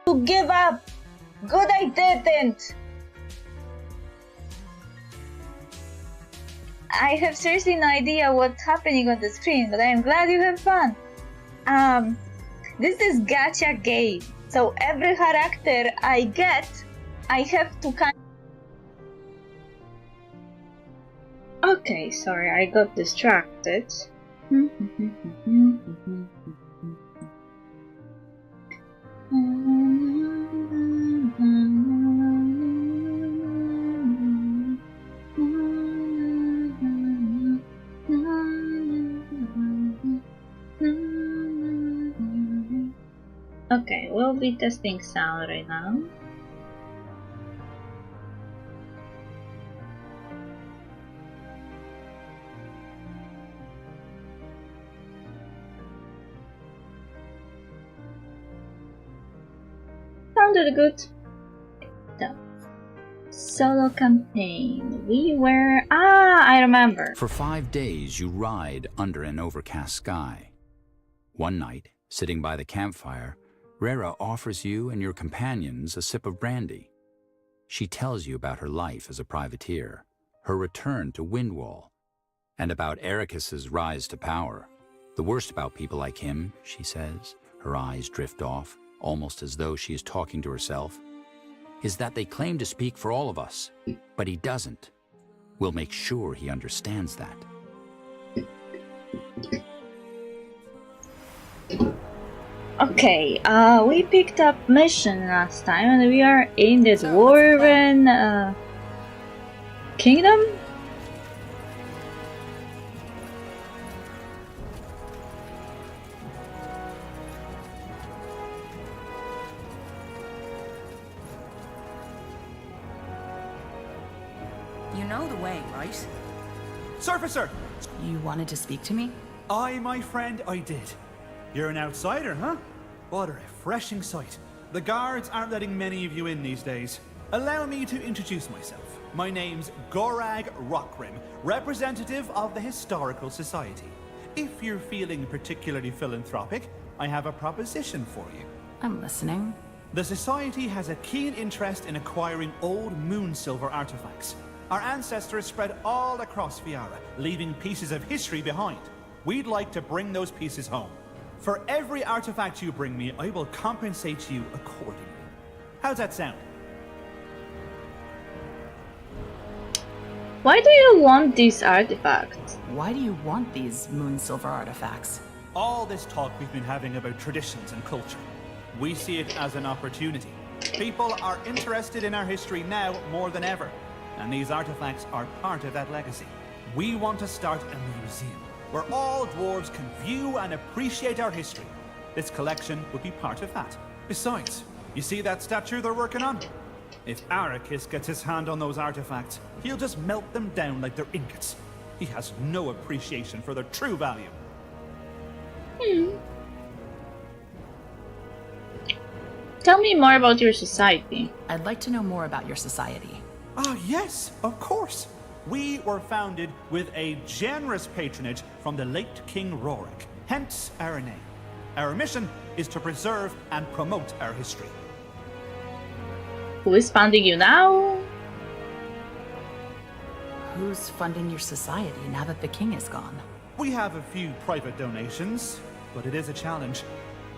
To give up. Good, I didn't. I have seriously no idea what's happening on the screen, but I am glad you have fun. This is gacha game, so every character I get, I have to Okay, sorry, I got distracted. Okay, we'll be testing sound right now. Sounded good. The solo campaign. We were... I remember. For 5 days you ride under an overcast sky. One night, sitting by the campfire, Rera offers you and your companions a sip of brandy. She tells you about her life as a privateer, her return to Windwall, and about Ericus's rise to power. The worst about people like him, she says, her eyes drift off, almost as though she is talking to herself, is that they claim to speak for all of us, but he doesn't. We'll make sure he understands that. Okay, we picked up mission last time and we are in the Dwarven Kingdom? You know the way, right? Surfacer! You wanted to speak to me? Aye, my friend, I did. You're an outsider, huh? What a refreshing sight. The guards aren't letting many of you in these days. Allow me to introduce myself. My name's Gorag Rockrim, representative of the Historical Society. If you're feeling particularly philanthropic, I have a proposition for you. I'm listening. The Society has a keen interest in acquiring old moon silver artifacts. Our ancestors spread all across Viara, leaving pieces of history behind. We'd like to bring those pieces home. For every artifact you bring me, I will compensate you accordingly. How's that sound? Why do you want these artifacts? Why do you want these moon silver artifacts? All this talk we've been having about traditions and culture, we see it as an opportunity. People are interested in our history now more than ever, and these artifacts are part of that legacy. We want to start a museum where all dwarves can view and appreciate our history. This collection would be part of that. Besides, you see that statue they're working on? If Arrakis gets his hand on those artifacts, he'll just melt them down like they're ingots. He has no appreciation for their true value. Tell me more about your society. I'd like to know more about your society. Ah, yes, of course. We were founded with a generous patronage from the late King Rorik, hence our name. Our mission is to preserve and promote our history. Who is funding you now? Who's funding your society now that the king is gone? We have a few private donations, but it is a challenge.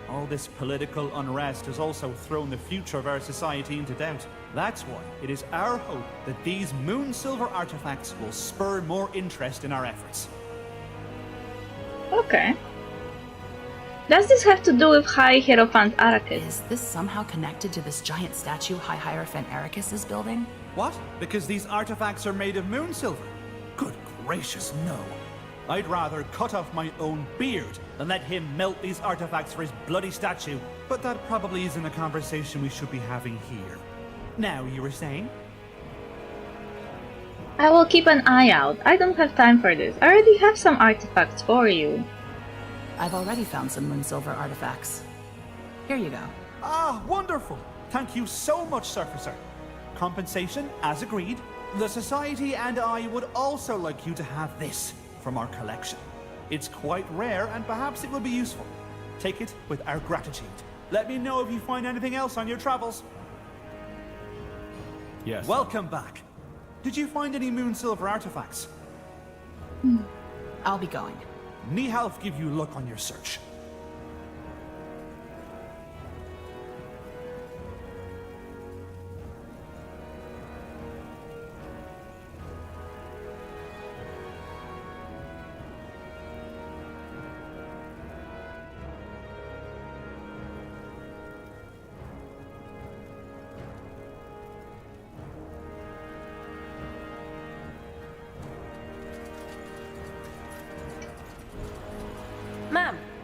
All this political unrest has also thrown the future of our society into doubt. That's why it is our hope that these moon silver artifacts will spur more interest in our efforts. Okay. Does this have to do with High Hierophant Arrakis? Is this somehow connected to this giant statue High Hierophant Arrakis is building? What? Because these artifacts are made of moon silver? Good gracious, no. I'd rather cut off my own beard than let him melt these artifacts for his bloody statue. But that probably isn't a conversation we should be having here. Now, you were saying? I will keep an eye out. I don't have time for this. I already have some artifacts for you. I've already found some moon silver artifacts. Here you go. Ah, wonderful! Thank you so much, Surfacer. Compensation, as agreed. The Society and I would also like you to have this from our collection. It's quite rare and perhaps it will be useful. Take it with our gratitude. Let me know if you find anything else on your travels. Yes. Welcome back. Did you find any moon silver artifacts? I'll be going. Nihalf give you luck on your search.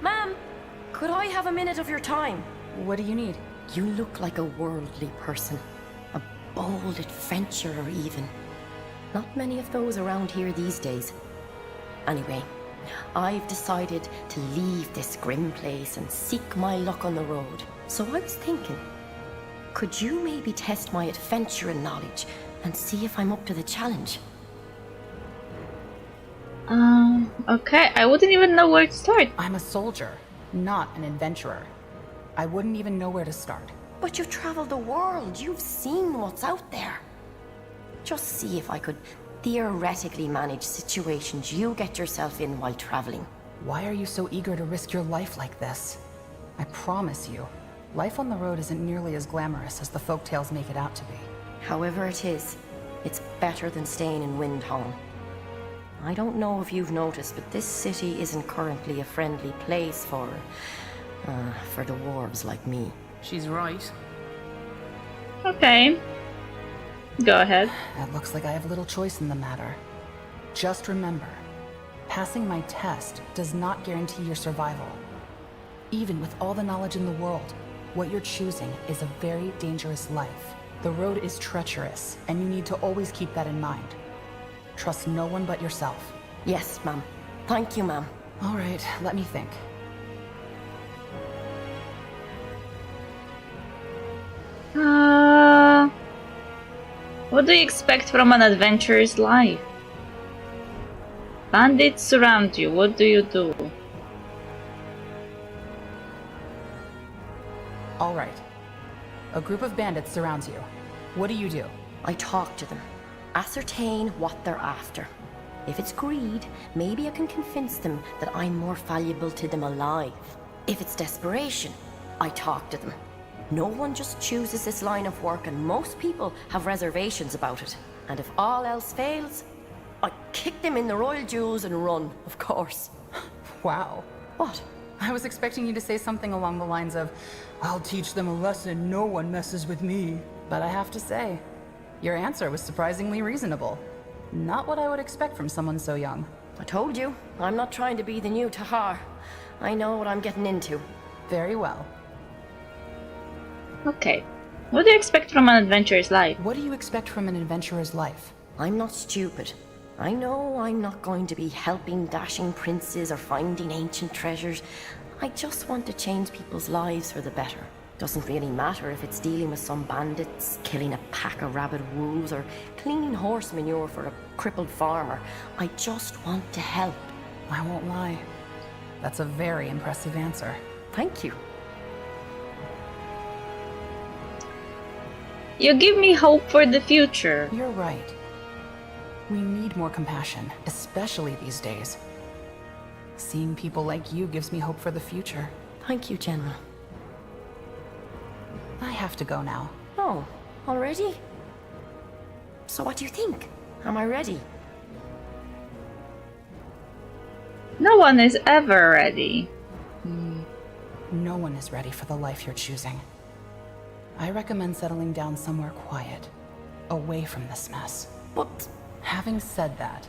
Ma'am, could I have a minute of your time? What do you need? You look like a worldly person. A bold adventurer, even. Not many of those around here these days. Anyway, I've decided to leave this grim place and seek my luck on the road. So I was thinking, could you maybe test my adventuring knowledge and see if I'm up to the challenge? Okay, I wouldn't even know where to start. I'm a soldier, not an adventurer. I wouldn't even know where to start. But you've traveled the world. You've seen what's out there. Just see if I could theoretically manage situations you get yourself in while traveling. Why are you so eager to risk your life like this? I promise you, life on the road isn't nearly as glamorous as the folktales make it out to be. However it is, it's better than staying in Windhorn. I don't know if you've noticed, but this city isn't currently a friendly place for dwarves like me. She's right. Okay. Go ahead. It looks like I have little choice in the matter. Just remember, passing my test does not guarantee your survival. Even with all the knowledge in the world, what you're choosing is a very dangerous life. The road is treacherous, and you need to always keep that in mind. Trust no one but yourself. Yes, ma'am. Thank you, ma'am. All right, let me think. What do you expect from an adventurer's life? Bandits surround you. What do you do? All right. A group of bandits surrounds you. What do you do? I talk to them. Ascertain what they're after. If it's greed, maybe I can convince them that I'm more valuable to them alive. If it's desperation, I talk to them. No one just chooses this line of work, and most people have reservations about it. And if all else fails, I kick them in the royal jewels and run, of course. Wow. What? I was expecting you to say something along the lines of, I'll teach them a lesson, no one messes with me. But I have to say, your answer was surprisingly reasonable. Not what I would expect from someone so young. I told you, I'm not trying to be the new Tahar. I know what I'm getting into. Very well. Okay. What do you expect from an adventurer's life? What do you expect from an adventurer's life? I'm not stupid. I know I'm not going to be helping dashing princes or finding ancient treasures. I just want to change people's lives for the better. Doesn't really matter if it's dealing with some bandits, killing a pack of rabid wolves, or cleaning horse manure for a crippled farmer. I just want to help. I won't lie. That's a very impressive answer. Thank you. You give me hope for the future. You're right. We need more compassion, especially these days. Seeing people like you gives me hope for the future. Thank you, General. I have to go now. Oh, already? So what do you think? Am I ready? No one is ever ready. No one is ready for the life you're choosing. I recommend settling down somewhere quiet, away from this mess. But Having said that,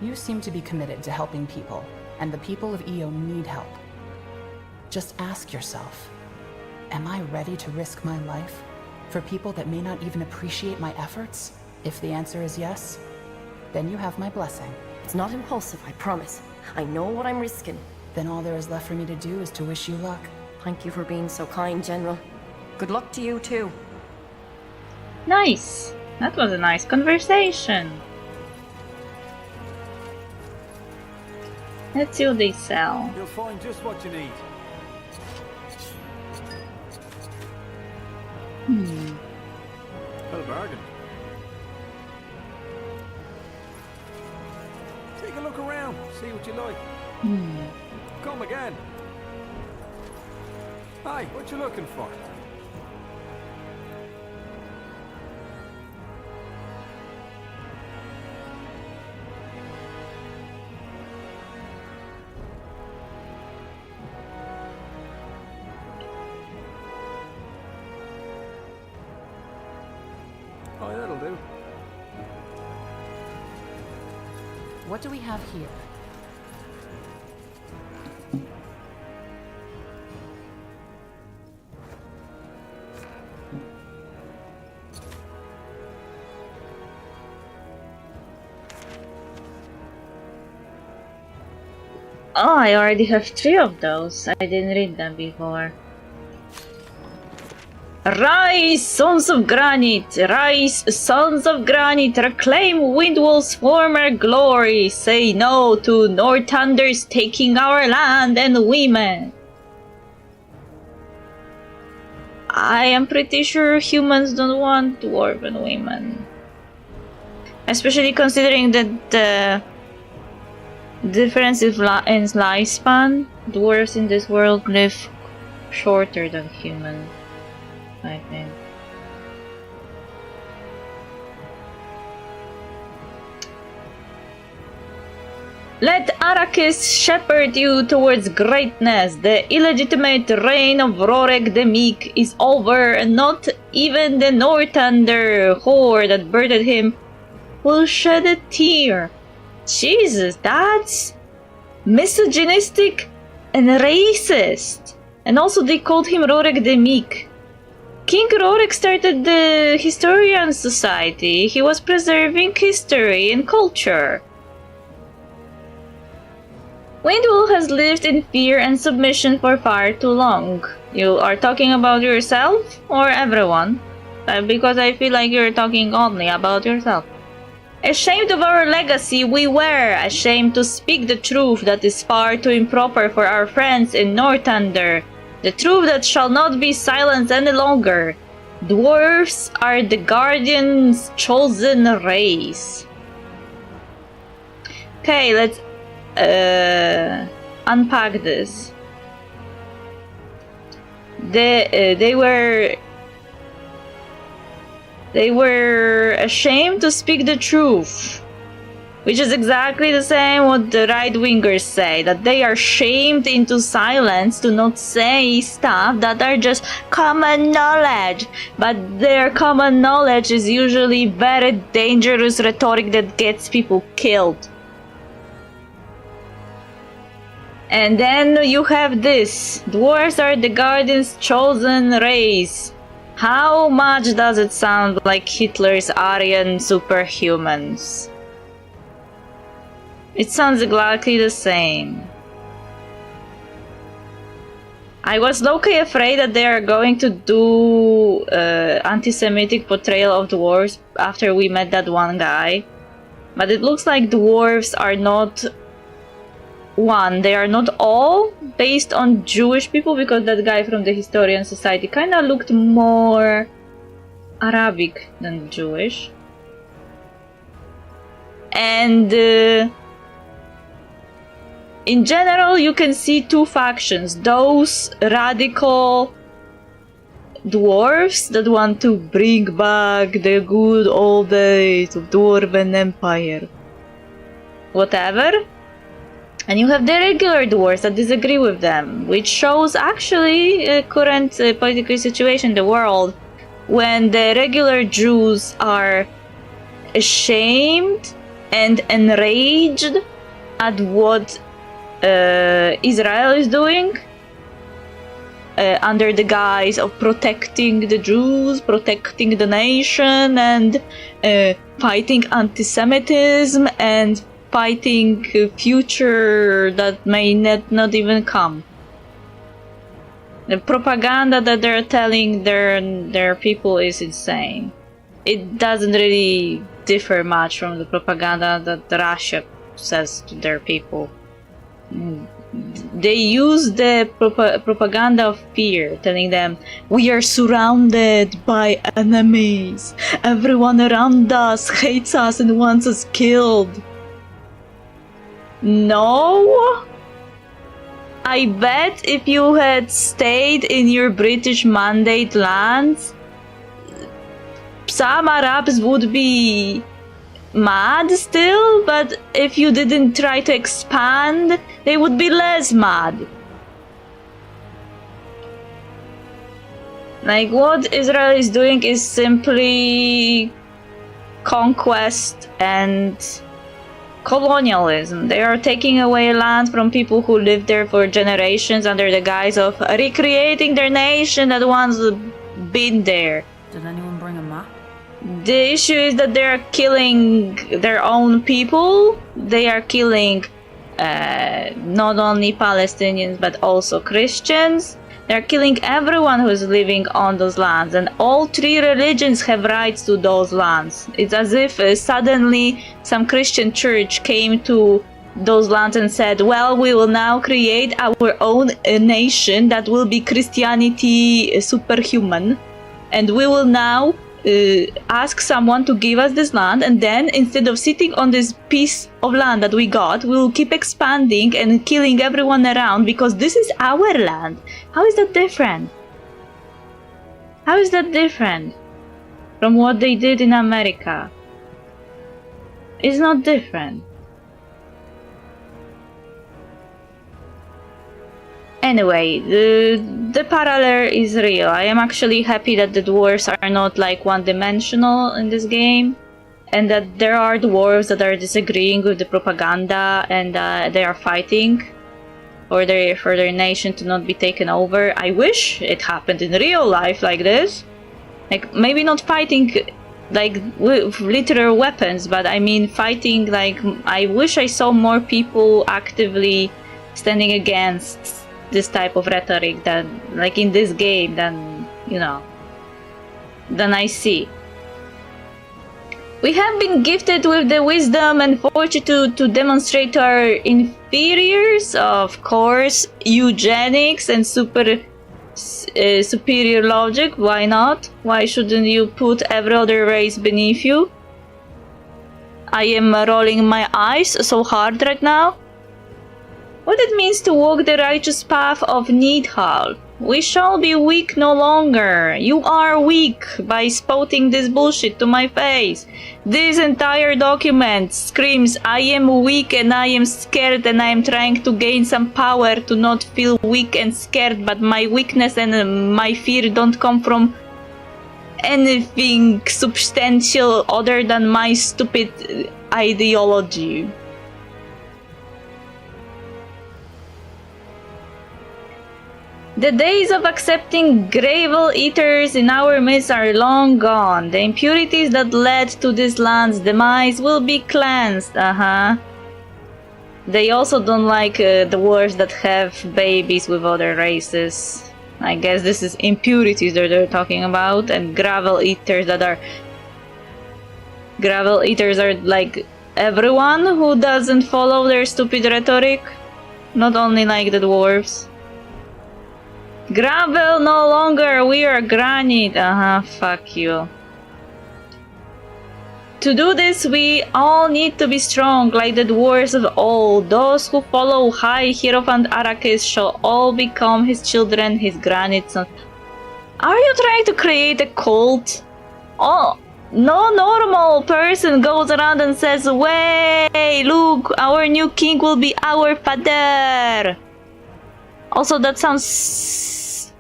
you seem to be committed to helping people, and the people of Io need help. Just ask yourself, am I ready to risk my life for people that may not even appreciate my efforts? If the answer is yes, then you have my blessing. it's not impulsive, I promise. I know what I'm risking. Then all there is left for me to do is to wish you luck. Thank you for being so kind, General. Good luck to you, too. Nice. That was a nice conversation. Let's see what they sell. You'll find just what you need. Well, bargain. Take a look around, see what you like. Come again. Hi, what you looking for? Oh, that'll do. What do we have here? Oh, I already have 3 of those. I didn't read them before. Rise, sons of granite! Rise, sons of granite! Reclaim Windwall's former glory! Say no to Northunders taking our land and women! I am pretty sure humans don't want dwarven women. Especially considering that the difference in lifespan. Dwarves in this world live shorter than humans, I think. Let Arrakis shepherd you towards greatness. The illegitimate reign of Rorek the Meek is over, and not even the Northunder horde that birthed him will shed a tear. Jesus, that's misogynistic and racist. And also they called him Rorek the Meek. King Rorek started the Historian Society. He was preserving history and culture. Windwall has lived in fear and submission for far too long. You are talking about yourself or everyone? Because I feel like you're talking only about yourself. Ashamed of our legacy, we were ashamed to speak the truth that is far too improper for our friends in Northunder. The truth that shall not be silenced any longer. Dwarves are the Guardian's chosen race. Okay, let's unpack this. They were ashamed to speak the truth. Which is exactly the same what the right-wingers say, that they are shamed into silence to not say stuff that are just common knowledge. But their common knowledge is usually very dangerous rhetoric that gets people killed. And then you have this. Dwarves are the Guardian's chosen race. How much does it sound like Hitler's Aryan superhumans? It sounds exactly the same. I was low-key afraid that they are going to do anti-Semitic portrayal of dwarves after we met that one guy. But it looks like dwarves are not they are not all based on Jewish people, because that guy from the Historian Society kind of looked more Arabic than Jewish. And in general, you can see two factions. Those radical dwarves that want to bring back the good old days of Dwarven Empire. Whatever. And you have the regular dwarves that disagree with them, which shows actually a current political situation in the world, when the regular Jews are ashamed and enraged at what Israel is doing under the guise of protecting the Jews, protecting the nation, and fighting anti-Semitism and fighting a future that may not even come. The propaganda that they're telling their people is insane. It doesn't really differ much from the propaganda that Russia says to their people. They use the propaganda of fear, telling them, we are surrounded by enemies. Everyone around us hates us and wants us killed. No? I bet if you had stayed in your British Mandate lands, some Arabs would be mad still, but if you didn't try to expand, they would be less mad. Like, what Israel is doing is simply conquest and colonialism. They are taking away land from people who lived there for generations under the guise of recreating their nation that once been there. Did anyone bring a map? The issue is that they are killing their own people. They are killing not only Palestinians but also Christians. They're killing everyone who's living on those lands, and all three religions have rights to those lands. It's as if suddenly some Christian church came to those lands and said, well, we will now create our own nation that will be Christianity superhuman, and we will now ask someone to give us this land, and then instead of sitting on this piece of land that we got, we will keep expanding and killing everyone around because this is our land. How is that different? How is that different from what they did in America? It's not different. Anyway, the parallel is real. I am actually happy that the dwarves are not like one-dimensional in this game, and that there are dwarves that are disagreeing with the propaganda and they are fighting for their nation to not be taken over. I wish it happened in real life like this. Like, maybe not fighting like with literal weapons, but I mean fighting like, I wish I saw more people actively standing against this type of rhetoric than, like in this game, than, you know, than I see. We have been gifted with the wisdom and fortitude to demonstrate to our inferiors, of course, eugenics and superior logic. Why not? Why shouldn't you put every other race beneath you? I am rolling my eyes so hard right now. What it means to walk the righteous path of Needhall. We shall be weak no longer. You are weak by spouting this bullshit to my face. This entire document screams I am weak and I am scared and I am trying to gain some power to not feel weak and scared, but my weakness and my fear don't come from anything substantial other than my stupid ideology. The days of accepting gravel eaters in our midst are long gone. The impurities that led to this land's demise will be cleansed. They also don't like the dwarves that have babies with other races. I guess this is impurities that they're talking about, and gravel eaters are like everyone who doesn't follow their stupid rhetoric, not only like the dwarves. Gravel no longer, we are granite. Fuck you. To do this, we all need to be strong, like the dwarves of old. Those who follow High Hierophant Arrakis shall all become his children, his granite sons. Are you trying to create a cult? Oh, no normal person goes around and says, "Way, look, our new king will be our father." Also, that sounds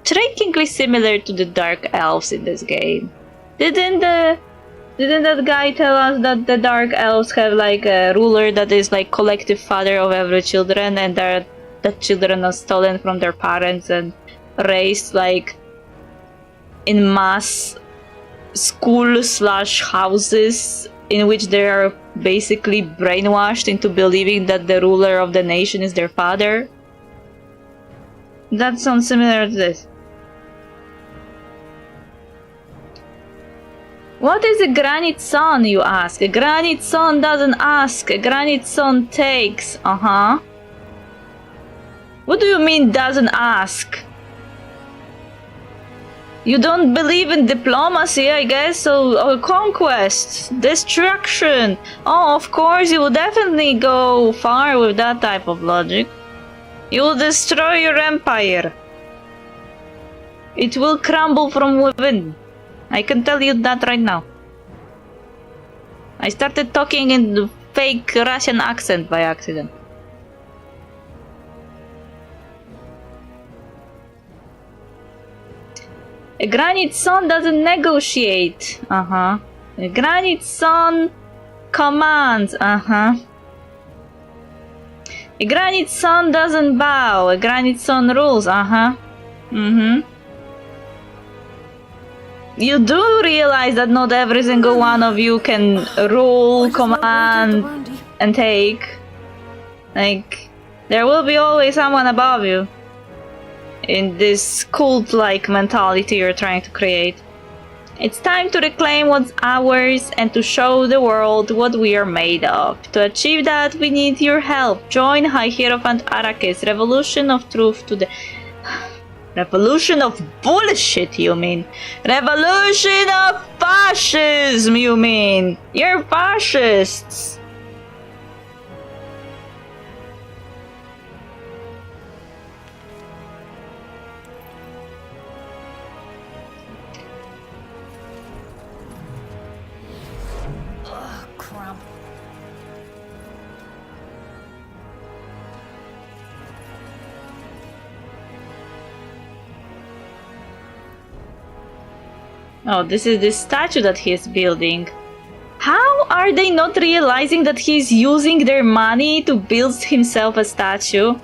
strikingly similar to the Dark Elves in this game. Didn't that guy tell us that the Dark Elves have like a ruler that is like collective father of every children, and that the children are stolen from their parents and raised like in mass school/houses in which they are basically brainwashed into believing that the ruler of the nation is their father? That sounds similar to this. What is a granite son, you ask? A granite son doesn't ask, a granite son takes. What do you mean doesn't ask? You don't believe in diplomacy, I guess, or conquest, destruction. Oh, of course, you will definitely go far with that type of logic. You will destroy your empire. It will crumble from within. I can tell you that right now. I started talking in the fake Russian accent by accident. A granite son doesn't negotiate. A granite son commands. A granite son doesn't bow. A granite son rules. You do realize that not every single one of you can rule, command, and take. Like, there will be always someone above you in this cult-like mentality you're trying to create. It's time to reclaim what's ours and to show the world what we are made of. To achieve that, we need your help. Join High Hierophant Arrakis' Revolution of Truth to the... Revolution of bullshit, you mean? Revolution of fascism, you mean? You're fascists! Crap. Oh, this is the statue that he is building. How are they not realizing that he's using their money to build himself a statue?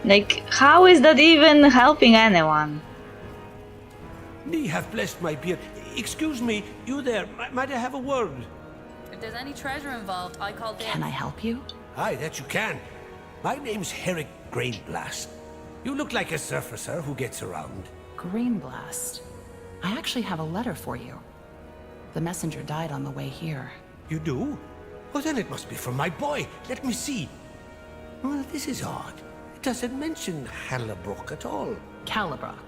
Like, how is that even helping anyone? Thee have blessed my beard. Excuse me, you there, might I have a word? If there's any treasure involved, I call dibs. Can I help you? Aye, that you can. My name's Herrick Grainblast. You look like a surfer, sir, who gets around. Greenblast. I actually have a letter for you. The messenger died on the way here. You do? Oh, then it must be from my boy. Let me see. Well, this is odd. It doesn't mention Hallabrook at all. Calibrock.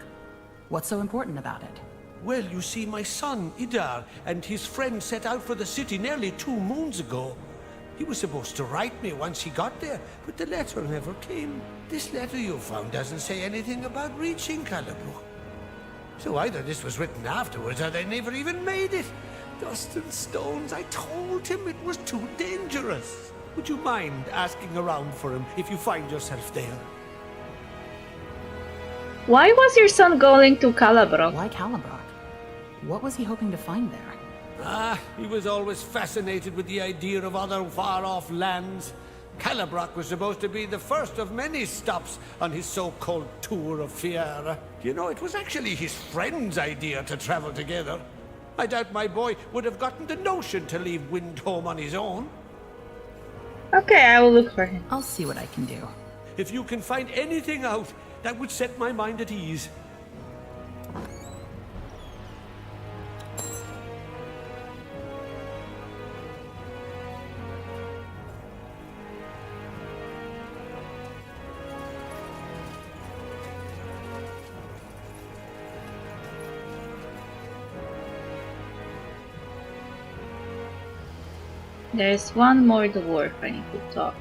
What's so important about it? Well, you see, my son, Idar, and his friend set out for the city nearly 2 moons ago. He was supposed to write me once he got there, but the letter never came. This letter you found doesn't say anything about reaching Callabrook. So either this was written afterwards, or they never even made it. Dust and stones, I told him it was too dangerous. Would you mind asking around for him if you find yourself there? Why was your son going to Calabrok? Why Calabrok? What was he hoping to find there? He was always fascinated with the idea of other far-off lands. Calabrok was supposed to be the first of many stops on his so-called tour of Fiera. You know, it was actually his friend's idea to travel together. I doubt my boy would have gotten the notion to leave Windhome on his own. Okay, I will look for him. I'll see what I can do. If you can find anything out, that would set my mind at ease. There's one more dwarf I need to talk to.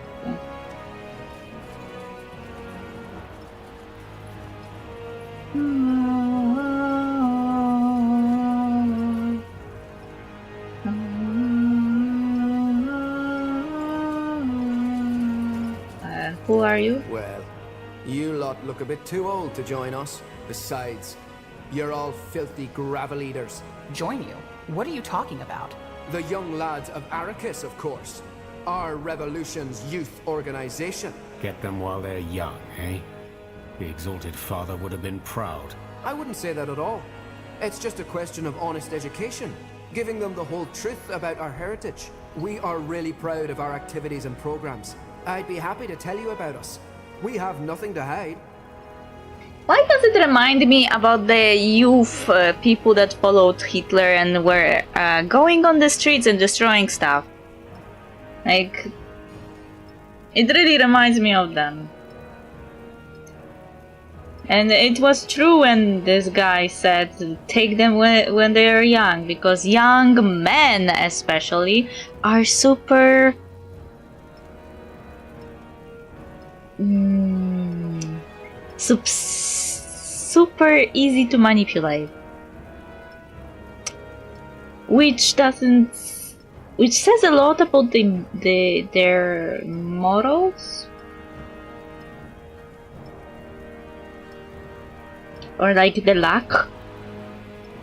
Who are you? Well, you lot look a bit too old to join us. Besides, you're all filthy gravel eaters. Join you? What are you talking about? The young lads of Arrakis, of course. Our revolution's youth organization. Get them while they're young, eh? The Exalted Father would have been proud. I wouldn't say that at all. It's just a question of honest education. Giving them the whole truth about our heritage. We are really proud of our activities and programs. I'd be happy to tell you about us. We have nothing to hide. Why does it remind me about the youth people that followed Hitler and were going on the streets and destroying stuff? Like, it really reminds me of them. And it was true when this guy said take them when they are young, because young men especially are super super easy to manipulate, which says a lot about their morals, or like the lack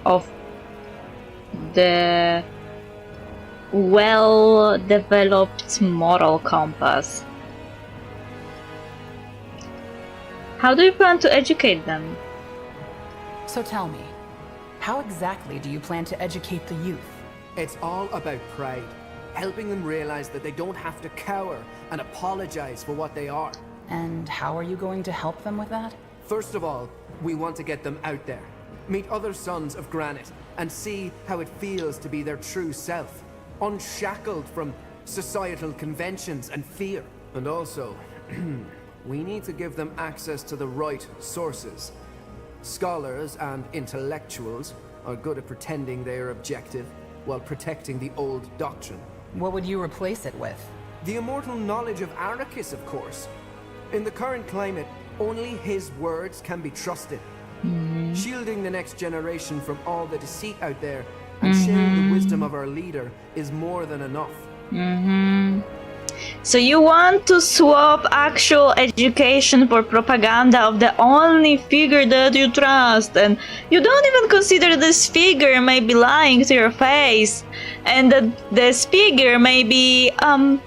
of the well-developed moral compass. How do you plan to educate them? So tell me, how exactly do you plan to educate the youth? It's all about pride. Helping them realize that they don't have to cower and apologize for what they are. And how are you going to help them with that? First of all, we want to get them out there. Meet other sons of Granite and see how it feels to be their true self. Unshackled from societal conventions and fear. And also, we need to give them access to the right sources. Scholars and intellectuals are good at pretending they are objective while protecting the old doctrine. What would you replace it with? The immortal knowledge of Arrakis, of course. In the current climate, only his words can be trusted. Shielding the next generation from all the deceit out there and sharing the wisdom of our leader is more than enough. So you want to swap actual education for propaganda of the only figure that you trust, and you don't even consider this figure may be lying to your face, and that this figure may be far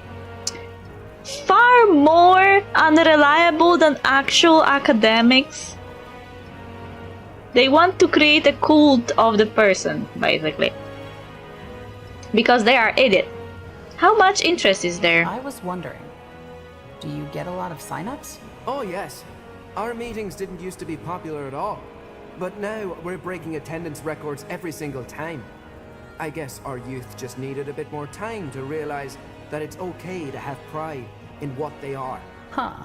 more unreliable than actual academics. They want to create a cult of the person, basically, because they are idiots. How much interest is there? I was wondering, do you get a lot of signups? Oh yes. Our meetings didn't used to be popular at all. But now we're breaking attendance records every single time. I guess our youth just needed a bit more time to realize that it's okay to have pride in what they are. Huh.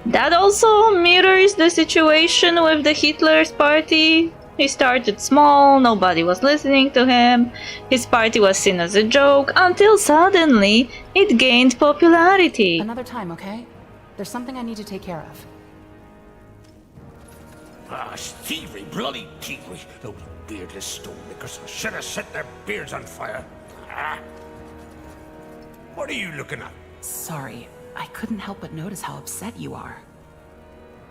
That also mirrors the situation with the Hitler's party. He started small, nobody was listening to him, his party was seen as a joke, until suddenly it gained popularity. Another time, okay? There's something I need to take care of. Ah, thievery, bloody thievery. Those beardless stonelickers should have set their beards on fire. Ah. What are you looking at? Sorry, I couldn't help but notice how upset you are.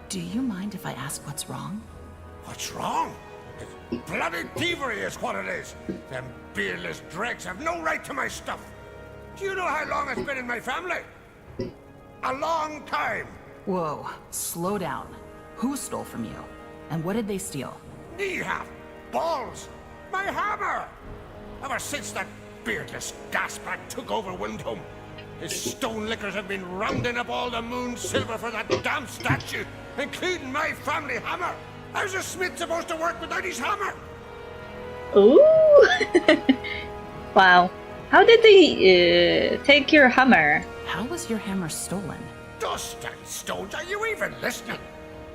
Do you mind if I ask what's wrong? What's wrong? It's bloody thievery is what it is. Them beardless dregs have no right to my stuff. Do you know how long it's been in my family? A long time. Whoa, slow down. Who stole from you? And what did they steal? Knee half, balls, my hammer. Ever since that beardless gasbag took over Windham, his stone lickers have been rounding up all the moon silver for that damn statue, including my family hammer. How's a smith supposed to work without his hammer? Ooh! Wow. How did they take your hammer? How was your hammer stolen? Dust and stones, are you even listening?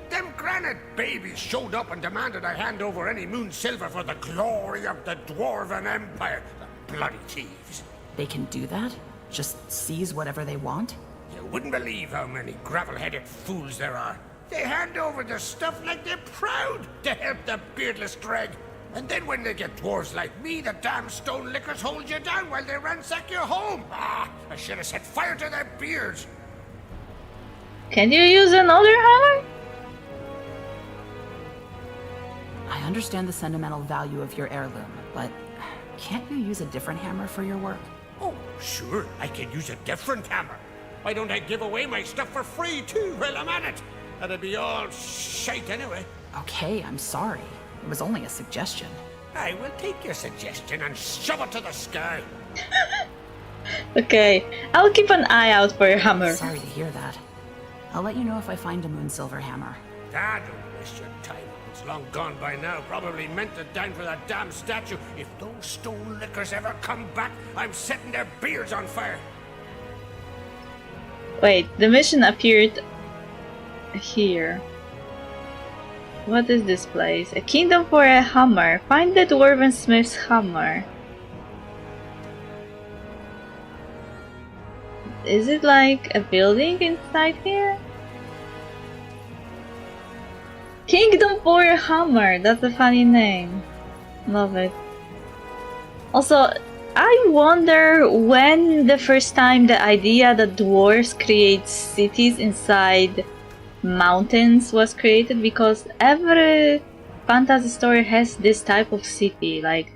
Them granite babies showed up and demanded I hand over any moon silver for the glory of the Dwarven Empire. The bloody thieves. They can do that? Just seize whatever they want? You wouldn't believe how many gravel-headed fools there are. They hand over the stuff like they're proud to help the beardless dreg. And then when they get dwarves like me, the damn stone lickers hold you down while they ransack your home. Ah, I should have set fire to their beards. Can you use another hammer? I understand the sentimental value of your heirloom, but can't you use a different hammer for your work? Oh, sure, I can use a different hammer. Why don't I give away my stuff for free, too, while I'm at it? That'd be all shite anyway. Okay, I'm sorry. It was only a suggestion. I will take your suggestion and shove it to the sky. Okay, I'll keep an eye out for your hammer. Sorry to hear that. I'll let you know if I find a moon silver hammer. Ah, don't waste your time. It's long gone by now. Probably melted down for that damn statue. If those stone lickers ever come back, I'm setting their beards on fire. Wait, the mission appeared here. What is this place? A kingdom for a hammer. Find the dwarven smith's hammer. Is it like a building inside here? Kingdom for a hammer. That's a funny name. Love it. Also, I wonder when the first time the idea that dwarves create cities inside mountains was created, because every fantasy story has this type of city. Like,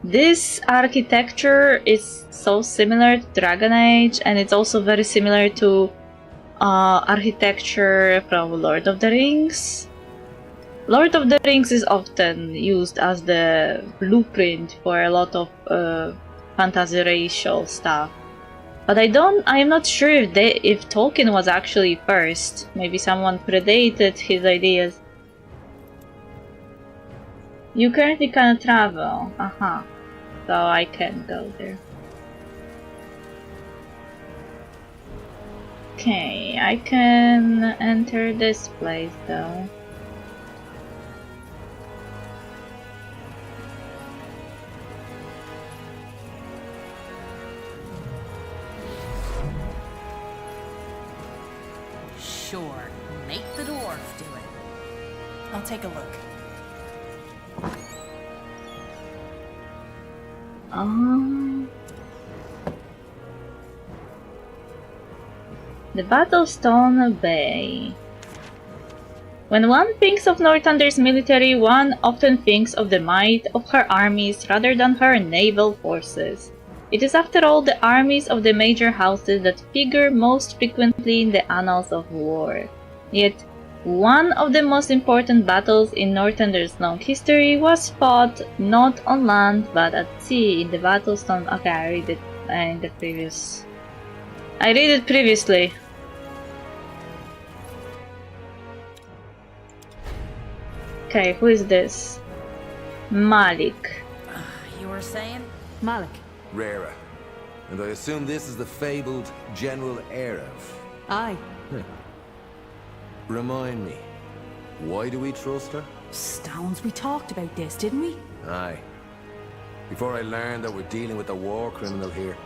this architecture is so similar to Dragon Age, and it's also very similar to architecture from Lord of the Rings. Lord of the Rings is often used as the blueprint for a lot of fantasy racial stuff. But I am not sure if Tolkien was actually first. Maybe someone predated his ideas. You currently cannot travel. Aha. So I can go there. Okay, I can enter this place though. Sure, make the dwarf do it. I'll take a look. The Battlestone Bay. When one thinks of Northunder's military, one often thinks of the might of her armies rather than her naval forces. It is after all the armies of the major houses that figure most frequently in the annals of war. Yet, one of the most important battles in Northunder's long history was fought not on land but at sea in the Battlestone. Okay, I read it in the previous. I read it previously. Okay, who is this? Malik. You were saying? Malik. Rera. And I assume this is the fabled General Erev. Aye. Remind me, why do we trust her? Stones, we talked about this, didn't we? Aye. Before I learned that we're dealing with a war criminal here.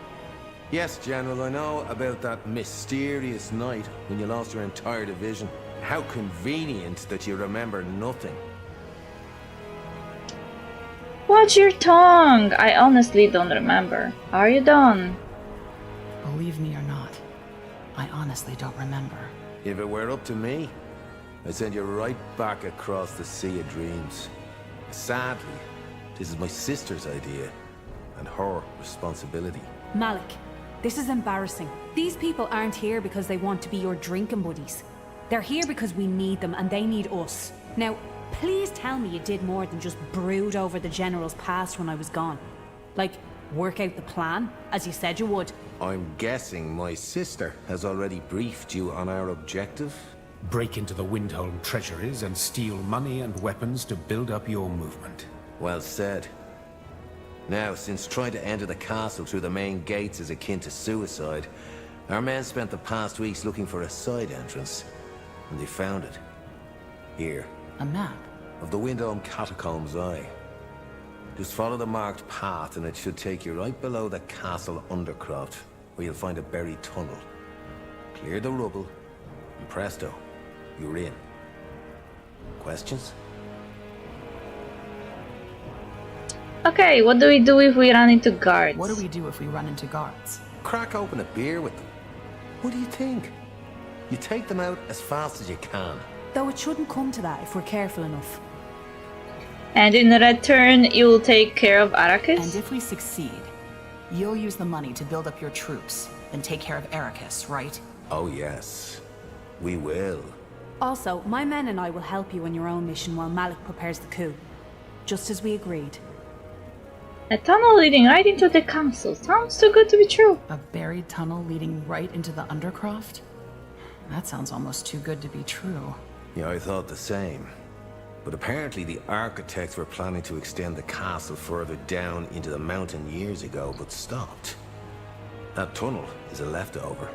Yes, General, I know about that mysterious night when you lost your entire division. How convenient that you remember nothing. Watch your tongue! I honestly don't remember. Are you done? Believe me or not, I honestly don't remember. If it were up to me, I'd send you right back across the Sea of Dreams. Sadly, this is my sister's idea, and her responsibility. Malik, this is embarrassing. These people aren't here because they want to be your drinking buddies. They're here because we need them and they need us. Now, please tell me you did more than just brood over the General's past when I was gone. Like, work out the plan, as you said you would. I'm guessing my sister has already briefed you on our objective? Break into the Windholm treasuries and steal money and weapons to build up your movement. Well said. Now, since trying to enter the castle through the main gates is akin to suicide, our men spent the past weeks looking for a side entrance, and they found it. Here. A map? Of the Windholm Catacombs, aye. Just follow the marked path and it should take you right below the castle undercroft, where you'll find a buried tunnel. Clear the rubble, and presto, you're in. Questions? Okay, what do we do if we run into guards? What do we do if we run into guards? Crack open a beer with them. What do you think? You take them out as fast as you can. Though it shouldn't come to that if we're careful enough. And in return, you'll take care of Arrakis? And if we succeed, you'll use the money to build up your troops and take care of Arrakis, right? Oh yes, we will. Also, my men and I will help you on your own mission while Malik prepares the coup. Just as we agreed. A tunnel leading right into the council. Sounds too good to be true. A buried tunnel leading right into the Undercroft? That sounds almost too good to be true. Yeah, I thought the same. But apparently the architects were planning to extend the castle further down into the mountain years ago, but stopped. That tunnel is a leftover.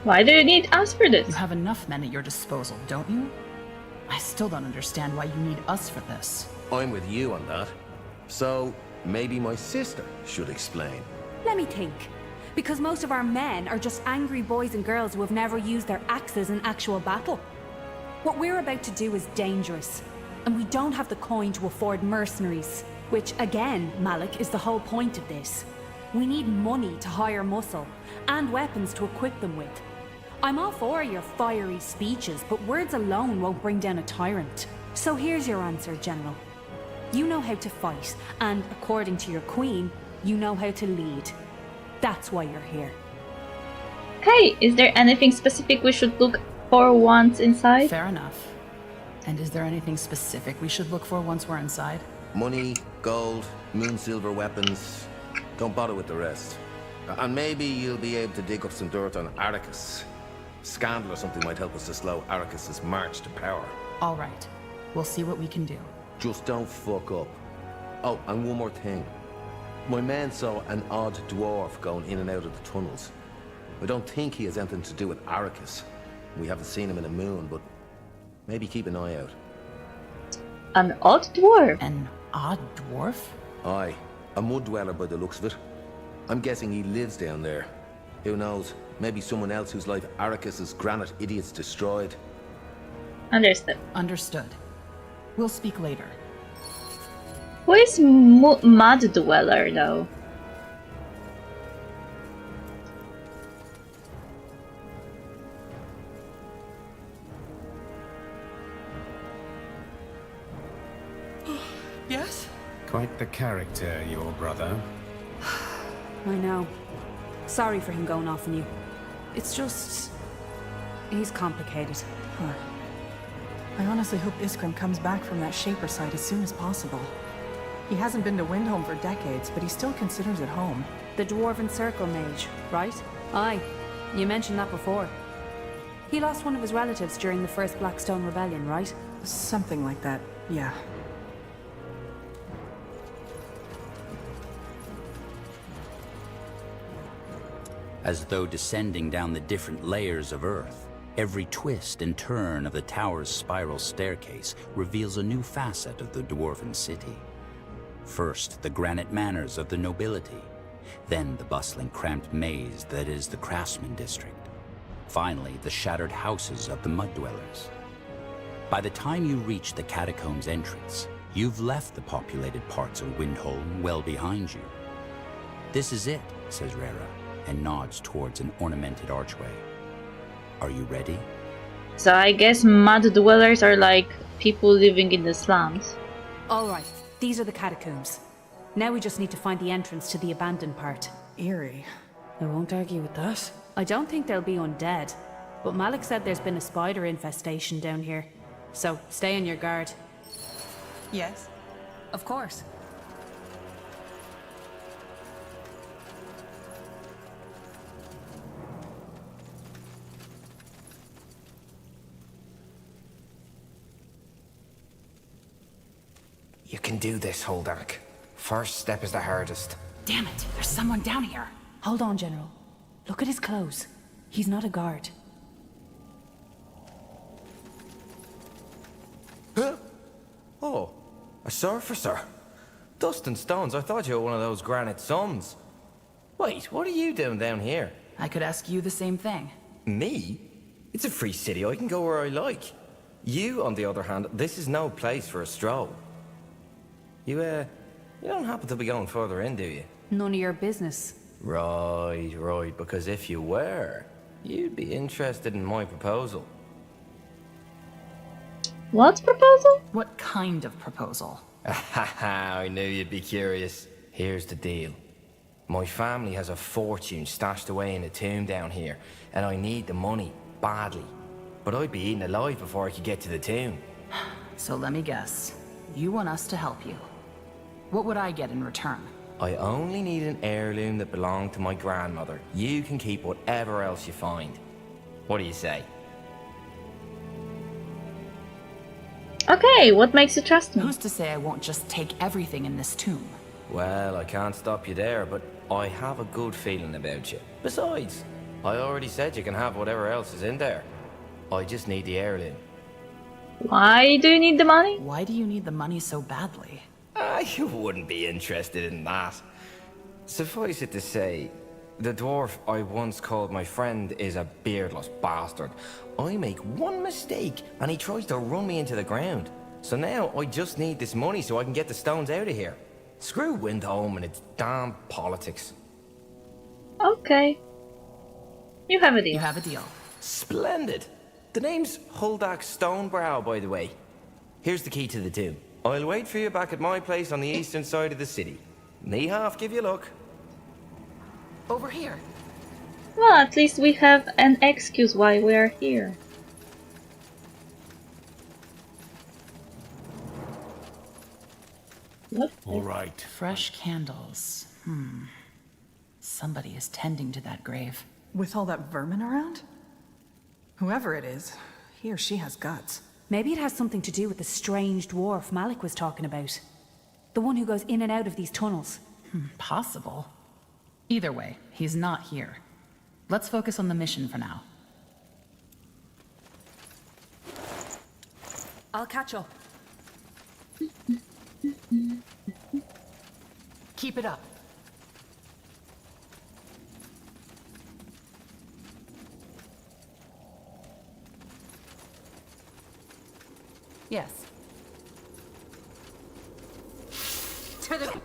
Why do you need us for this? You have enough men at your disposal, don't you? I still don't understand why you need us for this. I'm with you on that. So, maybe my sister should explain. Let me think. Because most of our men are just angry boys and girls who have never used their axes in actual battle. What we're about to do is dangerous, and we don't have the coin to afford mercenaries. Which, again, Malik, is the whole point of this. We need money to hire muscle, and weapons to equip them with. I'm all for your fiery speeches, but words alone won't bring down a tyrant. So here's your answer, General. You know how to fight, and according to your queen, you know how to lead. That's why you're here. Okay, is there anything specific we should look for once inside? Fair enough. And is there anything specific we should look for once we're inside? Money, gold, moon silver weapons. Don't bother with the rest. And maybe you'll be able to dig up some dirt on Arrakis. Scandal or something might help us to slow Arrakis' march to power. All right. We'll see what we can do. Just don't fuck up. Oh, and one more thing. My man saw an odd dwarf going in and out of the tunnels. I don't think he has anything to do with Arrakis. We haven't seen him in a moon, but maybe keep an eye out. An odd dwarf? An odd dwarf? Aye, a mud dweller by the looks of it. I'm guessing he lives down there. Who knows? Maybe someone else whose life Arrakis' granite idiots destroyed. Understood. Understood. We'll speak later. Who is Mud Dweller, though? Yes? Quite the character, your brother. I know. Sorry for him going off on you. It's just... he's complicated. I honestly hope Iskrim comes back from that Shaper site as soon as possible. He hasn't been to Windholm for decades, but he still considers it home. The Dwarven Circle mage, right? Aye. You mentioned that before. He lost one of his relatives during the first Blackstone Rebellion, right? Something like that, yeah. As though descending down the different layers of Earth, Every twist and turn of the tower's spiral staircase reveals a new facet of the dwarven city. First, the granite manors of the nobility, then the bustling cramped maze that is the craftsman district. Finally, the shattered houses of the mud dwellers. By the time you reach the catacombs entrance, you've left the populated parts of Windholm well behind you. This is it, says Rera, and nods towards an ornamented archway. Are you ready? So I guess mud dwellers are like people living in the slums. Alright, these are the catacombs. Now we just need to find the entrance to the abandoned part. Eerie. I won't argue with that. I don't think they'll be undead, but Malik said there's been a spider infestation down here. So stay on your guard. Yes? Of course. You can do this, Holdak. First step is the hardest. Damn it, there's someone down here. Hold on, General. Look at his clothes. He's not a guard. Huh? Oh, a surfacer. Dust and stones, I thought you were one of those granite sons. Wait, what are you doing down here? I could ask you the same thing. Me? It's a free city, I can go where I like. You, on the other hand, this is no place for a stroll. You don't happen to be going further in, do you? None of your business. Right, because if you were, you'd be interested in my proposal. What proposal? What kind of proposal? I knew you'd be curious. Here's the deal. My family has a fortune stashed away in a tomb down here, and I need the money, badly. But I'd be eaten alive before I could get to the tomb. So let me guess. You want us to help you. What would I get in return? I only need an heirloom that belonged to my grandmother. You can keep whatever else you find. What do you say? Okay, what makes you trust me? Who's to say I won't just take everything in this tomb? Well, I can't stop you there, but I have a good feeling about you. Besides, I already said you can have whatever else is in there. I just need the heirloom. Why do you need the money? Why do you need the money so badly? You wouldn't be interested in that. Suffice it to say, the dwarf I once called my friend is a beardless bastard. I make one mistake and he tries to run me into the ground. So now I just need this money so I can get the stones out of here. Screw Windholm and its damn politics. Okay. You have a deal. You have a deal. Splendid. The name's Huldak Stonebrow, by the way. Here's the key to the tomb. I'll wait for you back at my place on the eastern side of the city. Knee half, give you luck. Over here. Well, at least we have an excuse why we are here. What? All right. Fresh candles. Somebody is tending to that grave. With all that vermin around? Whoever it is, he or she has guts. Maybe it has something to do with the strange dwarf Malik was talking about. The one who goes in and out of these tunnels. Possible. Either way, he's not here. Let's focus on the mission for now. I'll catch up. Keep it up. Yes. To the...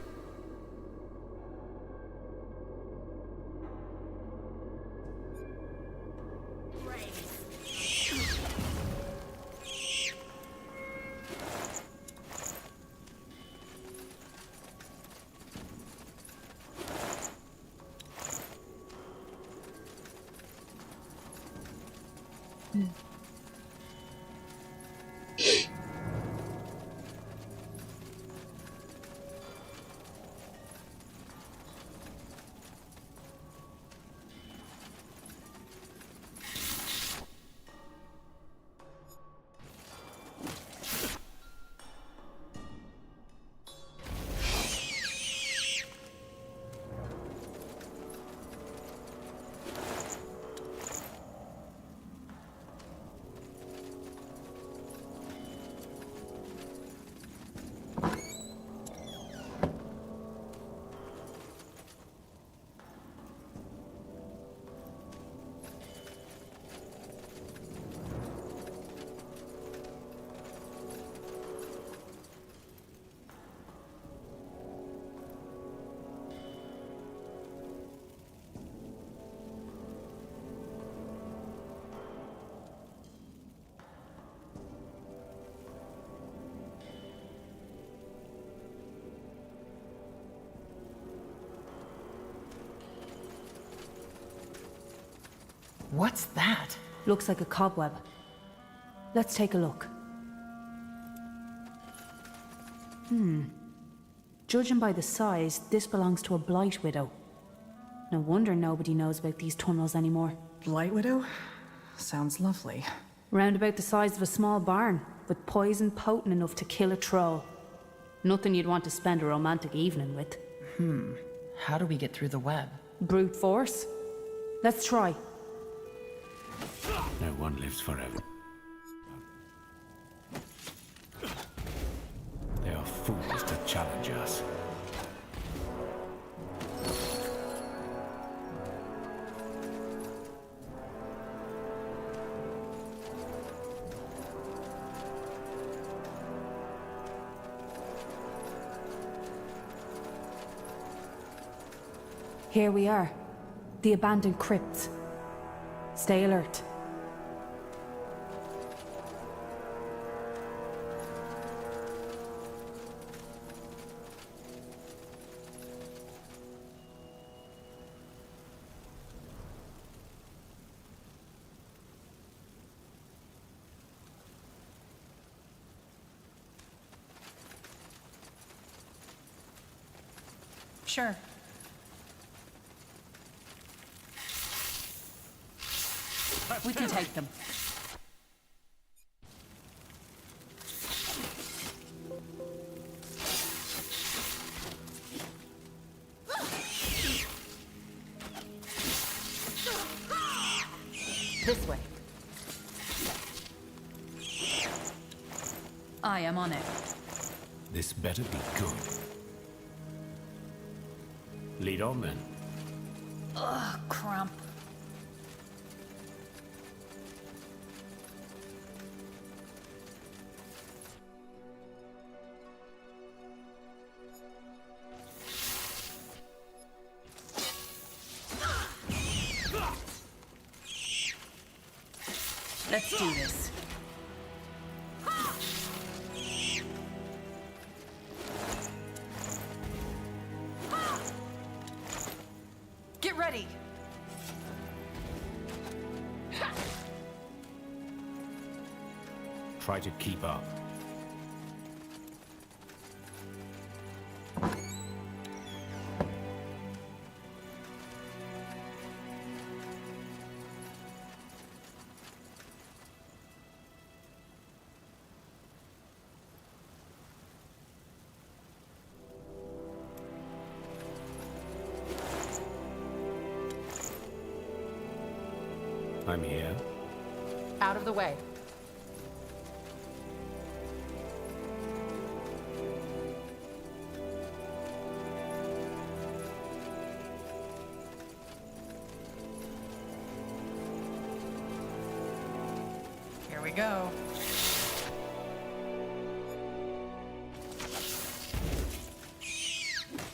What's that? Looks like a cobweb. Let's take a look. Judging by the size, this belongs to a Blight Widow. No wonder nobody knows about these tunnels anymore. Blight Widow? Sounds lovely. Round about the size of a small barn, with poison potent enough to kill a troll. Nothing you'd want to spend a romantic evening with. How do we get through the web? Brute force? Let's try. No one lives forever. They are fools to challenge us. Here we are. The abandoned crypts. Stay alert. Sure. We can take them. This way. I am on it. This better be good. Lead on then. Ugh, cramp. Let's do this. Get ready. Try to keep up. I'm here. Out of the way. Here we go.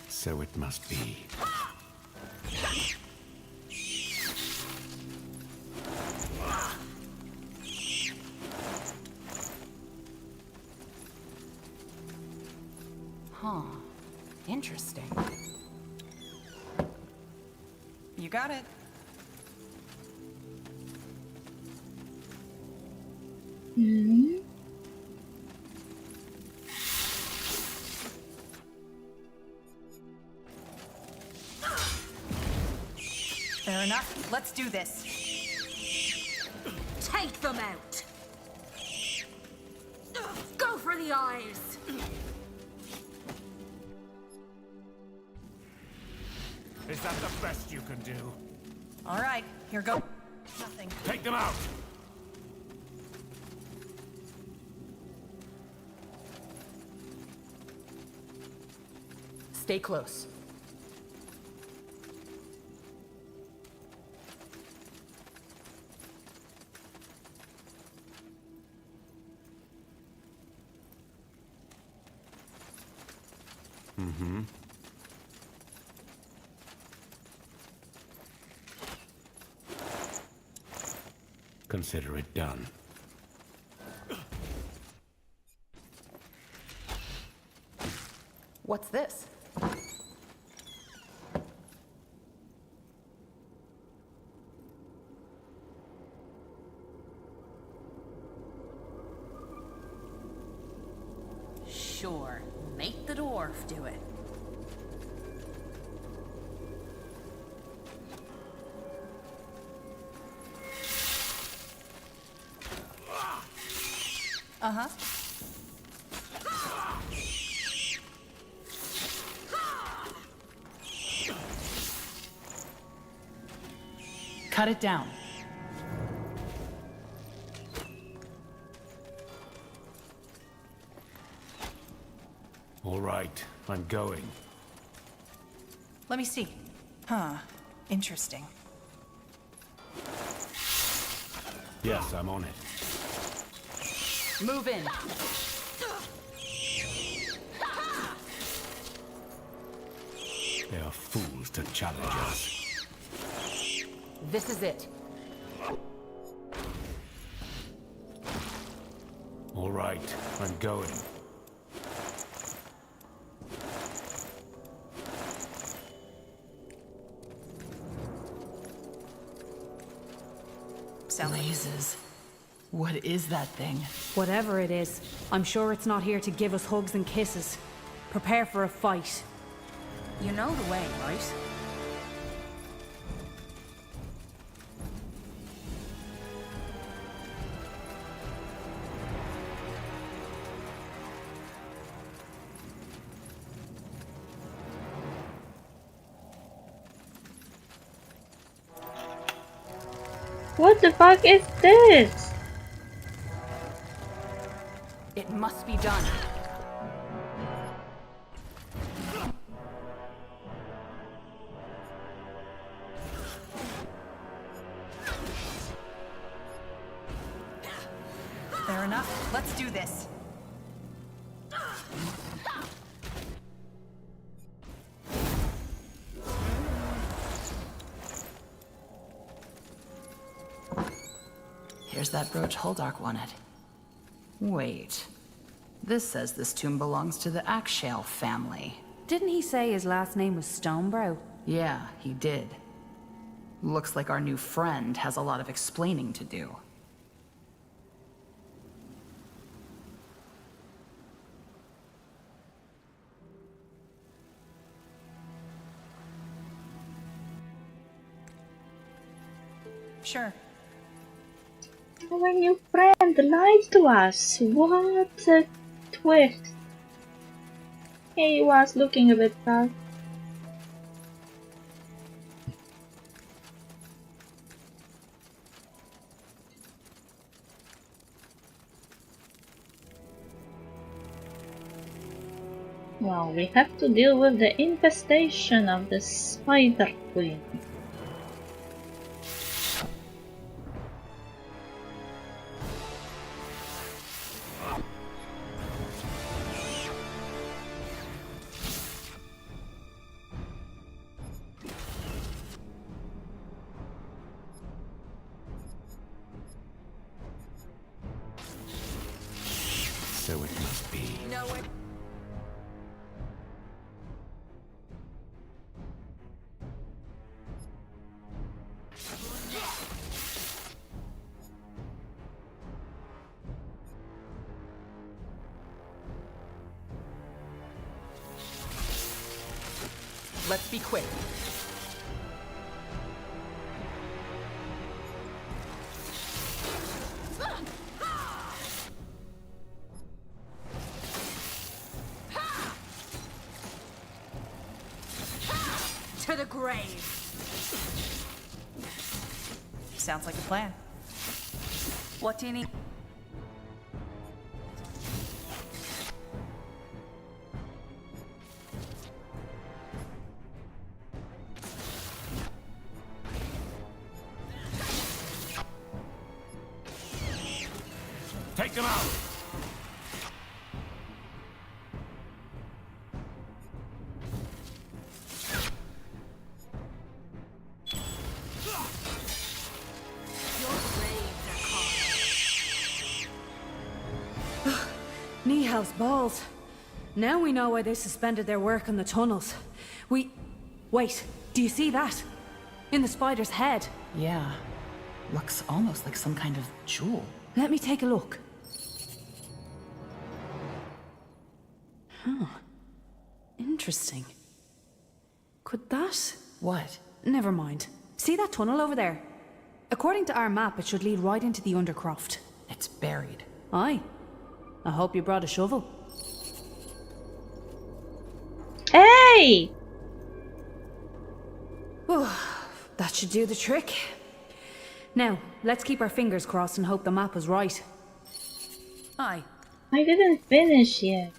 So it must be. Huh. Interesting. You got it. Fair enough. Let's do this. Take them out! Go for the eyes! Is that the best you can do? All right, here go. Nothing. Take them out! Stay close. Consider it done. What's this? Sure, make the dwarf do it. Uh-huh. Cut it down. All right, I'm going. Let me see. Huh. Interesting. Yes, I'm on it. Move in. They are fools to challenge us. This is it. All right, I'm going. Blazes. What is that thing? Whatever it is, I'm sure it's not here to give us hugs and kisses. Prepare for a fight. You know the way, right? What the fuck is this? It must be done. Fair enough. Let's do this. Here's that brooch Holdark wanted. Wait. This says this tomb belongs to the Akshale family. Didn't he say his last name was Stonebrow? Yeah, he did. Looks like our new friend has a lot of explaining to do. Sure. Our new friend lied to us. What a twist. He was looking a bit sad. Well, we have to deal with the infestation of the Spider Queen. So it must be. No way. Let's be quick. To the grave. Sounds like a plan. What do you need? Take them out! Nihal's balls. Now we know why they suspended their work on the tunnels. Wait, do you see that? In the spider's head. Yeah. Looks almost like some kind of jewel. Let me take a look. Huh. Interesting. Could that... What? Never mind. See that tunnel over there? According to our map, it should lead right into the Undercroft. It's buried. Aye. I hope you brought a shovel. Hey! That should do the trick. Now, let's keep our fingers crossed and hope the map is right. Aye. I didn't finish yet.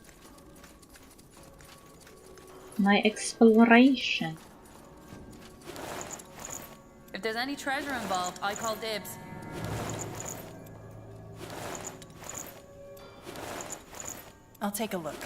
My exploration. If there's any treasure involved, I call dibs. I'll take a look.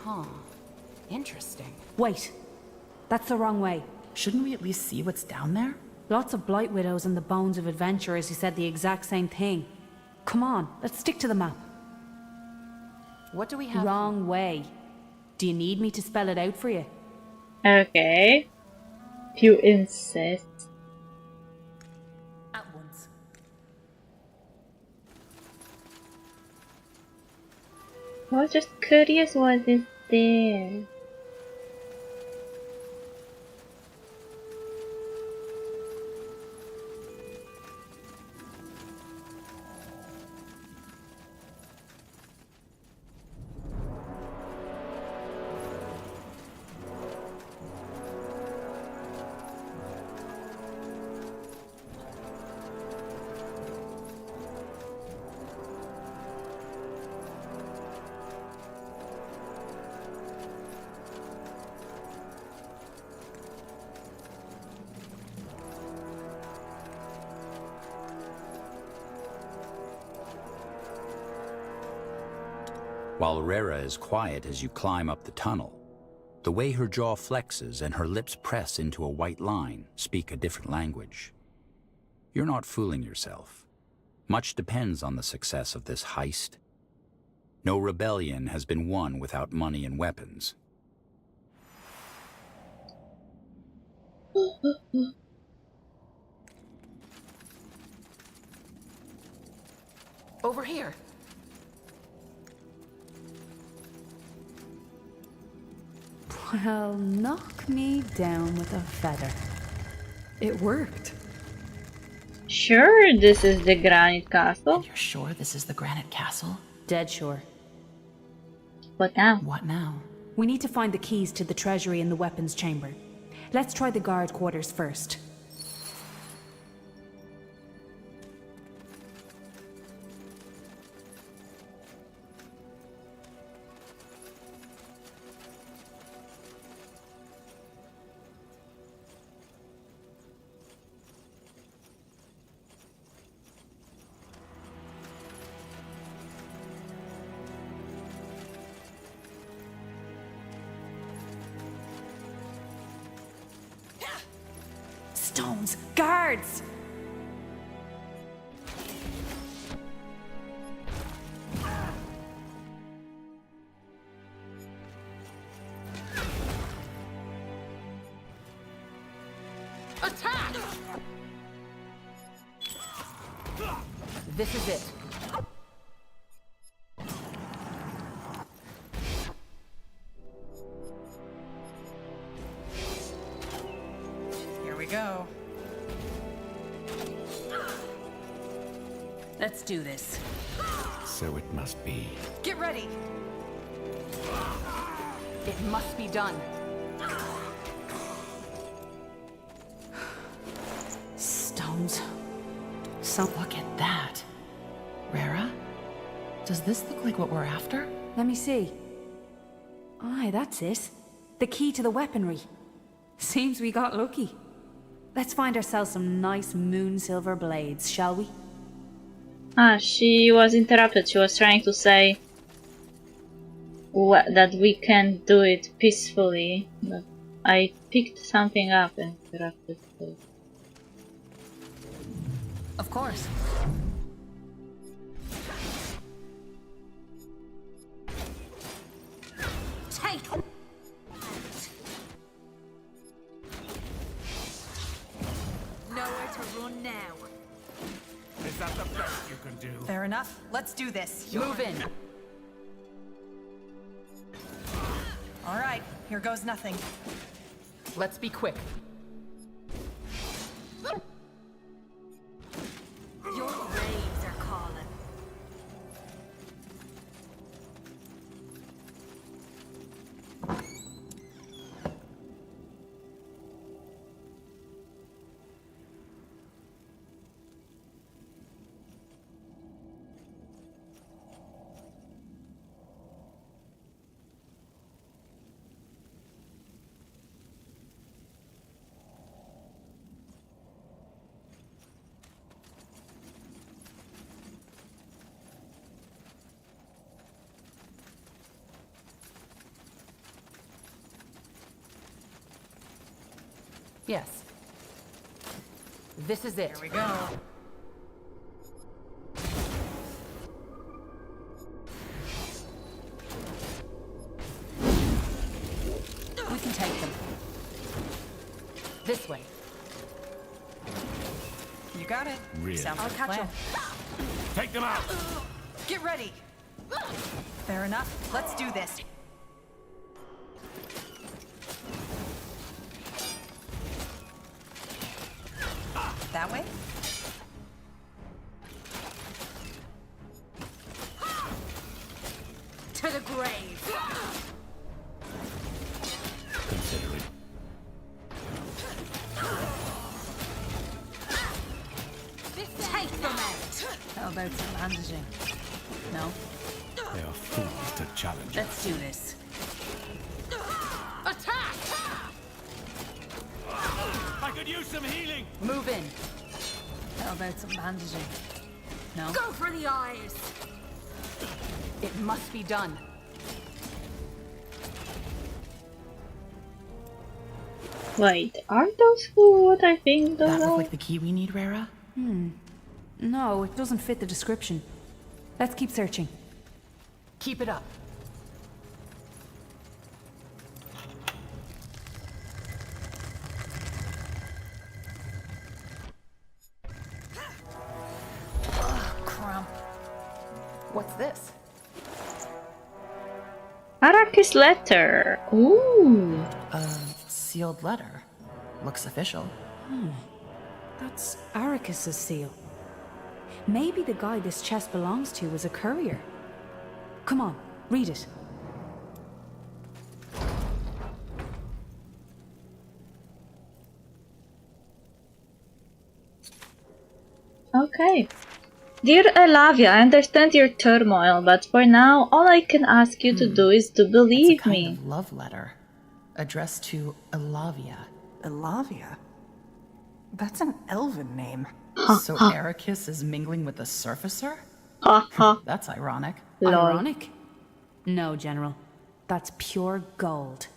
Huh. Interesting. Wait. That's the wrong way. Shouldn't we at least see what's down there? Lots of blight widows and the bones of adventurers who said the exact same thing. Come on, let's stick to the map. What do we have? Wrong way. Do you need me to spell it out for you? Okay. If you insist. At once. I was just curious what is there. While Rera is quiet as you climb up the tunnel, the way her jaw flexes and her lips press into a white line speak a different language. You're not fooling yourself. Much depends on the success of this heist. No rebellion has been won without money and weapons. Over here. Well, knock me down with a feather. It worked. Sure, this is the Granite Castle. You're sure this is the Granite Castle? Dead sure. What now? What now? We need to find the keys to the treasury and the weapons chamber. Let's try the guard quarters first. Stones! Guards! Attack! This is it. Here we go. Let's do this. So it must be. Get ready. It must be done. stones. So look at that. Rara? Does this look like what we're after? Let me see. Aye, that's it. The key to the weaponry. Seems we got lucky. Let's find ourselves some nice moon silver blades, shall we? She was interrupted. She was trying to say that we can do it peacefully, but I picked something up and interrupted her. Of course. Take. Nowhere to run now. Is that the best you can do? Fair enough. Let's do this. Move in. All right, here goes nothing. Let's be quick. Your graves are calling. Yes. This is it. Here we go. We can take them. This way. You got it. Really? Sounds I'll like a catch plan. up. Take them out! Get ready. Fair enough. Let's do this. That way? To the grave. Considering. Take them out. How about some bandaging? No? They are fools to challenge. Let's do this. Attack! I could use some healing! Move in. How about some bandaging? No? Go for the eyes! It must be done. Wait, are those what I think those That look are? like the key we need, Rara? No, it doesn't fit the description. Let's keep searching. Keep it up. Crump. What's this? Arrakis letter. Ooh. Sealed letter. Looks official. That's Arrakis' seal. Maybe the guy this chest belongs to was a courier. Come on, read it. Okay. Dear Elavia, I understand your turmoil, but for now, all I can ask you to do is to believe It's a kind me. of love letter. Addressed to Elavia. Elavia? That's an elven name. So Arrakis is mingling with the Surfacer? Ha ha. That's ironic. Lol. Ironic? No, General. That's pure gold.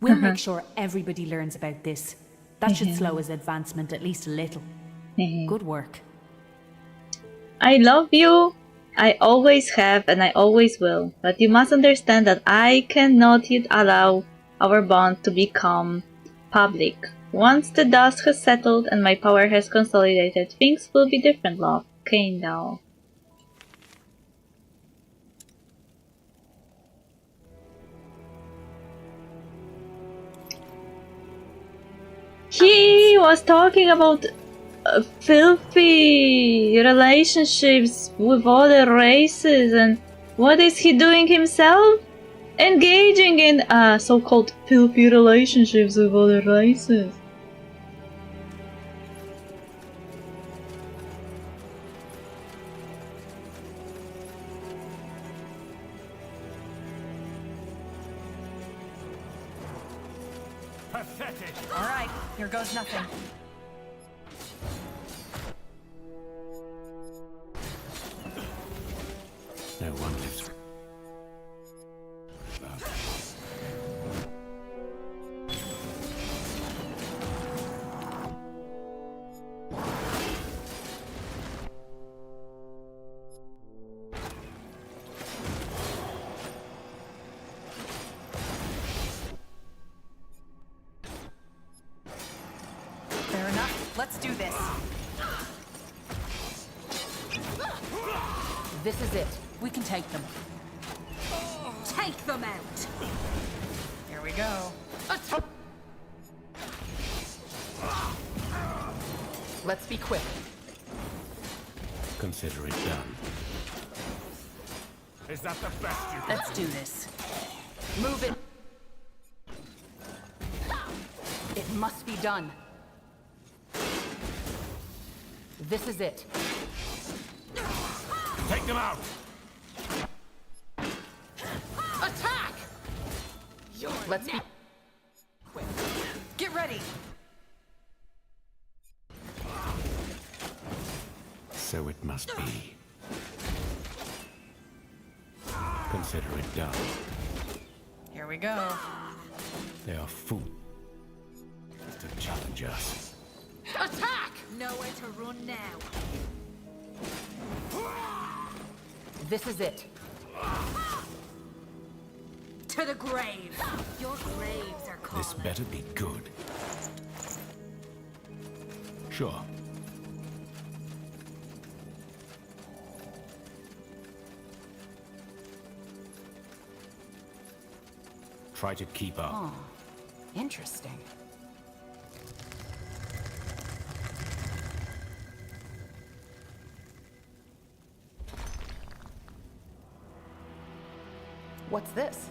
We'll make sure everybody learns about this. That should slow his advancement at least a little. Good work. I love you. I always have and I always will. But you must understand that I cannot yet allow our bond to become public. Once the dust has settled and my power has consolidated, things will be different, love. Kendall. He was talking about filthy relationships with other races, and what is he doing himself? Engaging in so-called filthy relationships with other races. Pathetic! Alright, here goes nothing. No one lives. Fair enough. Let's do this. This is it. We can take them. Take them out! Here we go. Let's be quick. Consider it done. Is that the best you can Let's do this. Move it. It must be done. This is it. take them out? Attack! Let's be quick. Get ready. So it must be. Consider it done. Here we go. They are fools to challenge us. Attack! Nowhere to run now. This is it. To the grave. Your graves are calling. This better be good. Sure. Try to keep up. Oh, interesting. What's this?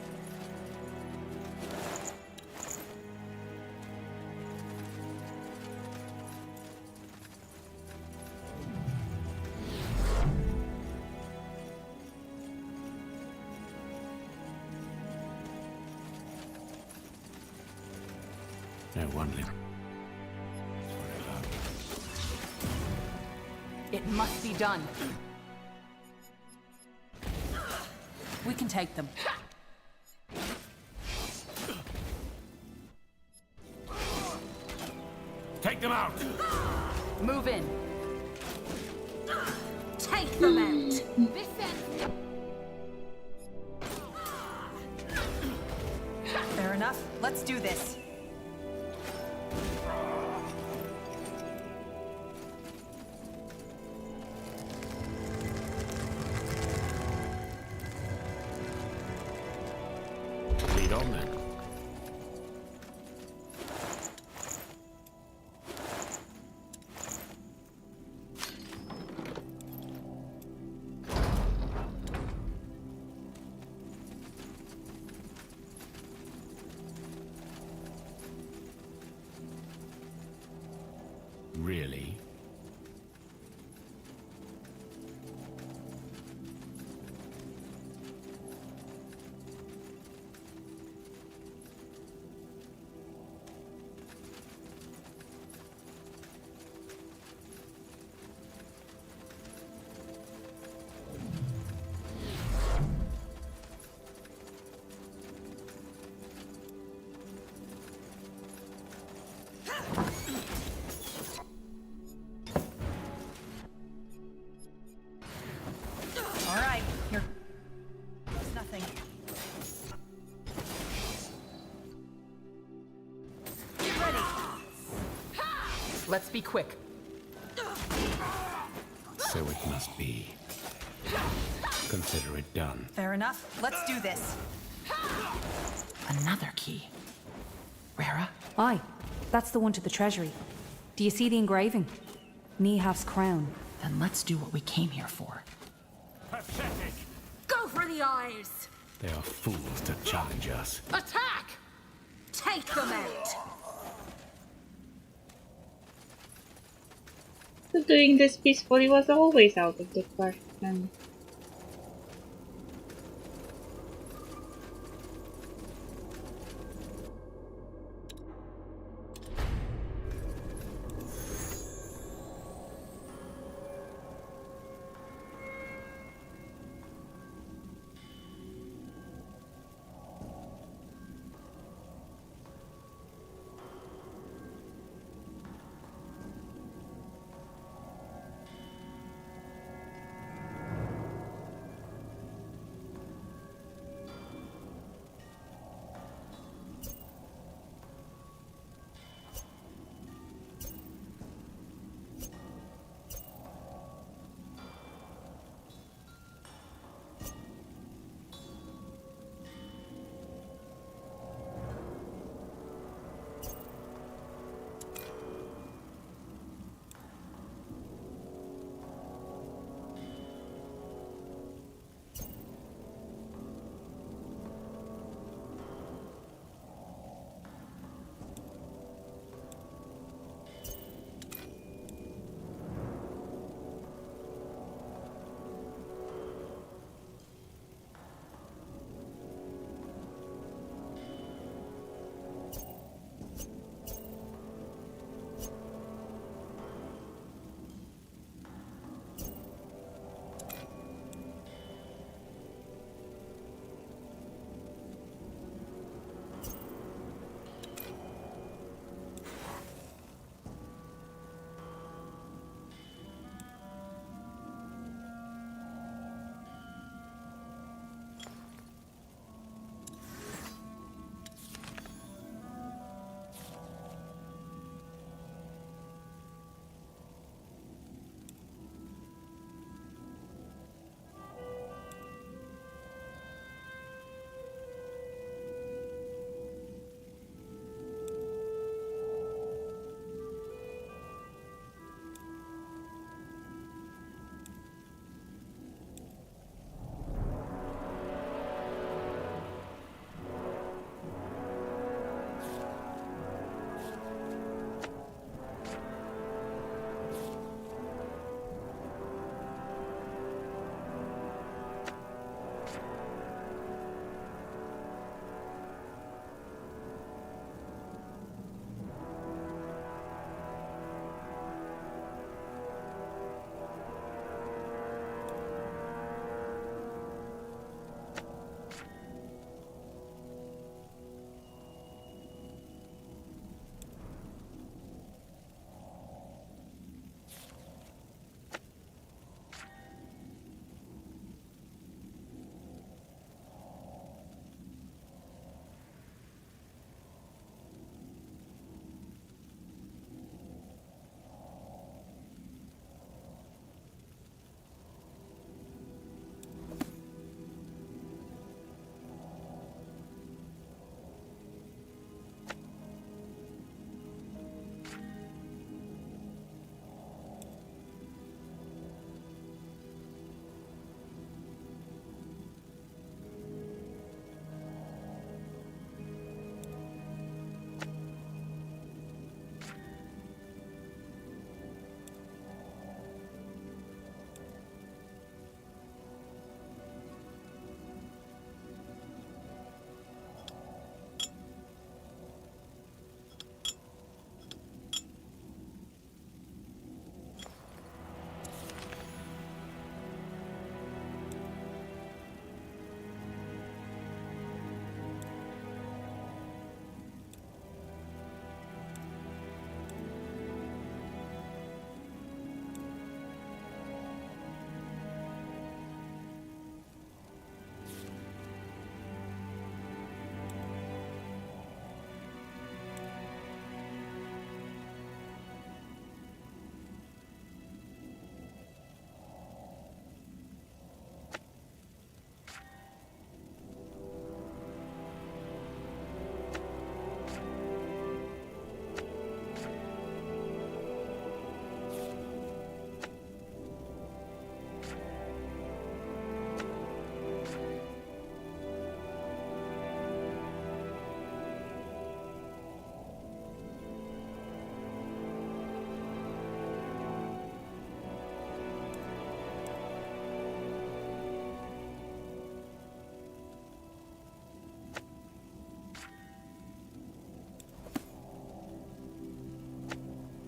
No one lives. It must be done. We can take them. Take them out! Move in. Take them out. This end. Fair enough. Let's do this. Lead on then. Really? All right, here goes nothing. Get ready. Let's be quick. So it must be. Consider it done. Fair enough. Let's do this. Another key. Rara? Aye, that's the one to the treasury. Do you see the engraving? Nehaf's crown. Then let's do what we came here for. Pathetic! Go for the eyes. They are fools to challenge us. Attack! Take them out. So doing this peacefully was always out of the question.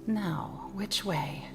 Now, which way?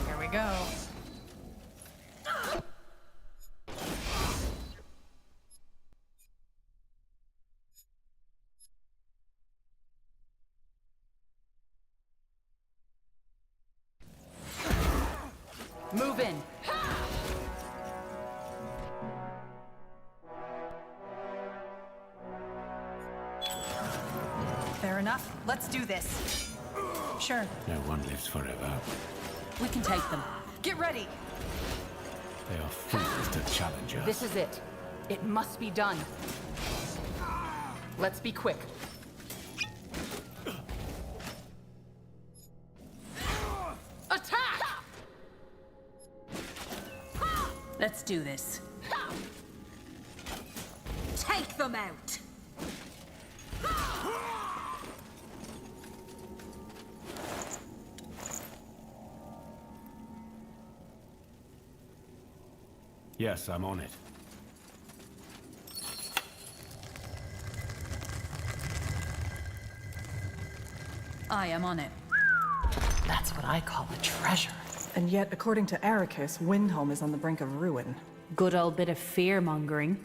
Here we go. Move in. Fair enough. Let's do this. Sure. No one lives forever. We can take them. Get ready. They are fools to challenge us. This is it. It must be done. Let's be quick. Attack! Let's do this. Take them out! Yes, I'm on it. I am on it. That's what I call a treasure. And yet, according to Arrakis, Windhelm is on the brink of ruin. Good old bit of fear-mongering.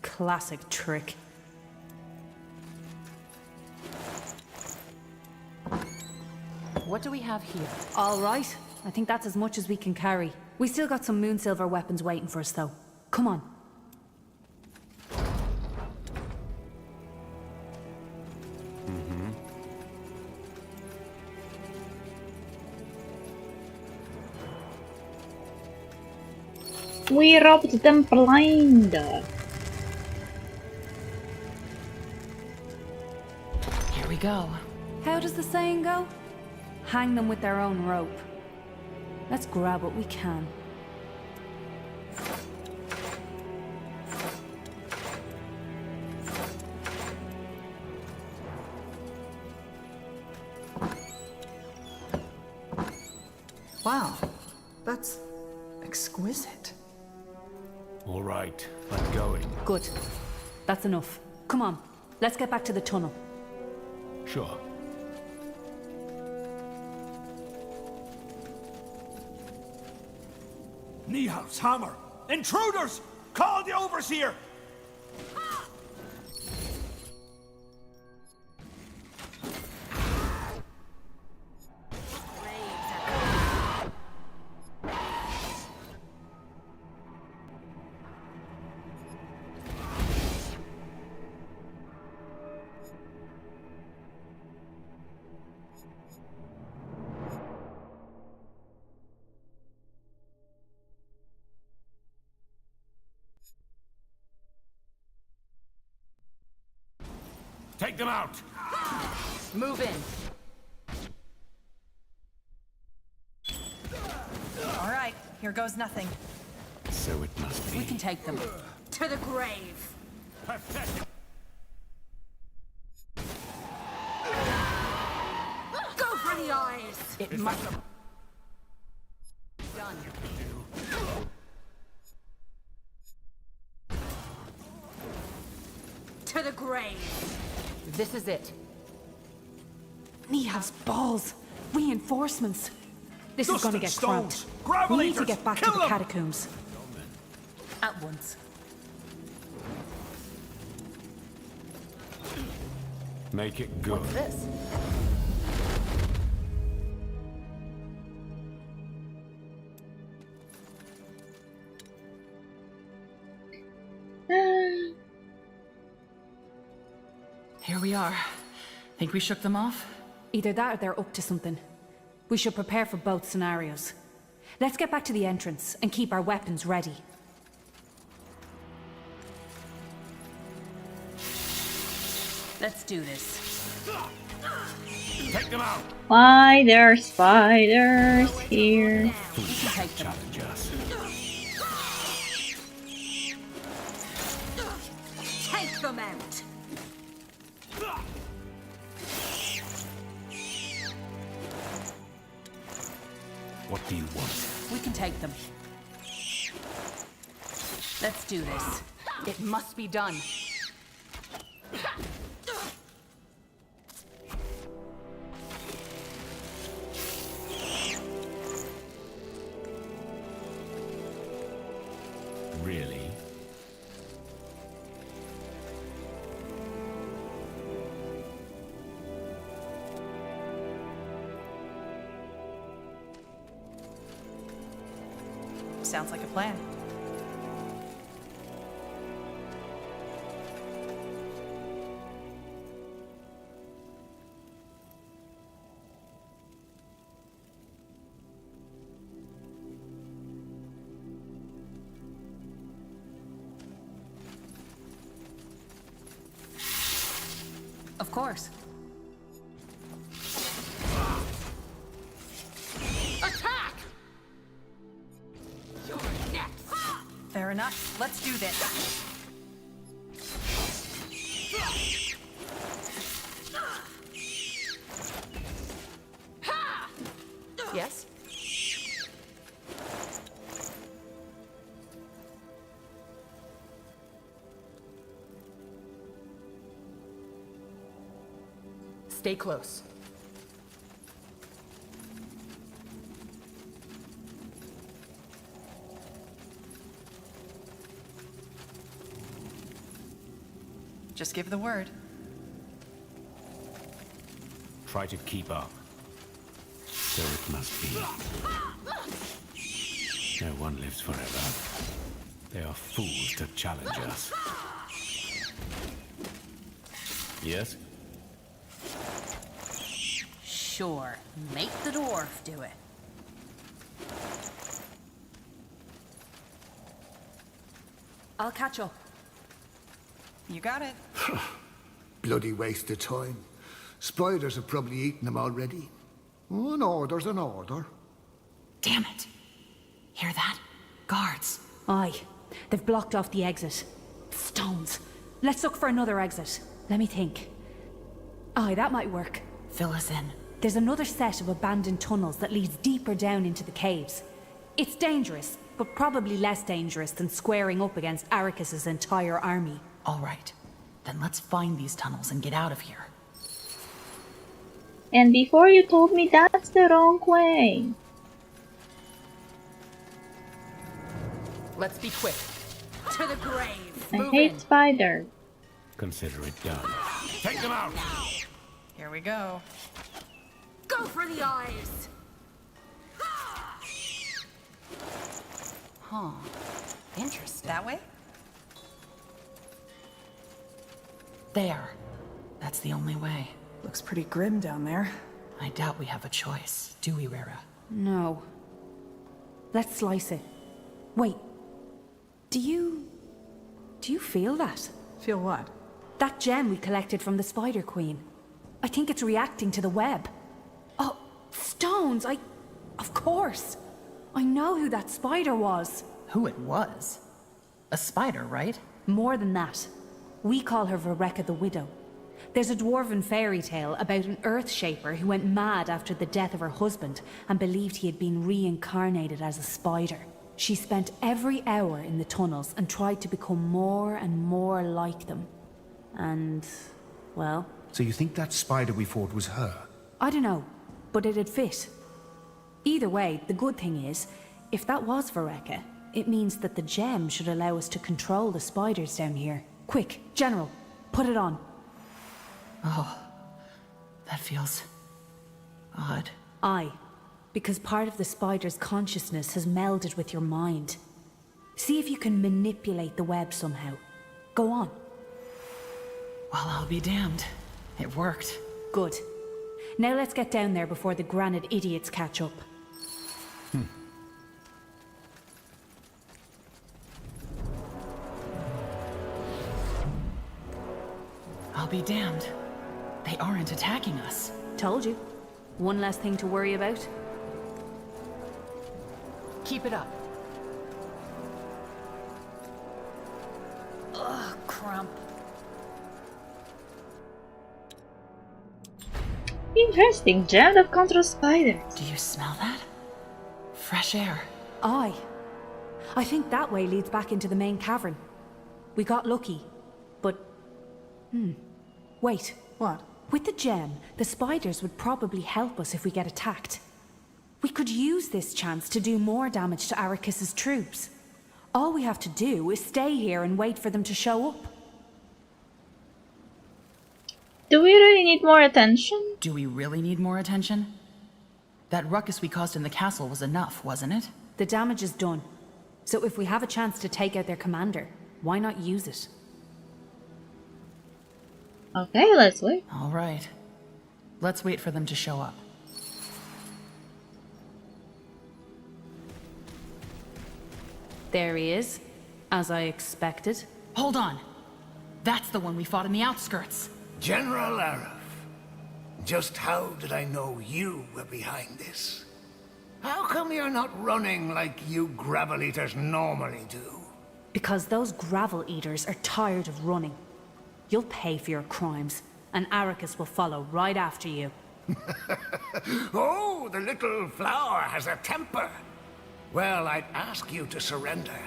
Classic trick. What do we have here? All right. I think that's as much as we can carry. We still got some Moonsilver weapons waiting for us, though. Come on. We robbed them blind. Here we go. How does the saying go? Hang them with their own rope. Let's grab what we can. Wow, that's exquisite. All right, I'm going. Good. That's enough. Come on. Let's get back to the tunnel. Sure. Nihal's hammer! Intruders! Call the overseer! Take them out! Move in. All right, here goes nothing. So it must be. We can take them. To the grave! Pathetic. Go for the eyes! It must be done. To the grave! This is it. Nihav's balls. Reinforcements. This is gonna get stones! cramped. We need to Gravelators! get back to Kill the them! catacombs. At once. Make it good. What's this? Here we are. Think we shook them off? Either that or they're up to something. We should prepare for both scenarios. Let's get back to the entrance and keep our weapons ready. Let's do this. Take them out! Why there are spiders here? Take them. Challenge us. Take them out. What do you want? We can take them. Let's do this. It must be done. Really? Sounds like a plan. Of course. Attack! You're next. Fair enough. Let's do this. Yes? Stay close. Just give the word. Try to keep up. So it must be. No one lives forever. They are fools to challenge us. Yes? Sure. Make the dwarf do it. I'll catch up. You got it. Bloody waste of time. Spiders have probably eaten them already. Oh, an order's an order. Damn it. Hear that? Guards. Aye. They've blocked off the exit. Stones. Let's look for another exit. Let me think. Aye, that might work. Fill us in. There's another set of abandoned tunnels that leads deeper down into the caves. It's dangerous, but probably less dangerous than squaring up against Arrakis' entire army. All right. Then let's find these tunnels and get out of here. And before you told me that's the wrong way. Let's be quick. To the grave. I hate spiders. Consider it done. Take them out! Here we go. Go for the eyes. Huh. Interesting. That way? There. That's the only way. Looks pretty grim down there. I doubt we have a choice, do we, Rara? No. Let's slice it. Wait. Do you feel that? Feel what? That gem we collected from the Spider Queen. I think it's reacting to the web. Oh, stones! Of course! I know who that spider was. Who it was? A spider, right? More than that. We call her Vareka the Widow. There's a dwarven fairy tale about an earth shaper who went mad after the death of her husband and believed he had been reincarnated as a spider. She spent every hour in the tunnels and tried to become more and more like them. And, well... So you think that spider we fought was her? I don't know, but it'd fit. Either way, the good thing is, if that was Vareka, it means that the gem should allow us to control the spiders down here. Quick, General, put it on. Oh, that feels odd. Aye, because part of the spider's consciousness has melded with your mind. See if you can manipulate the web somehow. Go on. Well, I'll be damned. It worked. Good. Now let's get down there before the granite idiots catch up. I'll be damned. They aren't attacking us. Told you. One less thing to worry about. Keep it up. Ugh, crump. Interesting. Jammed of control spider. Do you smell that? Fresh air. Aye. I think that way leads back into the main cavern. We got lucky. But... Wait. What? With the gem, the spiders would probably help us if we get attacked. We could use this chance to do more damage to Arrakis's troops. All we have to do is stay here and wait for them to show up. Do we really need more attention? Do we really need more attention? That ruckus we caused in the castle was enough, wasn't it? The damage is done. So if we have a chance to take out their commander, why not use it? Okay, let's wait. All right. Let's wait for them to show up. There he is, as I expected. Hold on. That's the one we fought in the outskirts. General Araf, just how did I know you were behind this? How come you're not running like you gravel eaters normally do? Because those gravel eaters are tired of running. You'll pay for your crimes, and Arrakis will follow right after you. Oh, the little flower has a temper. Well, I'd ask you to surrender.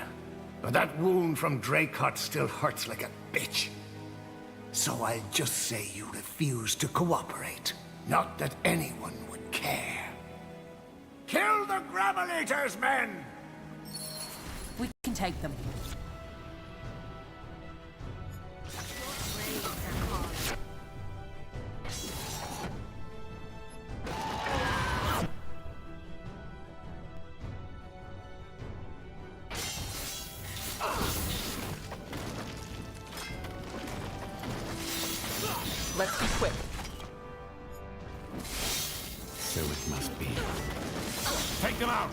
But that wound from Dracot still hurts like a bitch. So I'll just say you refuse to cooperate. Not that anyone would care. Kill the gravel eaters, men! We can take them. Let's be quick. So it must be. Take them out!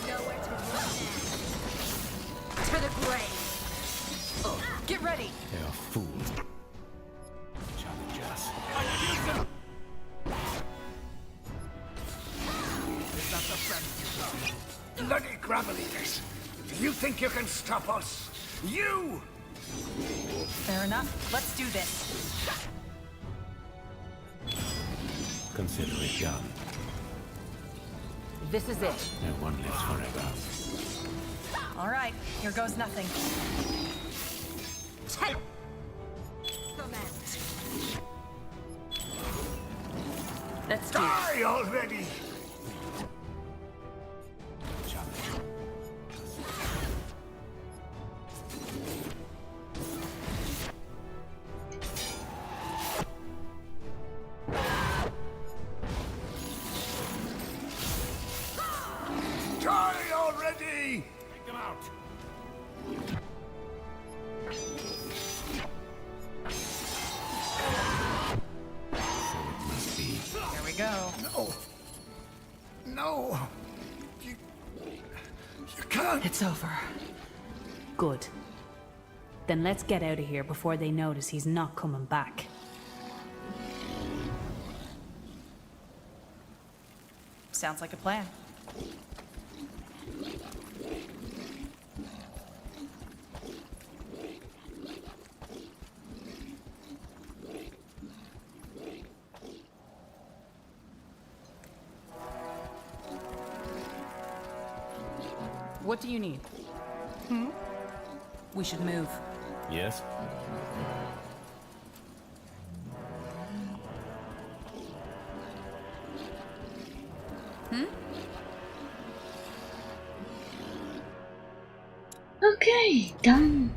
Nowhere to run now. To the grave. Oh, get ready. They are fools. Challenge us. Bloody gravel eaters! Do you think you can stop us? You! Fair enough. Let's do this. Consider it done. This is it. No one lives forever. All right. Here goes nothing. Take Let's do it. Die already! Die already! Take them out! So it must be. Here we go. No. No. You can't. It's over. Good. Then let's get out of here before they notice he's not coming back. Sounds like a plan. What do you need? We should move. Yes? Okay, done.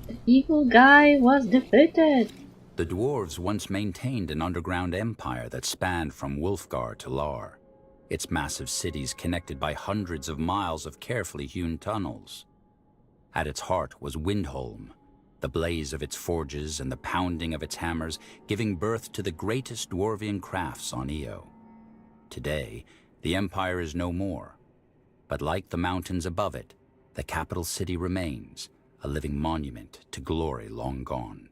The evil guy was defeated. The dwarves once maintained an underground empire that spanned from Wulfgar to Lar, its massive cities connected by hundreds of miles of carefully hewn tunnels. At its heart was Windholm, the blaze of its forges and the pounding of its hammers giving birth to the greatest dwarvian crafts on Io. Today, the empire is no more, but like the mountains above it, the capital city remains, a living monument to glory long gone.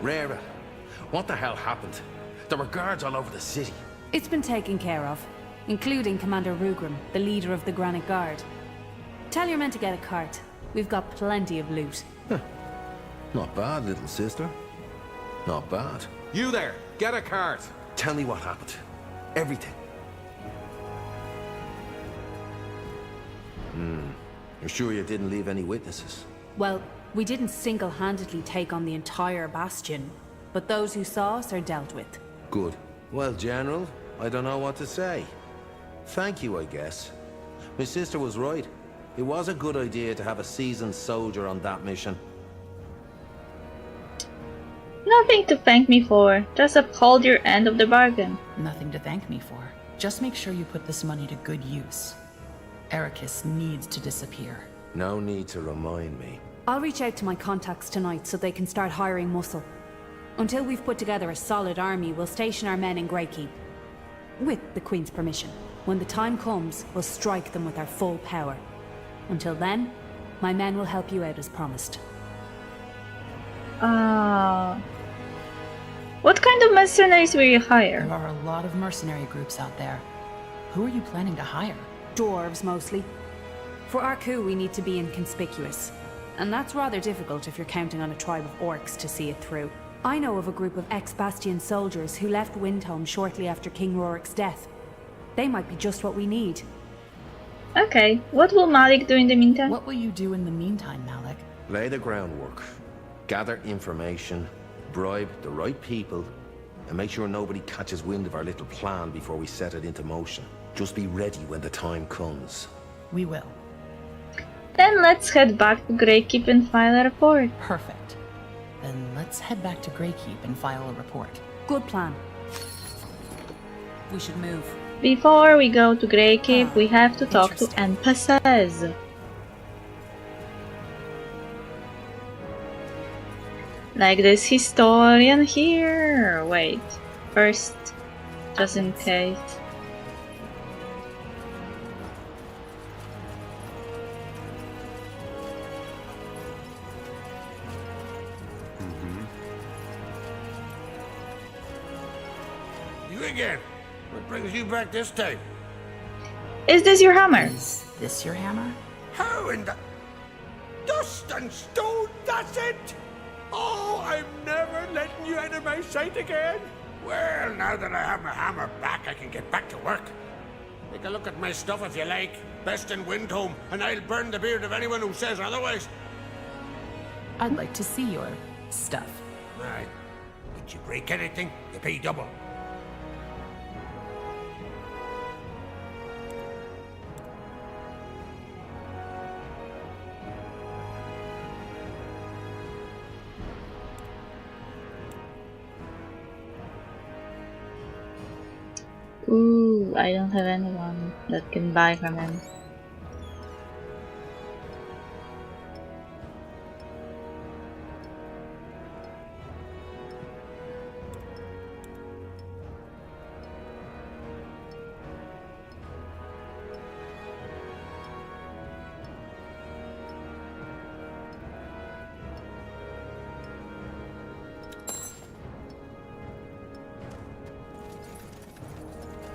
Rara, what the hell happened? There were guards all over the city. It's been taken care of, including Commander Rugrim, the leader of the Granite Guard. Tell your men to get a cart. We've got plenty of loot. Not bad, little sister. Not bad. You there, get a cart. Tell me what happened. Everything. You're sure you didn't leave any witnesses? Well, we didn't single-handedly take on the entire bastion, but those who saw us are dealt with. Good. Well, General, I don't know what to say. Thank you, I guess. My sister was right. It was a good idea to have a seasoned soldier on that mission. Nothing to thank me for. Just uphold your end of the bargain. Nothing to thank me for. Just make sure you put this money to good use. Ericus needs to disappear. No need to remind me. I'll reach out to my contacts tonight so they can start hiring muscle. Until we've put together a solid army, we'll station our men in Greykeep. With the Queen's permission. When the time comes, we'll strike them with our full power. Until then, my men will help you out as promised. What kind of mercenaries will you hire? There are a lot of mercenary groups out there. Who are you planning to hire? Dwarves, mostly. For our coup, we need to be inconspicuous. And that's rather difficult if you're counting on a tribe of orcs to see it through. I know of a group of ex-Bastion soldiers who left Windholm shortly after King Rorik's death. They might be just what we need. Okay, what will Malik do in the meantime? What will you do in the meantime, Malik? Lay the groundwork. Gather information. Bribe the right people. And make sure nobody catches wind of our little plan before we set it into motion. Just be ready when the time comes. We will. Then let's head back to Greykeep and file a report. Perfect. Then let's head back to Greykeep and file a report. Good plan. We should move. Before we go to Greykeep, we have to talk to NPCs. Like this historian here. Wait, first, just in case. You again? What brings you back this time? Is this your hammer? Is this your hammer? How in the... Dust and stone, that's it? Oh, I'm never letting you out of my sight again. Well, now that I have my hammer back, I can get back to work. Take a look at my stuff if you like. Best in Windholm, and I'll burn the beard of anyone who says otherwise. I'd like to see your stuff. Aye. Did you break anything? You pay double. Ooh, I don't have anyone that can buy from him.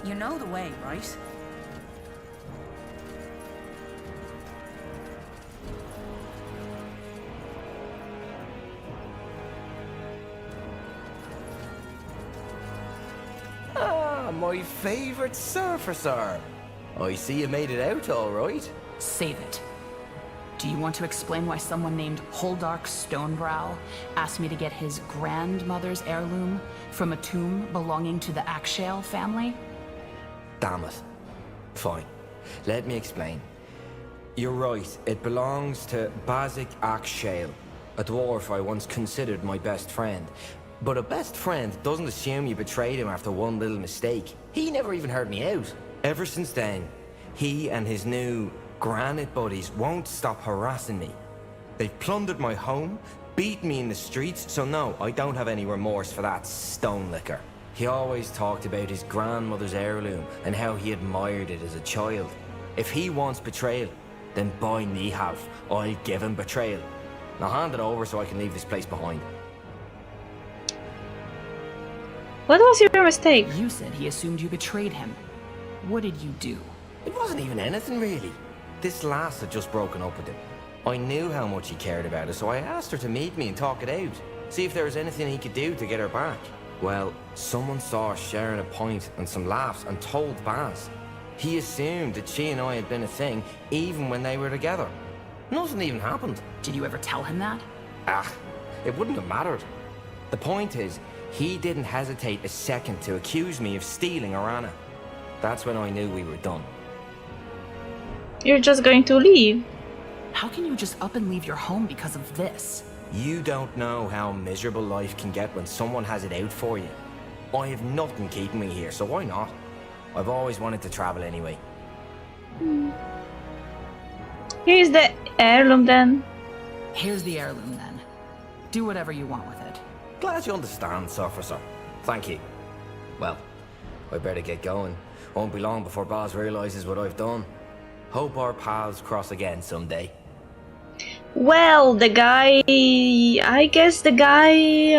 You know the way, right? Ah, my favorite surfer. I see you made it out all right. Save it. Do you want to explain why someone named Holdark Stonebrow asked me to get his grandmother's heirloom from a tomb belonging to the Akshale family? Damn it. Fine. Let me explain. You're right, it belongs to Bazik Akshale, a dwarf I once considered my best friend. But a best friend doesn't assume you betrayed him after one little mistake. He never even heard me out. Ever since then, he and his new granite buddies won't stop harassing me. They've plundered my home, beaten me in the streets, so no, I don't have any remorse for that stone licker. He always talked about his grandmother's heirloom and how he admired it as a child. If he wants betrayal, then by me half, I'll give him betrayal. Now hand it over so I can leave this place behind. What was your mistake? You said he assumed you betrayed him. What did you do? It wasn't even anything really. This lass had just broken up with him. I knew how much he cared about her, so I asked her to meet me and talk it out. See if there was anything he could do to get her back. Well, someone saw us sharing a pint and some laughs and told Baz. He assumed that she and I had been a thing even when they were together. Nothing even happened. Did you ever tell him that? It wouldn't have mattered. The point is, he didn't hesitate a second to accuse me of stealing Arana. That's when I knew we were done. You're just going to leave. How can you just up and leave your home because of this? You don't know how miserable life can get when someone has it out for you. I have nothing keeping me here, so why not? I've always wanted to travel anyway. Here's the heirloom then. Here's the heirloom then. Do whatever you want with it. Glad you understand, Surfacer. Thank you. Well, I better get going. Won't be long before Baz realizes what I've done. Hope our paths cross again someday. Well, the guy... I guess the guy...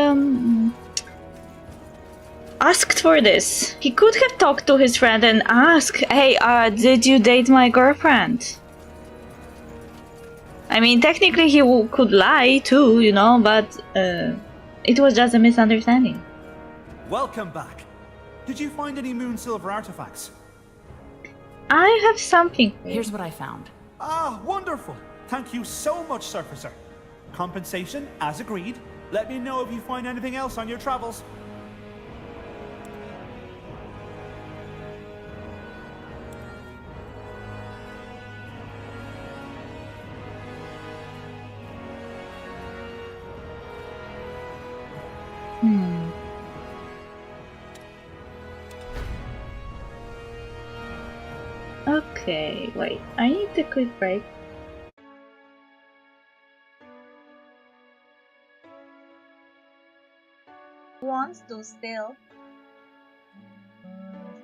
asked for this. He could have talked to his friend and asked, hey, did you date my girlfriend? I mean, technically he could lie too, you know, but it was just a misunderstanding. Welcome back. Did you find any moon silver artifacts? I have something. Here's what I found. Ah, wonderful. Thank you so much, Surfacer. Compensation, as agreed. Let me know if you find anything else on your travels. Okay, wait. I need a quick break. Wants to still.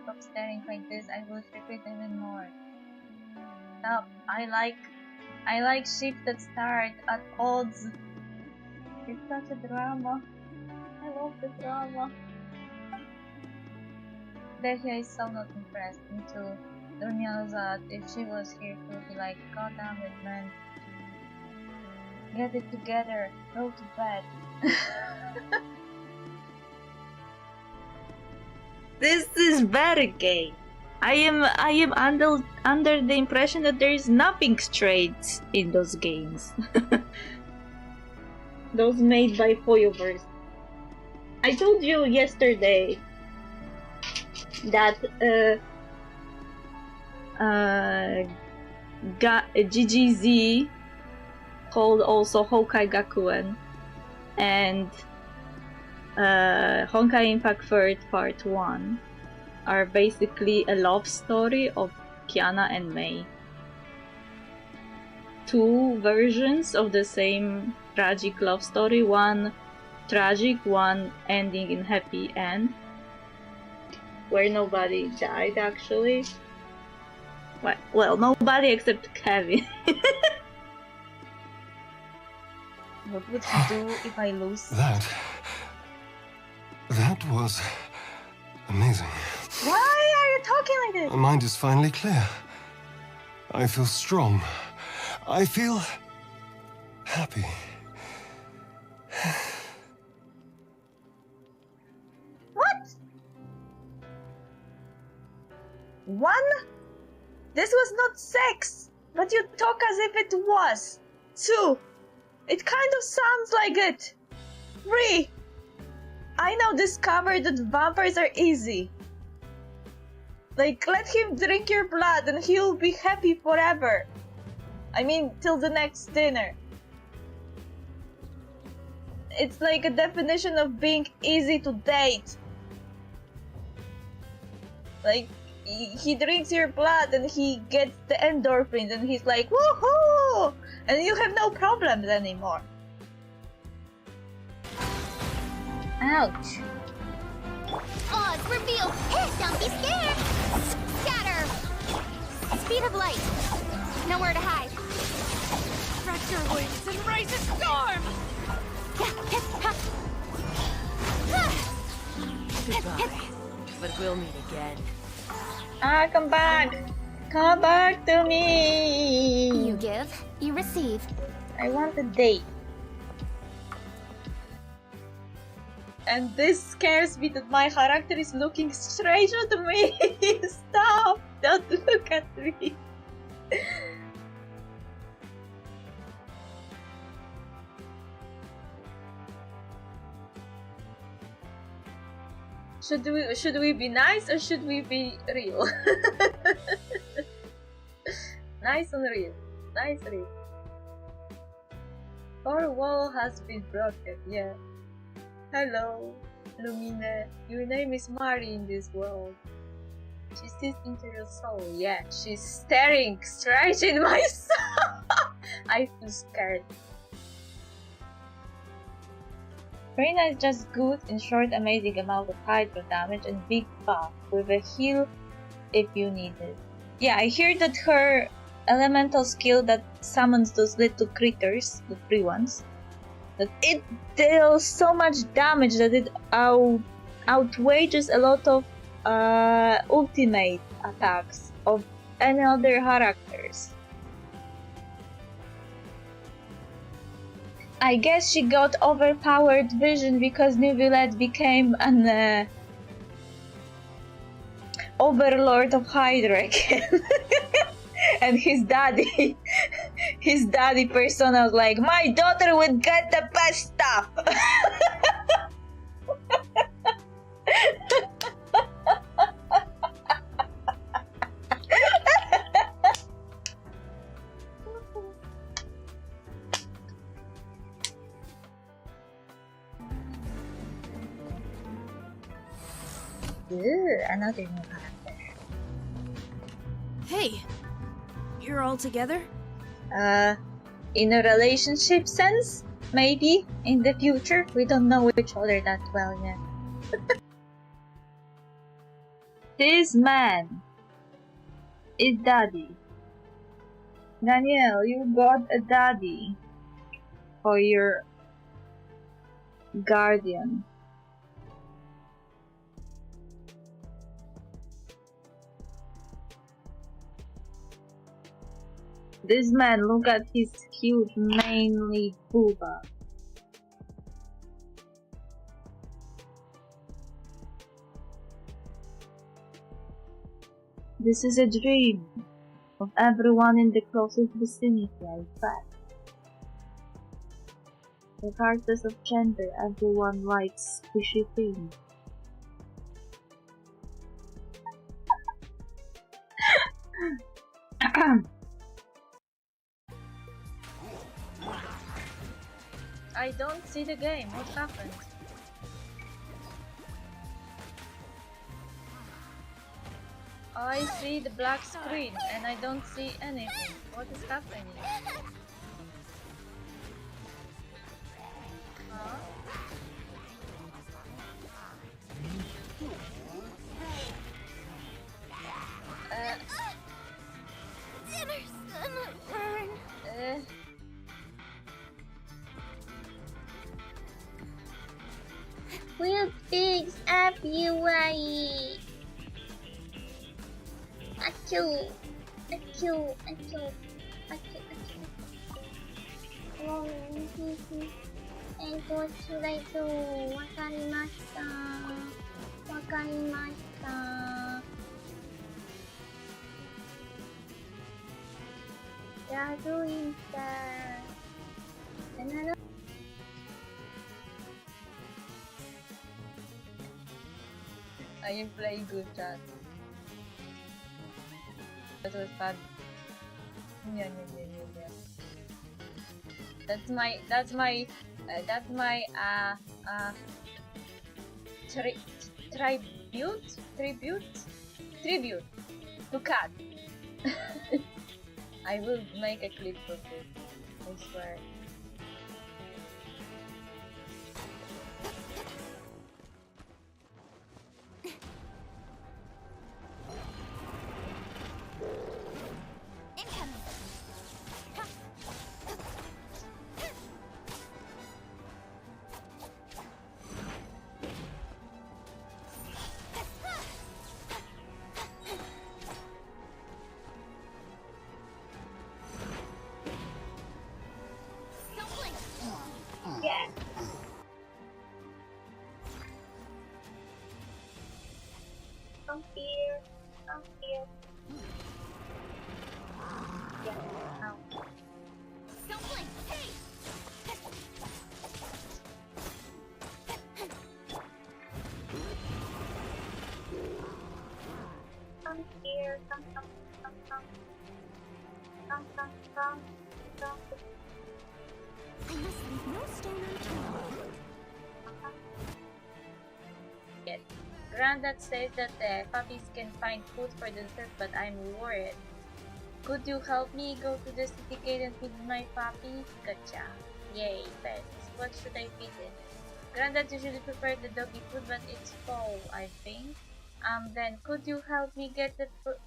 Stop staring like this. I will regret even more. Stop. I like ships that start at odds. It's such a drama. I love the drama. Dehya is so not impressed. Me too. Dunya knows that if she was here, she would be like, God damn it, man. Get it together. Go to bed. This is very gay. I am under the impression that there is nothing straight in those games. Those made by Vtuber. I told you yesterday that GGZ, called also Honkai Gakuen, and Honkai Impact Third Part 1 are basically a love story of Kiana and Mei. Two versions of the same tragic love story, one tragic, one ending in happy end, where nobody died actually. Well, nobody except Kevin. What would he do if I lose? That was amazing. Why are you talking like this? My mind is finally clear. I feel strong. I feel happy. What? One? This was not sex, but you talk as if it was. 2. It kind of sounds like it. 3. I now discovered that vampires are easy. Like, let him drink your blood and he'll be happy forever. I mean, till the next dinner. It's like a definition of being easy to date. Like, he drinks your blood and he gets the endorphins and he's like, woohoo! And you have no problems anymore. Ouch. Oz, reveal! Don't be scared! Scatter! Speed of light! Nowhere to hide. Stretch your wings and raise a storm! Goodbye. But we'll meet again. Ah, come back! Come back to me! You give, you receive. I want a date. And this scares me that my character is looking straight at me. Stop! Don't look at me. Should we be nice or should we be real? Nice and real. Nice and real. Our wall has been broken, yeah. Hello, Lumine. Your name is Mari in this world. She sees into your soul, yeah. She's staring straight in my soul. I feel scared. Reina is just good in short amazing amount of hydro damage and big buff with a heal if you need it. Yeah, I hear that her elemental skill that summons those little critters, the free ones, that it deals so much damage that it outweighs a lot of ultimate attacks of any other characters. I guess she got overpowered vision because Neuvillette became an overlord of Hydra again. And his daddy persona was like, my daughter would get the best stuff. Another new character. Hey, you're all together? In a relationship sense, maybe in the future. We don't know each other that well yet. This man is daddy. Danielle, you got a daddy for your guardian. This man, look at his huge manly booba. This is a dream of everyone in the closest vicinity, I bet. Regardless of gender, everyone likes squishy things. I don't see the game. What happened? I see the black screen and I don't see anything. What is happening? Huh? Dinner's gonna burn. We'll fix everywhere. Achoo, achoo, achoo, achoo, achoo. What should I do? わかりました。わかりました。You're doing that. And I don't. I am playing good chat. That was bad. Yeah. That's my tribute to Cat. I will make a clip of it, I swear. Yeah. Come here. Come here. Yeah. Now. Come here. Come. I must leave no stone unturned. Yes. Granddad says that the puppies can find food for themselves, but I'm worried. Could you help me go to the city gate and feed my puppy? Gotcha. Yay, pets. What should I feed it? Granddad usually prepared the doggy food, but it's fall, I think. Then could you help me get the food?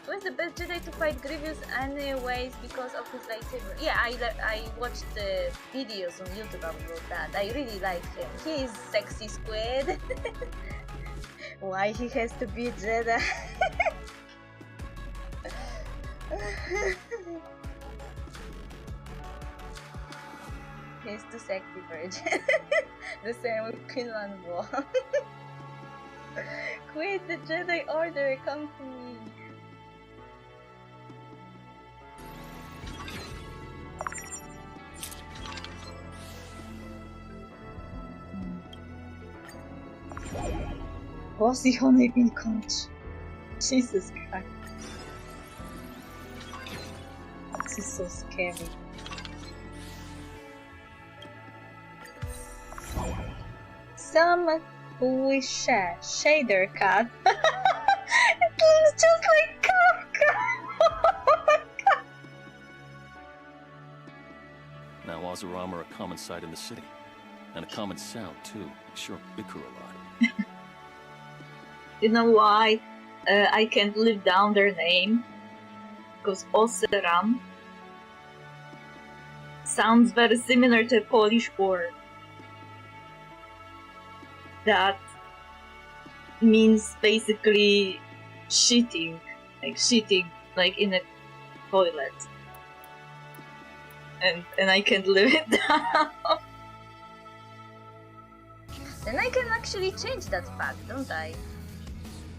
Was the best Jedi to fight Grievous anyways because of his lightsaber? Yeah, I watched the videos on YouTube about that. I really like him. He is sexy squid. Why he has to be a Jedi? He's too sexy virgin. The same with Quinlan Wall. Quit the Jedi Order, come to me. Bossy honeybee conch. Jesus Christ. This is so scary. Some foolish shader cat. It looks just like Kafka. Oh my god. Now Oseram are a common sight in the city. And a common sound too. Sure bicker a lot. You know why I can't live down their name? Because Oseram sounds very similar to a Polish word that means basically shitting like in a toilet, and I can't live it down. Then I can actually change that fact, don't I?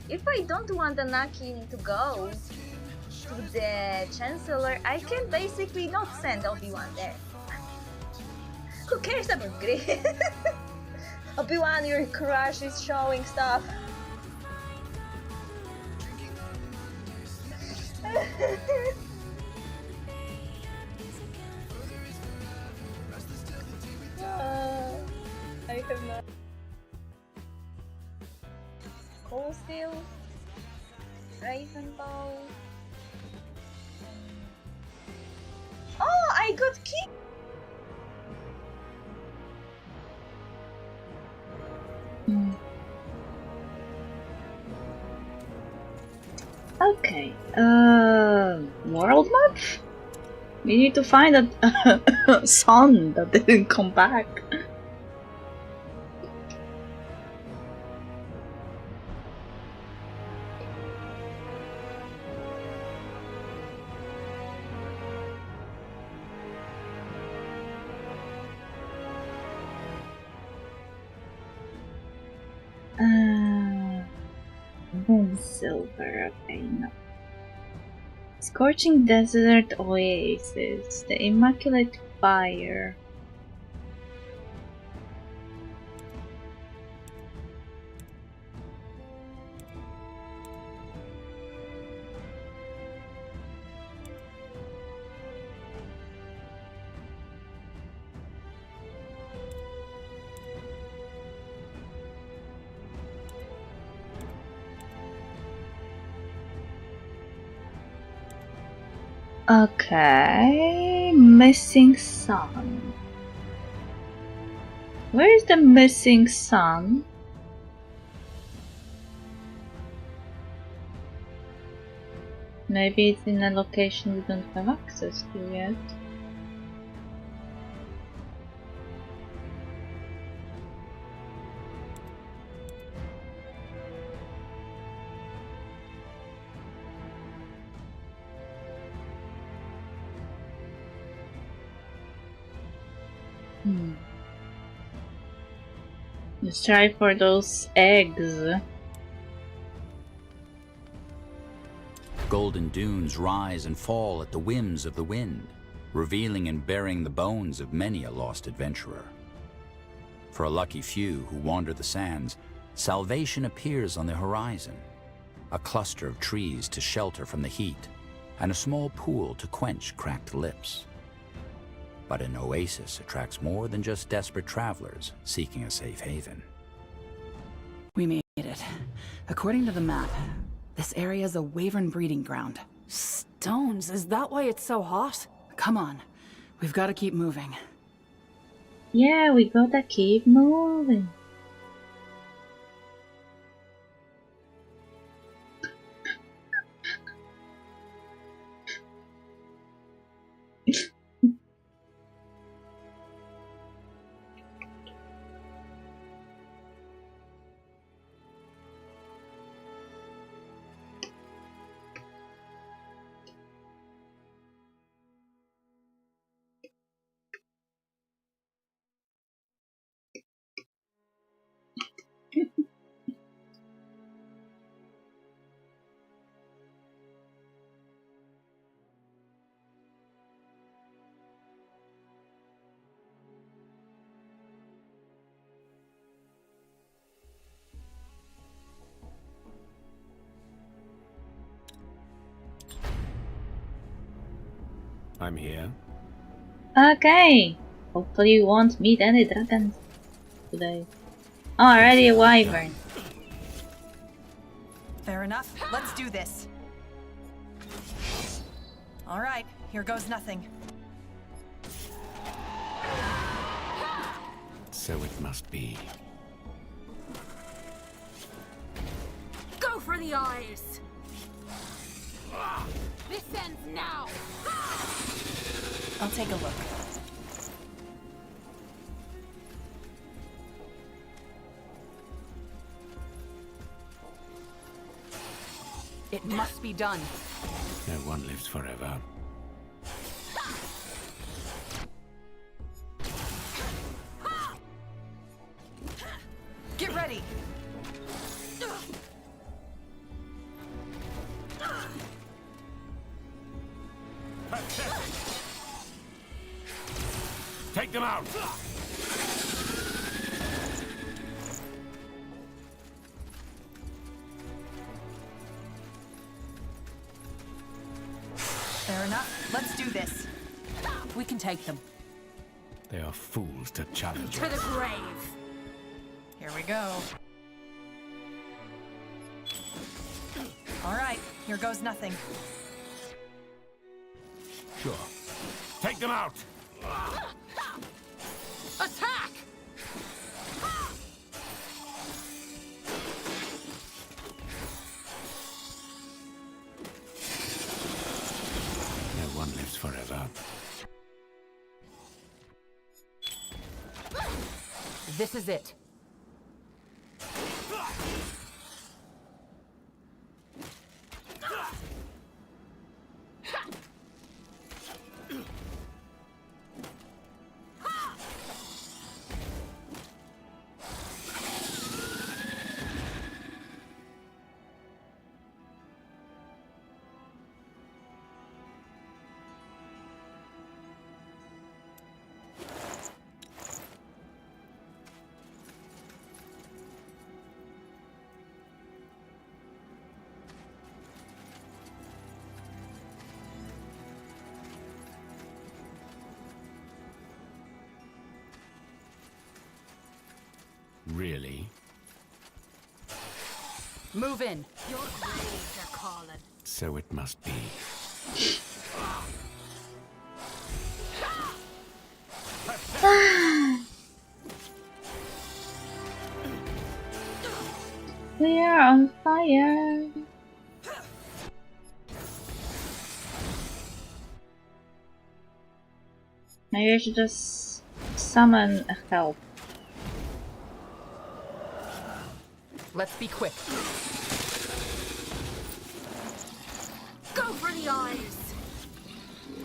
If I don't want Anakin to go to the Chancellor, I can basically not send Obi-Wan there. Who cares about Grievous? Obi-Wan, your crush is showing stuff. I have no. Cold Steel, Ravenbow. Oh, I got key. Okay. World map. We need to find a son that didn't come back. Silver, okay, no. Scorching Desert Oasis, the Immaculate Fire. Okay, missing son. Where is the missing son? Maybe it's in a location we don't have access to yet. Let's try for those eggs. Golden dunes rise and fall at the whims of the wind, revealing and bearing the bones of many a lost adventurer. For a lucky few who wander the sands, salvation appears on the horizon. A cluster of trees to shelter from the heat, and a small pool to quench cracked lips. But an oasis attracts more than just desperate travelers seeking a safe haven. We made it. According to the map, this area is a wyvern breeding ground. Stones? Is that why it's so hot? Come on. We've got to keep moving. Yeah, we gotta keep moving. I'm here. Okay. Hopefully you won't meet any dragons today. Already a wyvern. Fair enough. Let's do this. All right, here goes nothing. So it must be. Go for the eyes! This ends now! I'll take a look. It must be done. No one lives forever. Get ready! Take them out! Fair enough. Let's do this. We can take them. They are fools to challenge To the us. grave! Here we go. All right, here goes nothing. Sure. Take them out! Attack! No one lives forever. This is it. Really? Move in. Your graves are calling. So it must be. We are on fire. Maybe I should just summon help. Let's be quick. Go for the eyes!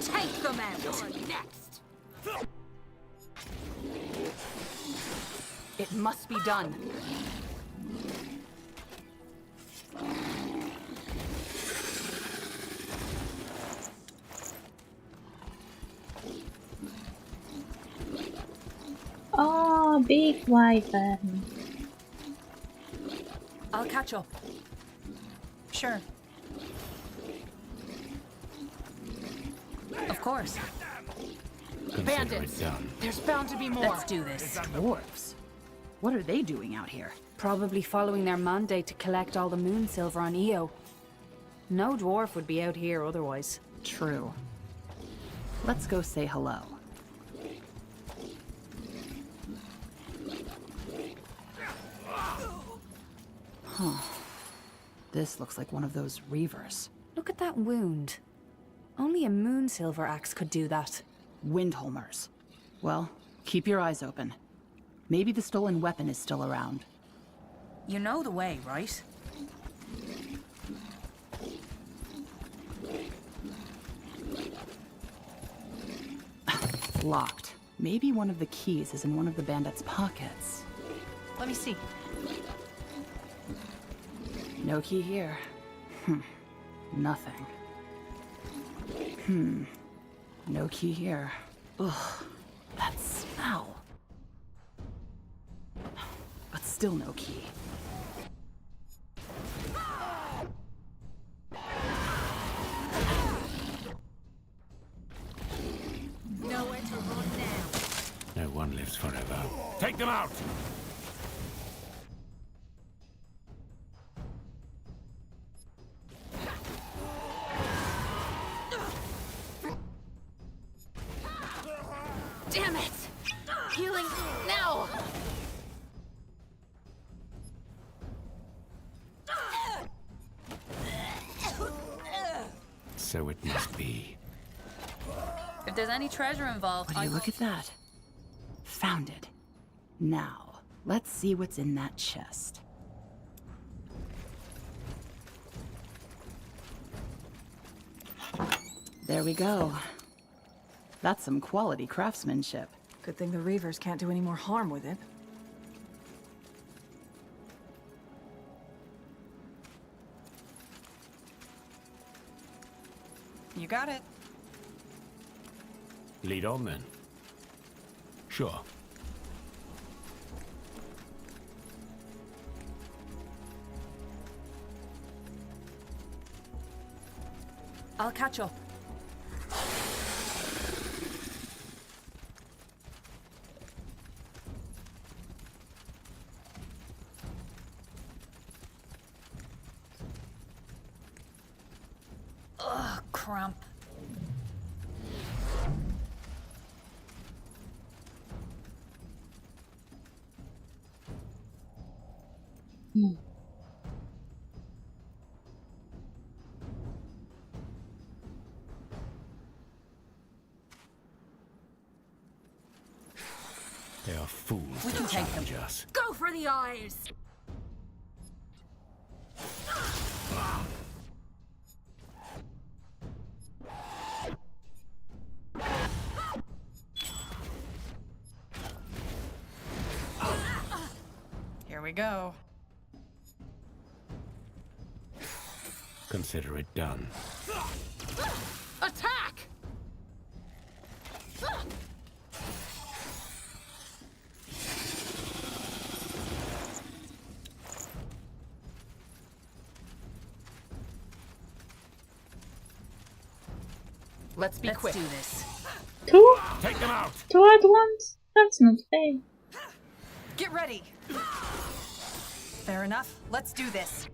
Take them out! You're next! It must be done. Oh, big wyvern. I'll catch up. Sure. Of course. Bandits. Done. There's bound to be more. Let's do this. Dwarves? What are they doing out here? Probably following their mandate to collect all the moon silver on Io. No dwarf would be out here otherwise. True. Let's go say hello. Huh. This looks like one of those reavers. Look at that wound. Only a moon silver axe could do that. Windholmers. Well, keep your eyes open. Maybe the stolen weapon is still around. You know the way, right? Locked. Maybe one of the keys is in one of the bandits' pockets. Let me see. No key here. Nothing. No key here. Ugh, that smell. But still no key. Nowhere to run now. No one lives forever. Take them out! Damn it! Healing now! So it must be. If there's any treasure involved, Would you look at that? Found it. Now, let's see what's in that chest. There we go. That's some quality craftsmanship. Good thing the Reavers can't do any more harm with it. You got it. Lead on then. Sure. I'll catch up. Ugh, cramp. They are fools We to can take them. challenge us. Go for the eyes! Here we go. Consider it done. Attack! Let's be quick. Do this. Two? Take them out! Two at once? That's not fair. Get ready. Fair enough. Let's do this.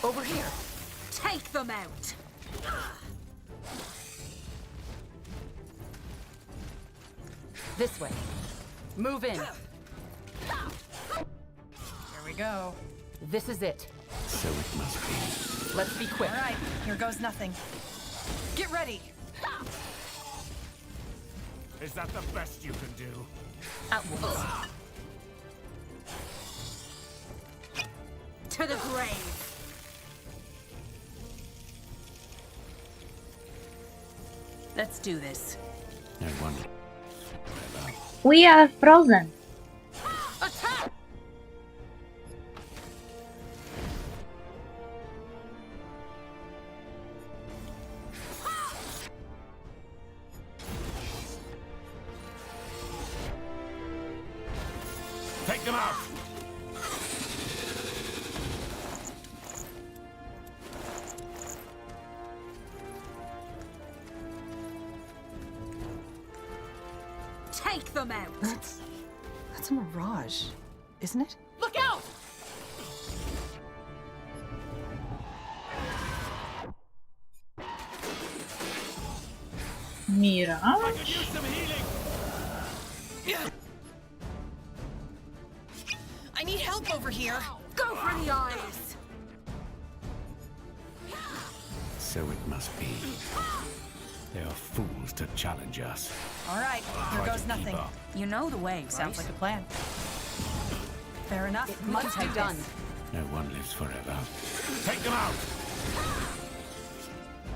Over here. Take them out! This way. Move in. go. This is it. So it must be. Let's be quick. All right, here goes nothing. Get ready. Is that the best you can do? At once. To the grave. Let's do this. No wonder. We are frozen. Attack! Take them out! Take them out! That's a mirage, isn't it? Look out! Mirage? I could use some healing! I need help over here. Go for the eyes! So it must be. They are fools to challenge us. All right, here Try goes to nothing. keep up. You know the way, Sounds right? like a plan. Fair enough. It must be done. No one lives forever. Take them out!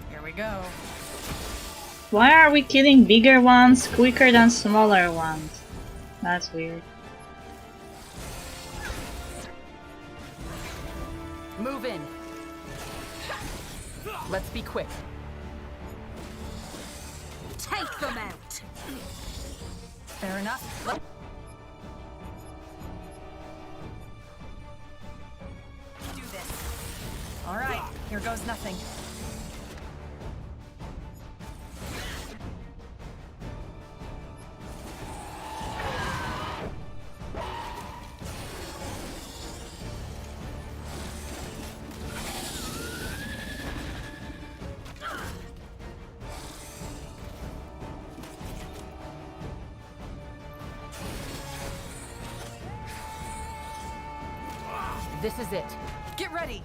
Here we go. Why are we killing bigger ones quicker than smaller ones? That's weird. Move in. Let's be quick. Take them out! Fair enough. Do this. All right, here goes nothing. This is it. Get ready.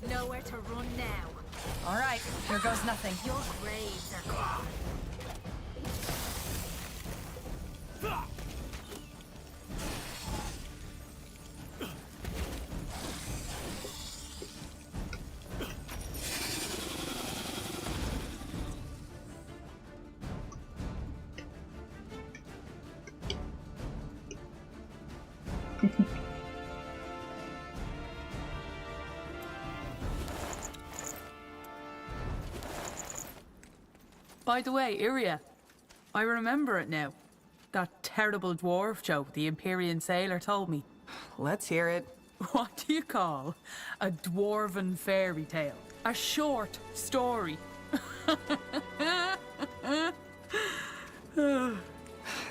Nowhere to run now. All right, here goes nothing. Your graves are gone. By the way, Iria, I remember it now. That terrible dwarf joke the Empyrean sailor told me. Let's hear it. What do you call a dwarven fairy tale? A short story.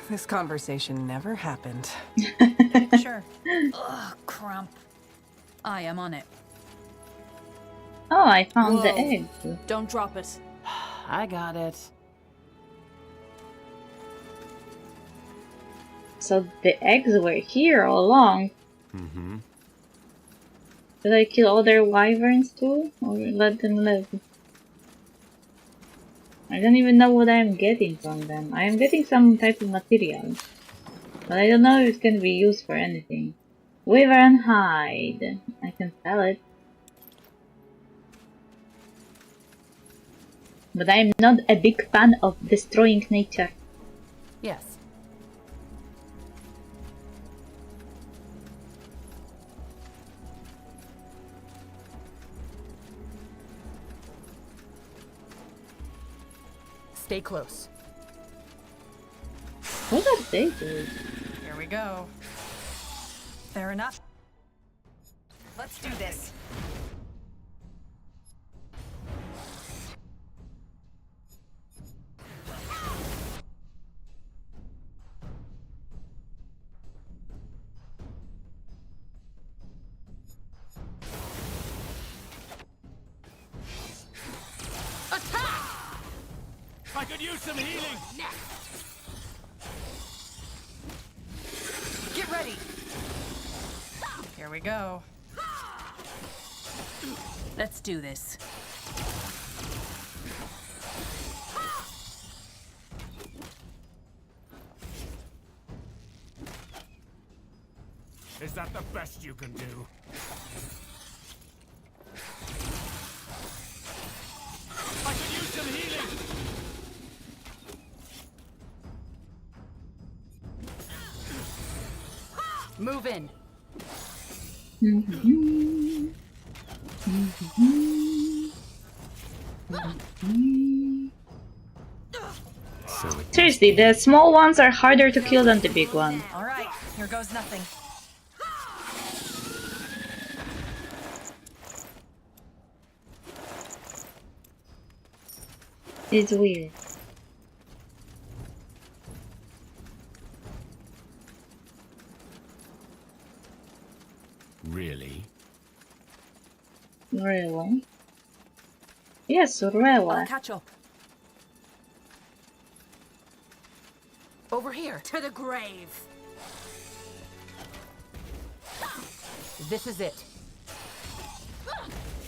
This conversation never happened. Sure. Ugh, crump. I am on it. Oh, I found the Whoa. egg. Don't drop it. I got it. So the eggs were here all along. Mm-hmm. Did I kill other wyverns too? Or let them live? I don't even know what I'm getting from them. I am getting some type of material. But I don't know if it's going to be used for anything. Wyvern hide. I can sell it. But I'm not a big fan of destroying nature. Yes. Stay close. What are they doing? Here we go. Fair enough. Let's do this. I could use some healing! Get ready. we go. Let's do this. Is that the best you can do? I could use some healing! Move in. Seriously, the small ones are harder to kill than the big one. All right, here goes nothing. It's weird. Really? Really? Yes, really. I'll catch up. Over here. To the grave. This is it.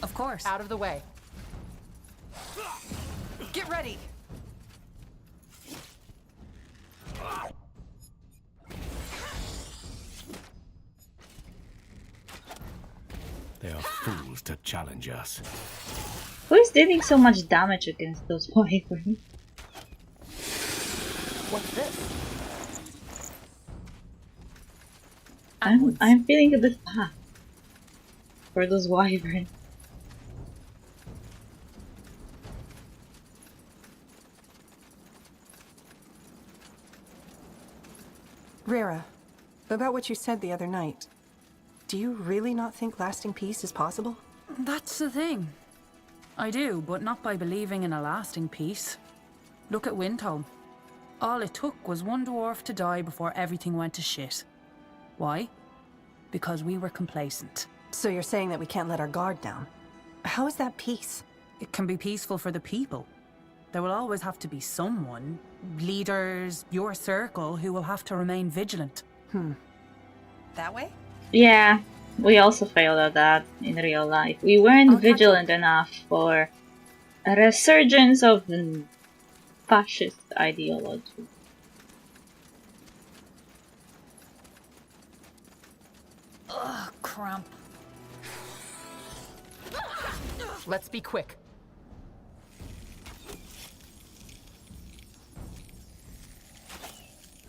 Of course. Out of the way. Get ready. They are fools to challenge us. Who is dealing so much damage against those wyverns? What's this? I'm feeling a bit bad for those wyverns. Rera, about what you said the other night. Do you really not think lasting peace is possible? That's the thing. I do, but not by believing in a lasting peace. Look at Windholm. All it took was one dwarf to die before everything went to shit. Why? Because we were complacent. So you're saying that we can't let our guard down? How is that peace? It can be peaceful for the people. There will always have to be someone, leaders, your circle, who will have to remain vigilant. That way? Yeah, we also failed at that in real life. We weren't vigilant enough for a resurgence of the fascist ideology. Ugh, cramp. Let's be quick.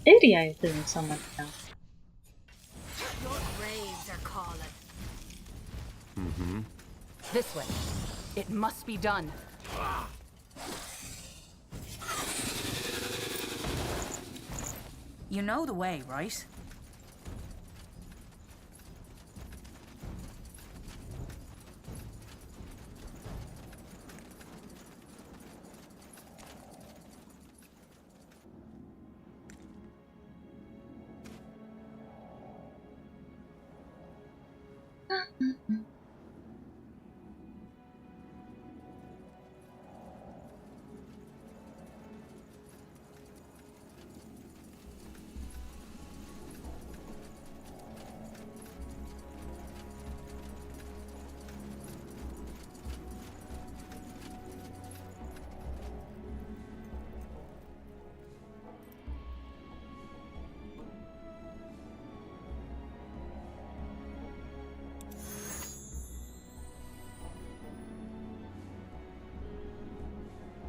Area is doing so much now. Your graves are calling. Mm-hmm. This way. It must be done. You know the way, right?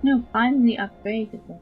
No, finally upgradable.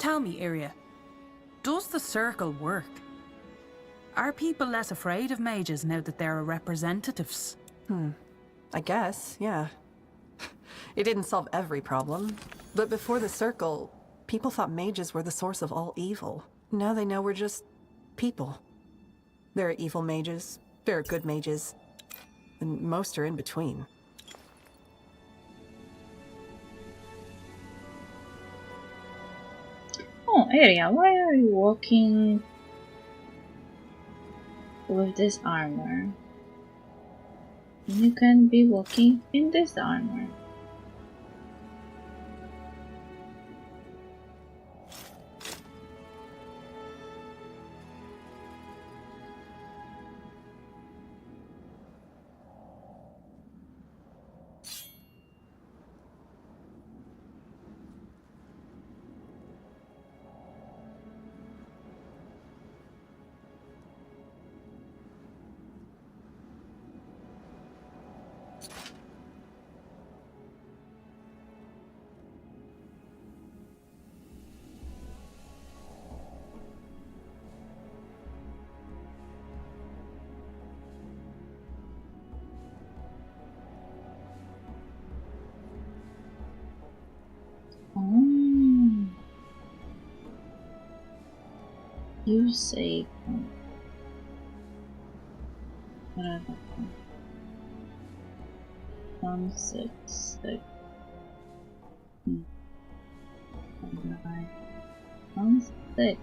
Tell me, Iria, does the circle work? Are people less afraid of mages now that there are representatives? I guess, yeah. It didn't solve every problem, but before the circle, people thought mages were the source of all evil. Now they know we're just people. There are evil mages, there are good mages, and most are in between. Oh, Aria, why are you walking with this armor? You can be walking in this armor. You say whatever. 1, 6, 6. 1, 6.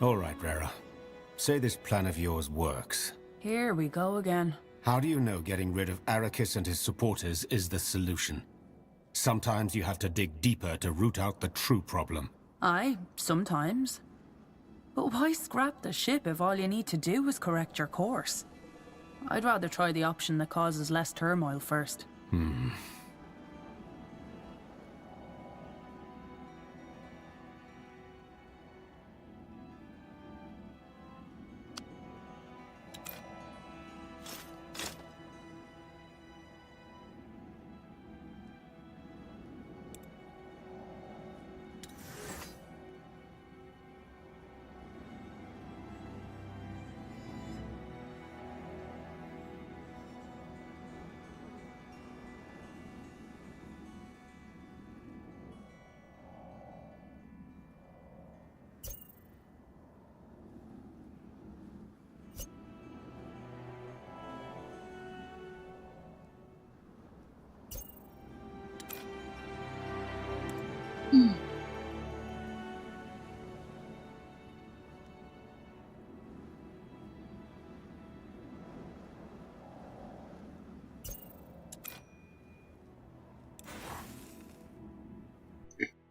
All right, Rara. Say this plan of yours works. Here we go again. How do you know getting rid of Arrakis and his supporters is the solution? Sometimes you have to dig deeper to root out the true problem. Aye, sometimes. But why scrap the ship if all you need to do is correct your course? I'd rather try the option that causes less turmoil first.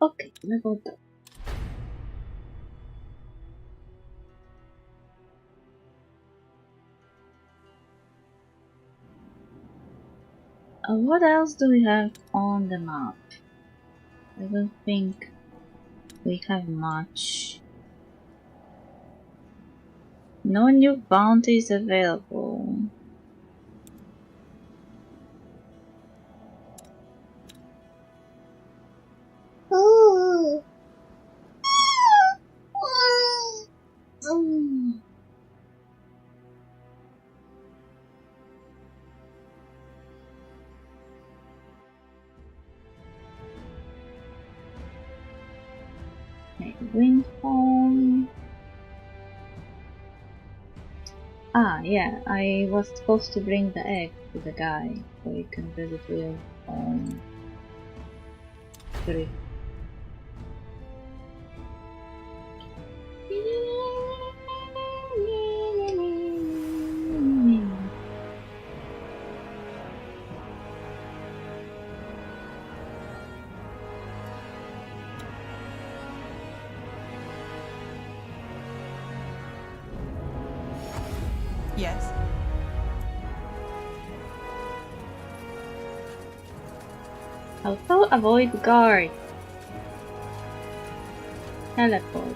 Okay, level up. What else do we have on the map? I don't think we have much. No new bounties available. Ooh. Windhorn. Ah, yeah, I was supposed to bring the egg to the guy so he can visit with 3. Yes. Also avoid guard. Teleport.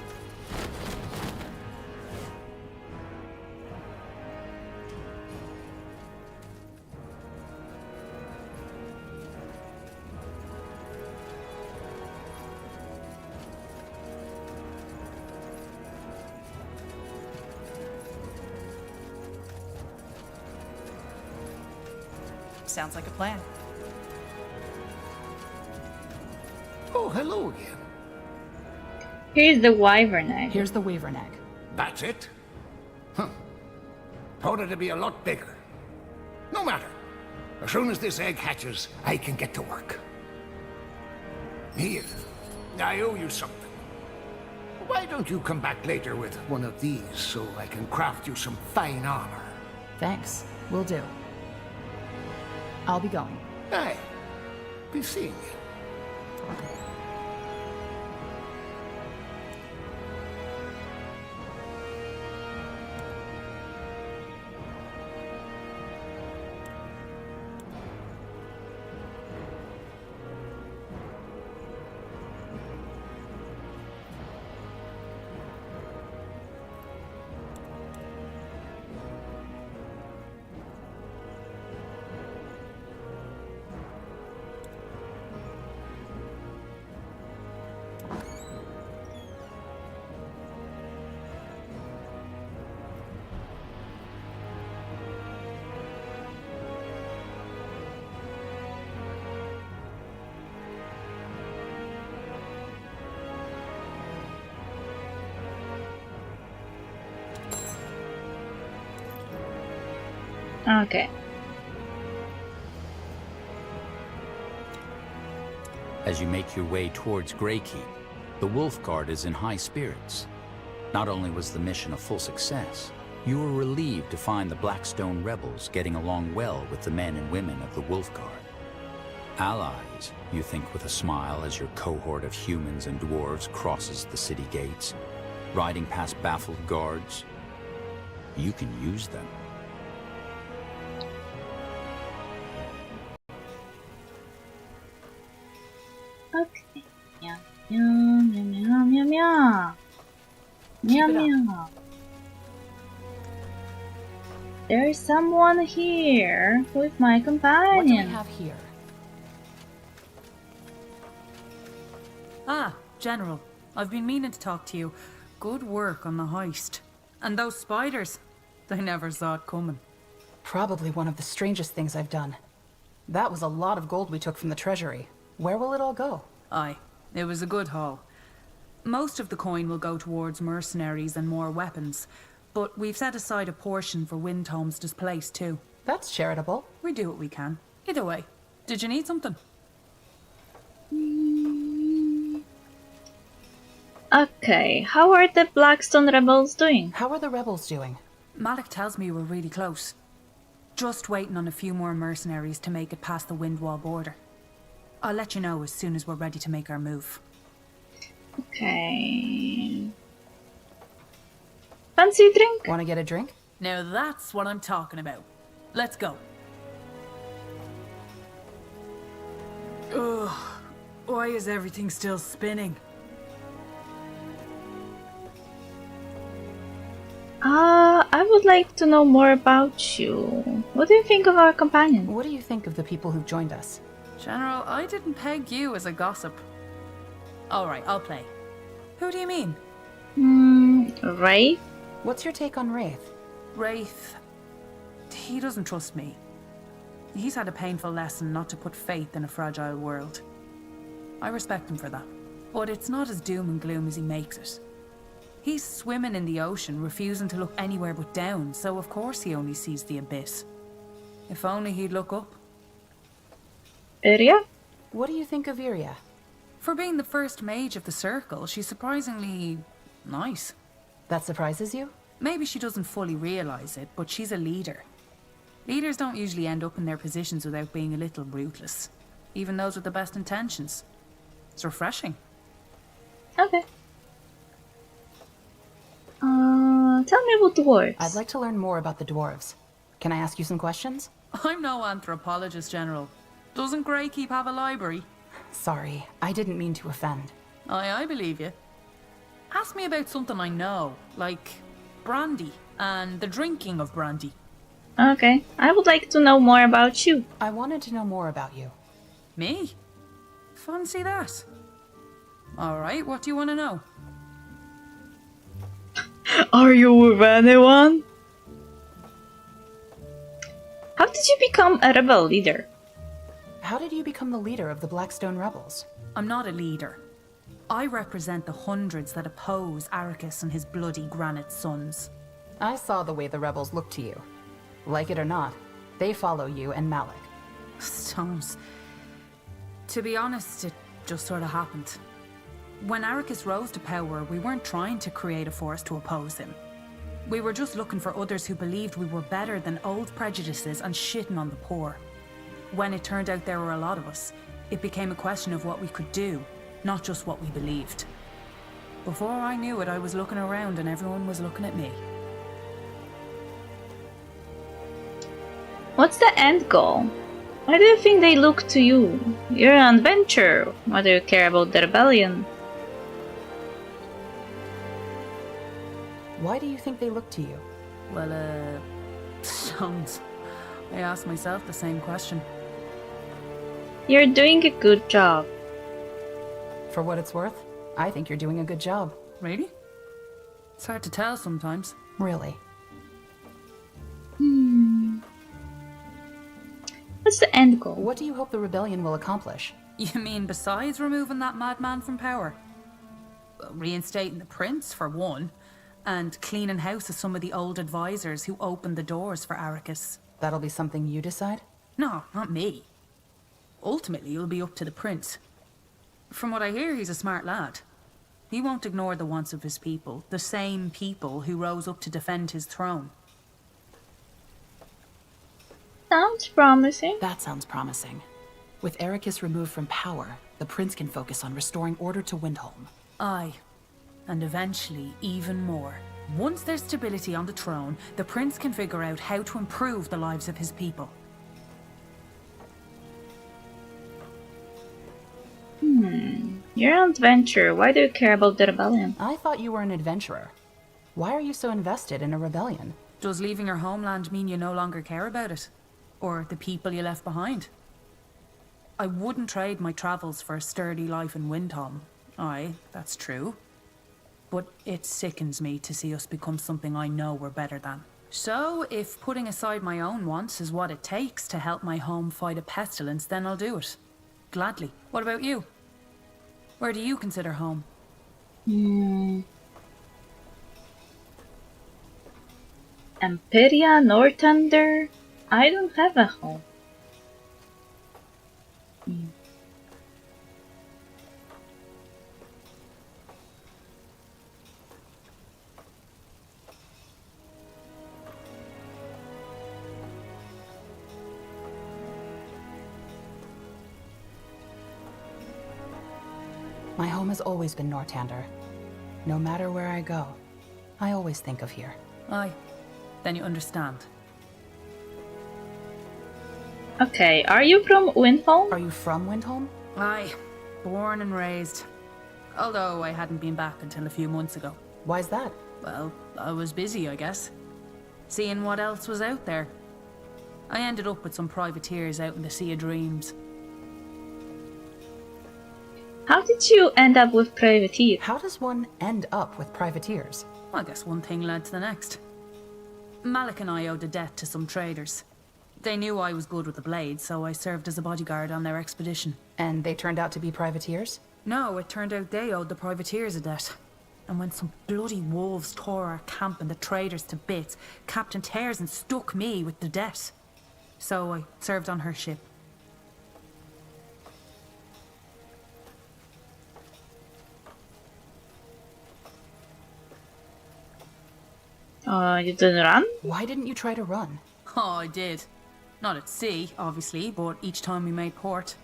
Sounds like a plan. Oh, hello again. Here's the wyvern egg. Here's the wyvern egg. That's it? Huh. Thought it'd be a lot bigger. No matter. As soon as this egg hatches, I can get to work. Here, I owe you something. Why don't you come back later with one of these so I can craft you some fine armor? Thanks. Will do. I'll be going. Aye. Be seeing you. Okay. As you make your way towards Greykeep, the Wolf Guard is in high spirits. Not only was the mission a full success, you were relieved to find the Blackstone rebels getting along well with the men and women of the Wolf Guard. Allies, you think with a smile as your cohort of humans and dwarves crosses the city gates, riding past baffled guards. You can use them. Okay. Meow, meow, meow, meow, meow. Meow, meow. There is someone here with my companion. What do we have here? Ah, General. I've been meaning to talk to you. Good work on the heist. And those spiders. They never saw it coming. Probably one of the strangest things I've done. That was a lot of gold we took from the treasury. Where will it all go? Aye, it was a good haul. Most of the coin will go towards mercenaries and more weapons, but we've set aside a portion for Windhome's displaced too. That's charitable. We do what we can. Either way, did you need something? Okay, how are the Blackstone rebels doing? How are the rebels doing? Malik tells me we're really close. Just waiting on a few more mercenaries to make it past the Windwall border. I'll let you know as soon as we're ready to make our move. Okay. Fancy a drink? Want to get a drink? Now that's what I'm talking about. Let's go. Ugh, why is everything still spinning? I would like to know more about you. What do you think of our companion? What do you think of the people who've joined us? General, I didn't peg you as a gossip. Alright, I'll play. Who do you mean? Wraith? What's your take on Wraith? Wraith. He doesn't trust me. He's had a painful lesson not to put faith in a fragile world. I respect him for that. But it's not as doom and gloom as he makes it. He's swimming in the ocean, refusing to look anywhere but down, so of course he only sees the abyss. If only he'd look up. Iria? What do you think of Iria? For being the first mage of the circle, she's surprisingly nice. That surprises you? Maybe she doesn't fully realize it, but she's a leader. Leaders don't usually end up in their positions without being a little ruthless, even those with the best intentions. It's refreshing. Okay. Tell me about dwarves. I'd like to learn more about the dwarves. Can I ask you some questions? I'm no anthropologist, General. Doesn't Greykeep have a library? Sorry, I didn't mean to offend. I believe you. Ask me about something I know, like brandy and the drinking of brandy. Okay, I would like to know more about you. I wanted to know more about you. Me? Fancy that. Alright, what do you want to know? Are you with anyone? How did you become a rebel leader? How did you become the leader of the Blackstone Rebels? I'm not a leader. I represent the hundreds that oppose Arrakis and his bloody granite sons. I saw the way the rebels look to you. Like it or not, they follow you and Malik. Stones. To be honest, it just sort of happened. When Arrakis rose to power, we weren't trying to create a force to oppose him. We were just looking for others who believed we were better than old prejudices and shitting on the poor. When it turned out there were a lot of us, it became a question of what we could do, not just what we believed. Before I knew it, I was looking around and everyone was looking at me. What's the end goal? Why do you think they look to you? You're an adventurer. Why do you care about the rebellion? Why do you think they look to you? Well, Stones. I asked myself the same question. You're doing a good job. For what it's worth, I think you're doing a good job. Really? It's hard to tell sometimes. Really? What's the end goal? What do you hope the rebellion will accomplish? You mean besides removing that madman from power? Reinstating the prince, for one, and cleaning house of some of the old advisors who opened the doors for Arrakis. That'll be something you decide? No, not me. Ultimately, it'll be up to the prince. From what I hear, he's a smart lad. He won't ignore the wants of his people, the same people who rose up to defend his throne. Sounds promising. That sounds promising. With Arrakis removed from power, the prince can focus on restoring order to Windholm. Aye. And eventually, even more. Once there's stability on the throne, the prince can figure out how to improve the lives of his people. You're an adventurer. Why do you care about the rebellion? I thought you were an adventurer. Why are you so invested in a rebellion? Does leaving your homeland mean you no longer care about it? Or the people you left behind? I wouldn't trade my travels for a sturdy life in Windholm. Aye, that's true. But it sickens me to see us become something I know we're better than. So, if putting aside my own wants is what it takes to help my home fight a pestilence, then I'll do it. Gladly. What about you? Where do you consider home? Empiria, Northunder? I don't have a home. My home has always been Northander. No matter where I go, I always think of here. Aye. Then you understand. Okay, are you from Windholm? Are you from Windholm? Aye. Born and raised. Although I hadn't been back until a few months ago. Why's that? Well, I was busy, I guess. Seeing what else was out there. I ended up with some privateers out in the Sea of Dreams. How did you end up with privateers? How does one end up with privateers? I guess one thing led to the next. Malik and I owed a debt to some traders. They knew I was good with the blade, so I served as a bodyguard on their expedition. And they turned out to be privateers? No, it turned out they owed the privateers a debt. And when some bloody wolves tore our camp and the traders to bits, Captain Tarzan stuck me with the debt. So I served on her ship. You didn't run? Why didn't you try to run? Oh, I did. Not at sea, obviously, but each time we made port.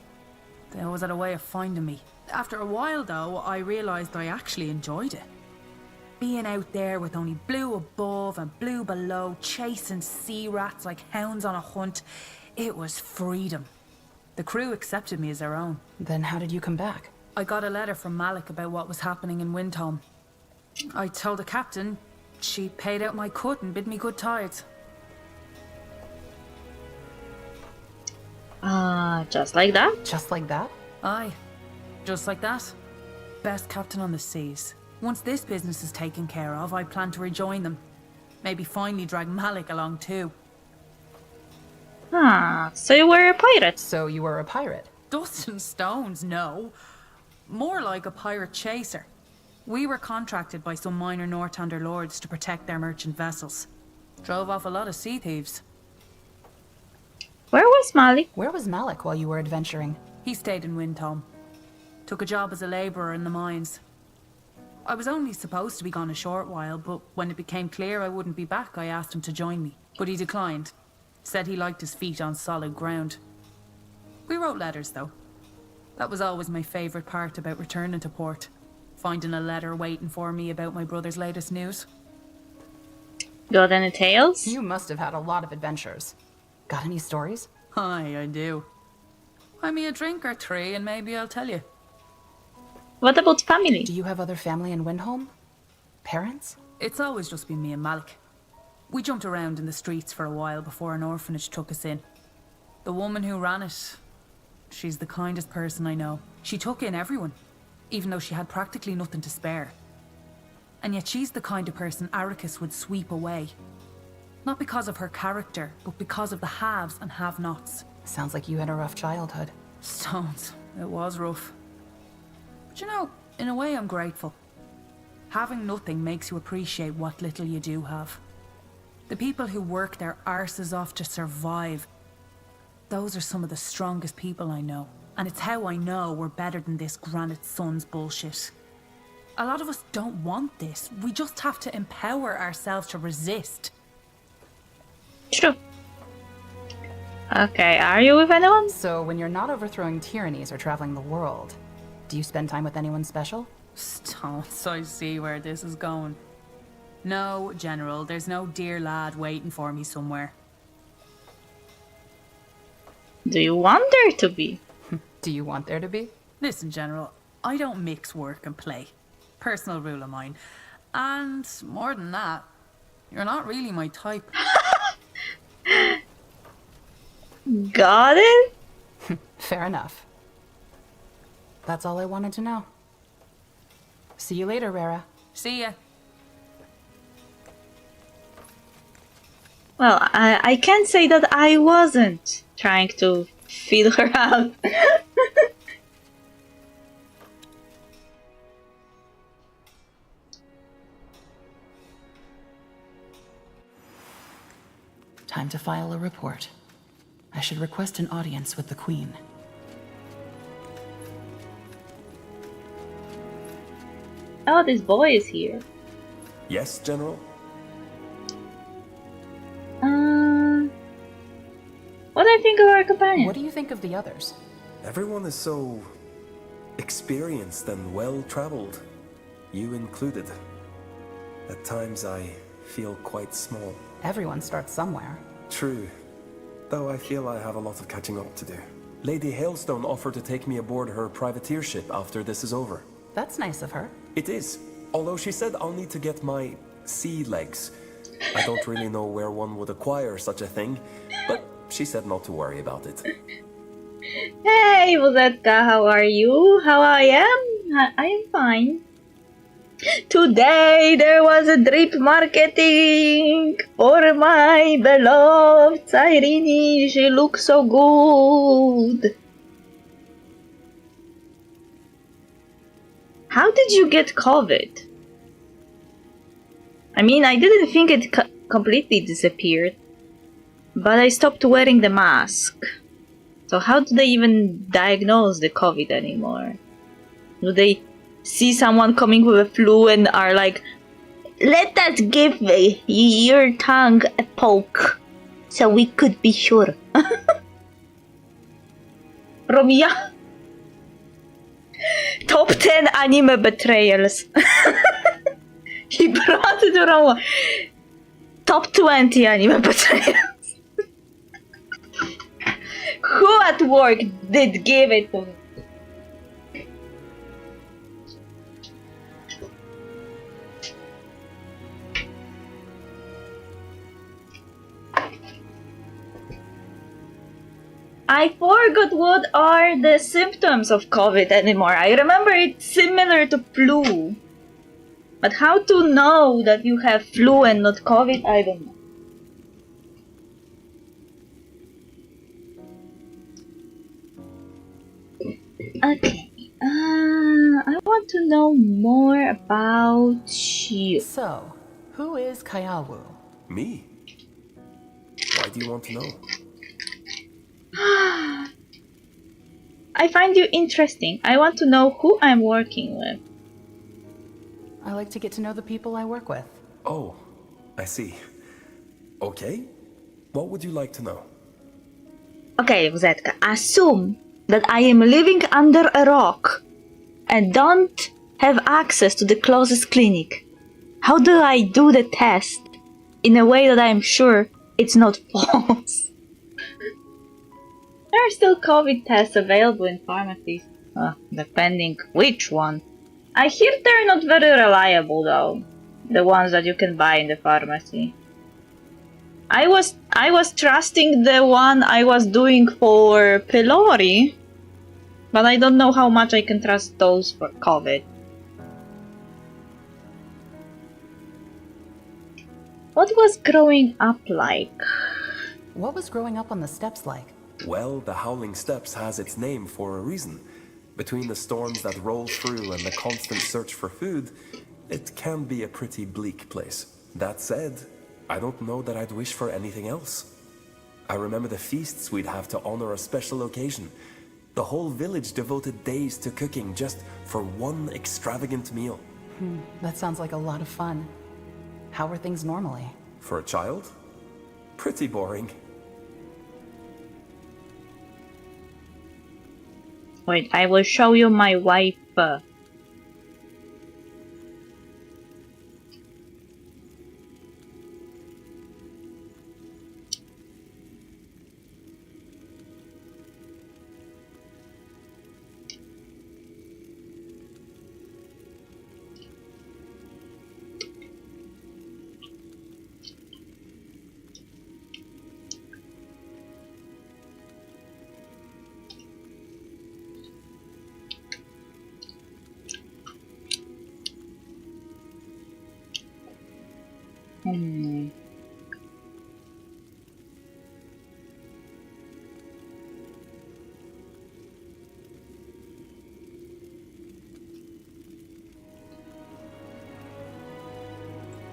They always had a way of finding me. After a while, though, I realised I actually enjoyed it. Being out there with only blue above and blue below, chasing sea rats like hounds on a hunt, it was freedom. The crew accepted me as their own. Then how did you come back? I got a letter from Malik about what was happening in Windholm. I told the captain. She paid out my cut and bid me good tides. Just like that? Just like that? Aye. Just like that. Best captain on the seas. Once this business is taken care of, I plan to rejoin them. Maybe finally drag Malik along too. So you were a pirate? So you were a pirate? Dust and stones, no. More like a pirate chaser. We were contracted by some minor Northander lords to protect their merchant vessels. Drove off a lot of sea thieves. Where was Malik? Where was Malik while you were adventuring? He stayed in Windholm. Took a job as a labourer in the mines. I was only supposed to be gone a short while, but when it became clear I wouldn't be back, I asked him to join me. But he declined. Said he liked his feet on solid ground. We wrote letters, though. That was always my favourite part about returning to port. Finding a letter waiting for me about my brother's latest news. Got any tales? You must have had a lot of adventures. Got any stories? Aye, I do. Buy me a drink or three and maybe I'll tell you. What about family? Do you have other family in Windholm? Parents? It's always just been me and Malik. We jumped around in the streets for a while before an orphanage took us in. The woman who ran it, she's the kindest person I know. She took in everyone, even though she had practically nothing to spare. And yet she's the kind of person Arrakis would sweep away. Not because of her character, but because of the haves and have-nots. Sounds like you had a rough childhood. Stones. It was rough. But you know, in a way I'm grateful. Having nothing makes you appreciate what little you do have. The people who work their arses off to survive, those are some of the strongest people I know. And it's how I know we're better than this Granite Sun's bullshit. A lot of us don't want this. We just have to empower ourselves to resist. True. Okay, are you with anyone? So when you're not overthrowing tyrannies or traveling the world, do you spend time with anyone special? Stones, I see where this is going. No, General, there's no dear lad waiting for me somewhere. Do you want there to be? Do you want there to be? Listen, General, I don't mix work and play. Personal rule of mine. And more than that, you're not really my type. Got it? Fair enough. That's all I wanted to know. See you later, Rara. See ya. Well, I can't say that I wasn't trying to feel her out. Time to file a report. I should request an audience with the Queen. Oh, this boy is here. Yes, General? What do I think of our companion? What do you think of the others? Everyone is so experienced and well-traveled. You included. At times I feel quite small. Everyone starts somewhere. True. Though I feel I have a lot of catching up to do. Lady Hailstone offered to take me aboard her privateer ship after this is over. That's nice of her. It is. Although she said I'll need to get my sea legs. I don't really know where one would acquire such a thing, but she said not to worry about it. Hey, Buzetka, how are you? How I am? I am fine. Today there was a drip marketing for my beloved Cyrene. She looks so good. How did you get COVID? I mean, I didn't think it completely disappeared, but I stopped wearing the mask. So how do they even diagnose the COVID anymore? Do they see someone coming with a flu and are like, let us give your tongue a poke so we could be sure? Romia. Top 10 anime betrayals. He brought it around. Top 20 anime betrayals. Who at work did give it to me? I forgot what are the symptoms of COVID anymore. I remember it's similar to flu. But how to know that you have flu and not COVID, I don't know. Okay, I want to know more about you. So, who is Kayawu? Me? Why do you want to know? I find you interesting. I want to know who I'm working with. I like to get to know the people I work with. Oh, I see. Okay. What would you like to know? Okay, Vzetka, assume that I am living under a rock and don't have access to the closest clinic. How do I do the test in a way that I am sure it's not false? There are still COVID tests available in pharmacies, depending which one. I hear they're not very reliable though, the ones that you can buy in the pharmacy. I was trusting the one I was doing for pylori, but I don't know how much I can trust those for COVID. What was growing up like? What was growing up on the steppes like? Well, the Howling Steppes has its name for a reason. Between the storms that roll through and the constant search for food, it can be a pretty bleak place. That said, I don't know that I'd wish for anything else. I remember the feasts we'd have to honor a special occasion. The whole village devoted days to cooking just for one extravagant meal. That sounds like a lot of fun. How were things normally? For a child? Pretty boring. Wait, I will show you my wife.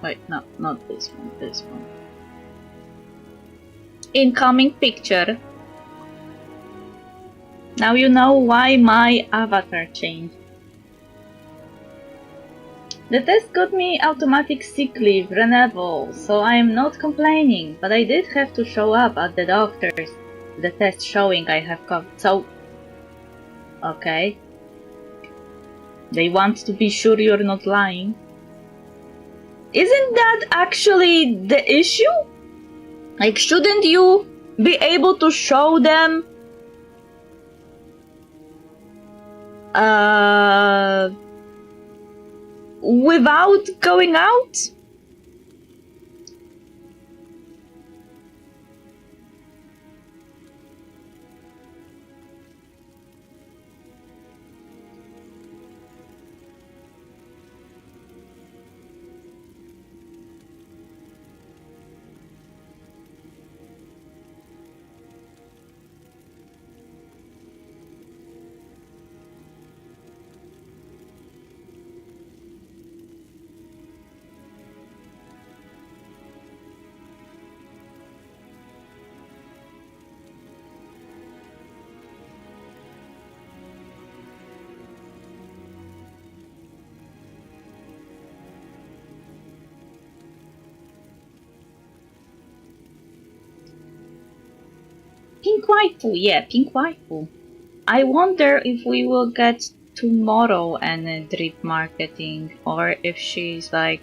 Wait, no, not this one, this one. Incoming picture. Now you know why my avatar changed. The test got me automatic sick leave renewal, so I am not complaining, but I did have to show up at the doctor's, the test showing I have COVID, so... Okay. They want to be sure you're not lying. Isn't that actually the issue? Like, shouldn't you be able to show them without going out? Pink waifu, yeah, pink waifu. I wonder if we will get tomorrow and drip marketing, or if she's like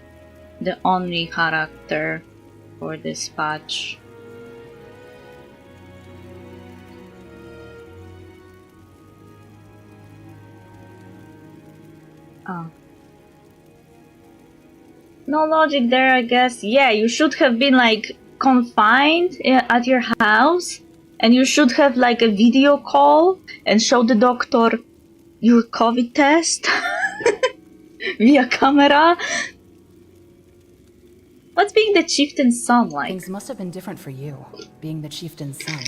the only character for this patch. Oh. No logic there, I guess. Yeah, you should have been like confined at your house, and you should have like a video call and show the doctor your COVID test via camera. What's being the chieftain's son like? Things must have been different for you, being the chieftain's son.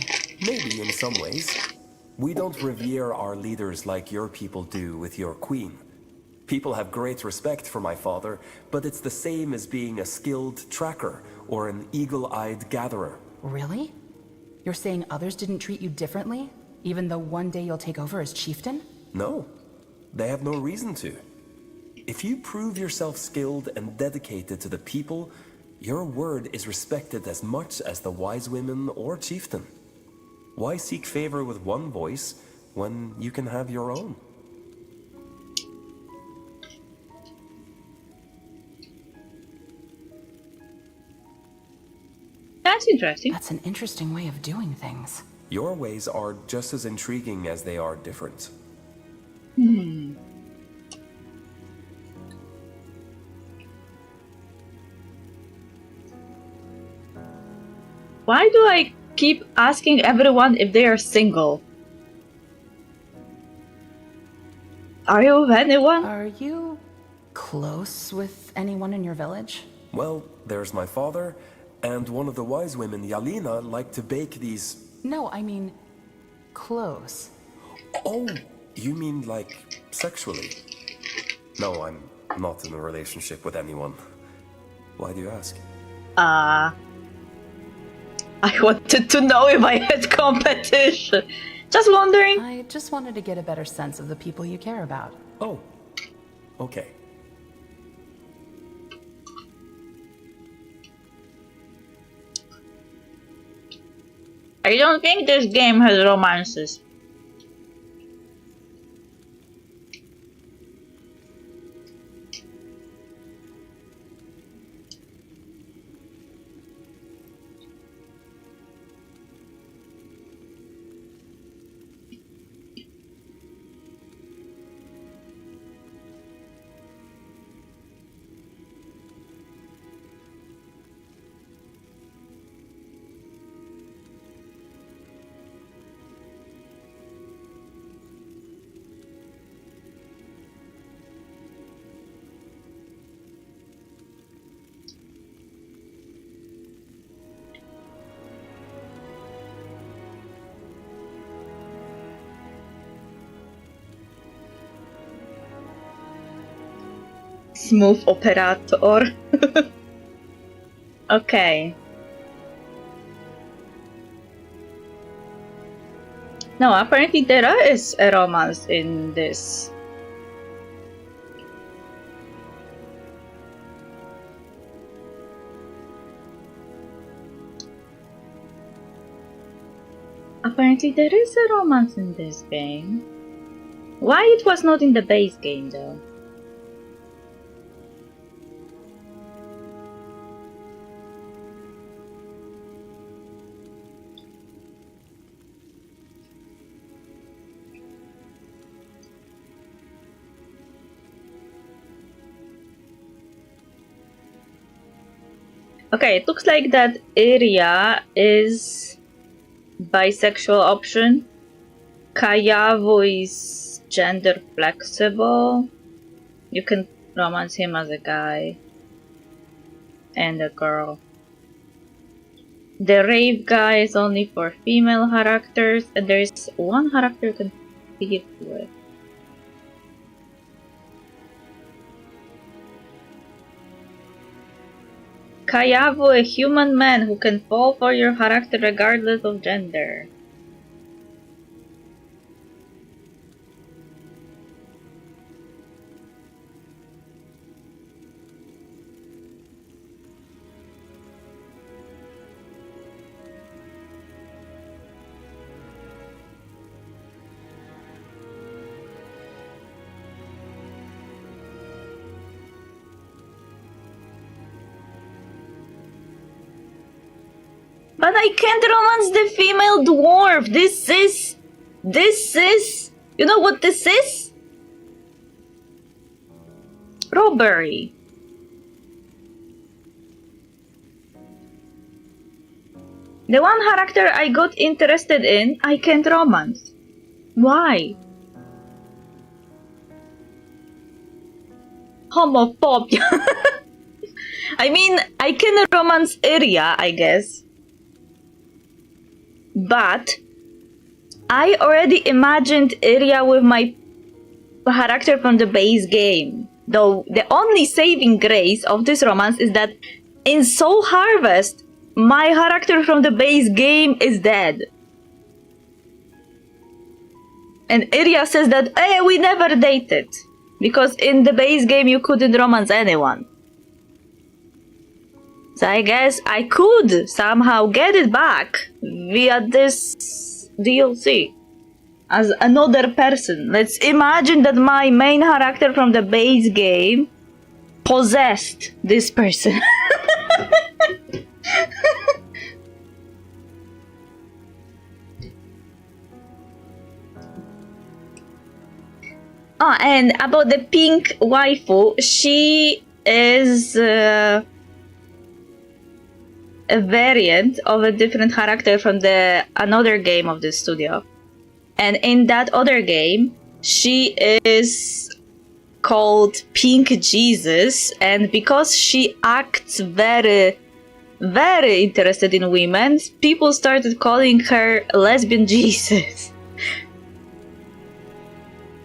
Maybe in some ways. We don't revere our leaders like your people do with your queen. People have great respect for my father, but it's the same as being a skilled tracker or an eagle-eyed gatherer. Really? You're saying others didn't treat you differently, even though one day you'll take over as chieftain? No, they have no reason to. If you prove yourself skilled and dedicated to the people, your word is respected as much as the wise women or chieftain. Why seek favor with one voice when you can have your own? That's interesting. That's an interesting way of doing things. Your ways are just as intriguing as they are different. Why do I keep asking everyone if they are single? Are you with anyone? Are you close with anyone in your village? Well, there's my father, and one of the wise women, Yalina, like to bake these... No, I mean close. Oh, you mean like sexually? No, I'm not in a relationship with anyone. Why do you ask? I wanted to know if I had competition. Just wondering. I just wanted to get a better sense of the people you care about. Oh, okay. I don't think this game has romances. Smooth operator. Okay. No, apparently there is a romance in this. Apparently there is a romance in this game. Why it was not in the base game though? Okay, it looks like that area is bisexual option. Kayavo is gender flexible. You can romance him as a guy and a girl. The rave guy is only for female characters, and there is one character you can feed with. Kayavo, a human man who can fall for your character regardless of gender. But I can't romance the female dwarf. This is... You know what this is? Robbery. The one character I got interested in, I can't romance. Why? Homophobia. I mean, I can romance Iria, I guess. But I already imagined Iria with my character from the base game. Though the only saving grace of this romance is that in Soul Harvest, my character from the base game is dead. And Iria says that, hey, we never dated. Because in the base game you couldn't romance anyone. So I guess I could somehow get it back via this DLC. As another person. Let's imagine that my main character from the base game possessed this person. Oh, and about the pink waifu, she is a variant of a different character from another game of the studio. And in that other game, she is called Pink Jesus, and because she acts very, very interested in women, people started calling her Lesbian Jesus.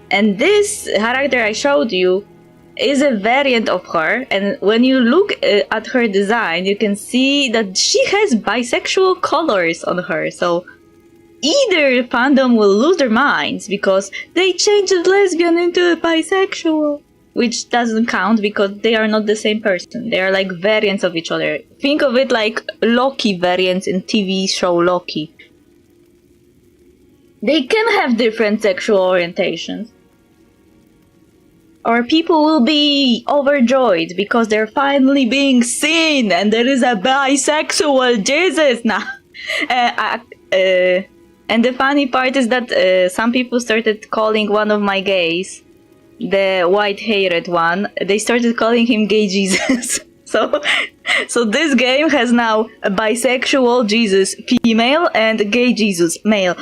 And this character I showed you is a variant of her, and when you look at her design, you can see that she has bisexual colors on her, so either fandom will lose their minds because they changed the lesbian into a bisexual, which doesn't count because they are not the same person. They are like variants of each other. Think of it like Loki variants in TV show Loki. They can have different sexual orientations. Or people will be overjoyed because they're finally being seen and there is a bisexual Jesus now. And the funny part is that some people started calling one of my gays, the white-haired one, they started calling him Gay Jesus. So this game has now a bisexual Jesus female and gay Jesus male.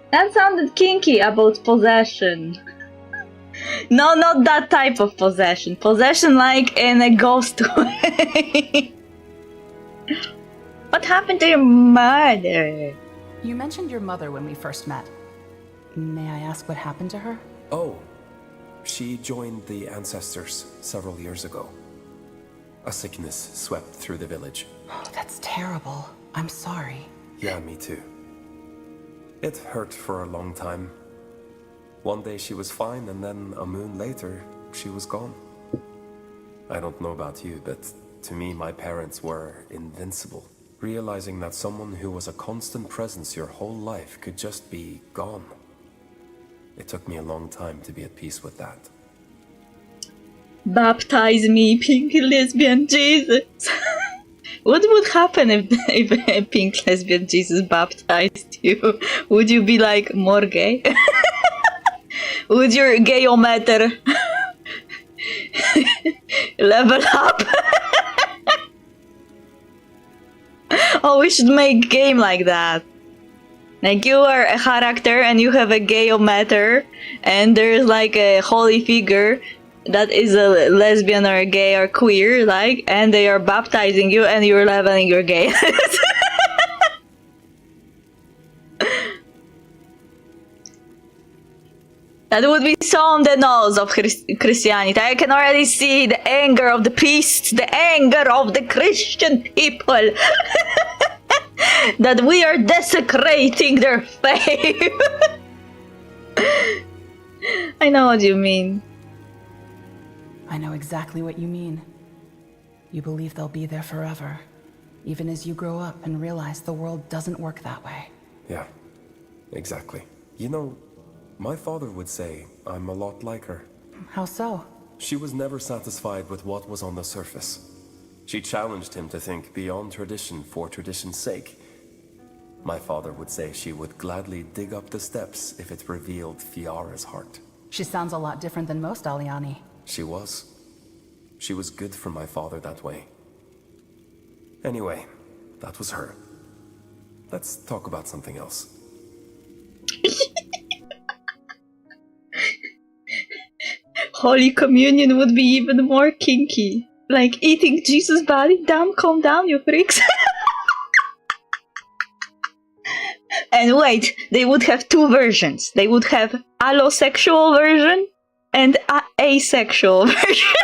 That sounded kinky about possession. No, not that type of possession. Possession like in a ghost way. What happened to your mother? You mentioned your mother when we first met. May I ask what happened to her? Oh, she joined the Ancestors several years ago. A sickness swept through the village. Oh, that's terrible. I'm sorry. Yeah, me too. It hurt for a long time. One day she was fine, and then a moon later, she was gone. I don't know about you, but to me, my parents were invincible. Realizing that someone who was a constant presence your whole life could just be gone. It took me a long time to be at peace with that. Baptize me, pink lesbian Jesus. What would happen if a pink lesbian Jesus baptized you? Would you be like more gay? Would your gayometer level up? Oh, we should make a game like that. Like you are a character and you have a gayometer and there's like a holy figure that is a lesbian or a gay or queer, like, and they are baptizing you and you're leveling your gayness. That would be so on the nose of Christianity. I can already see the anger of the priests, the anger of the Christian people. That we are desecrating their faith. I know what you mean. I know exactly what you mean. You believe they'll be there forever, even as you grow up and realize the world doesn't work that way. Yeah, exactly. You know, My father would say I'm a lot like her. How so? She was never satisfied with what was on the surface. She challenged him to think beyond tradition for tradition's sake. My father would say she would gladly dig up the steps if it revealed Fiara's heart. She sounds a lot different than most Aliani. She was. She was good for my father that way. Anyway, that was her. Let's talk about something else. Holy Communion would be even more kinky. Like eating Jesus' body? Damn, calm down, you freaks. And wait, they would have two versions. They would have allosexual version and asexual version.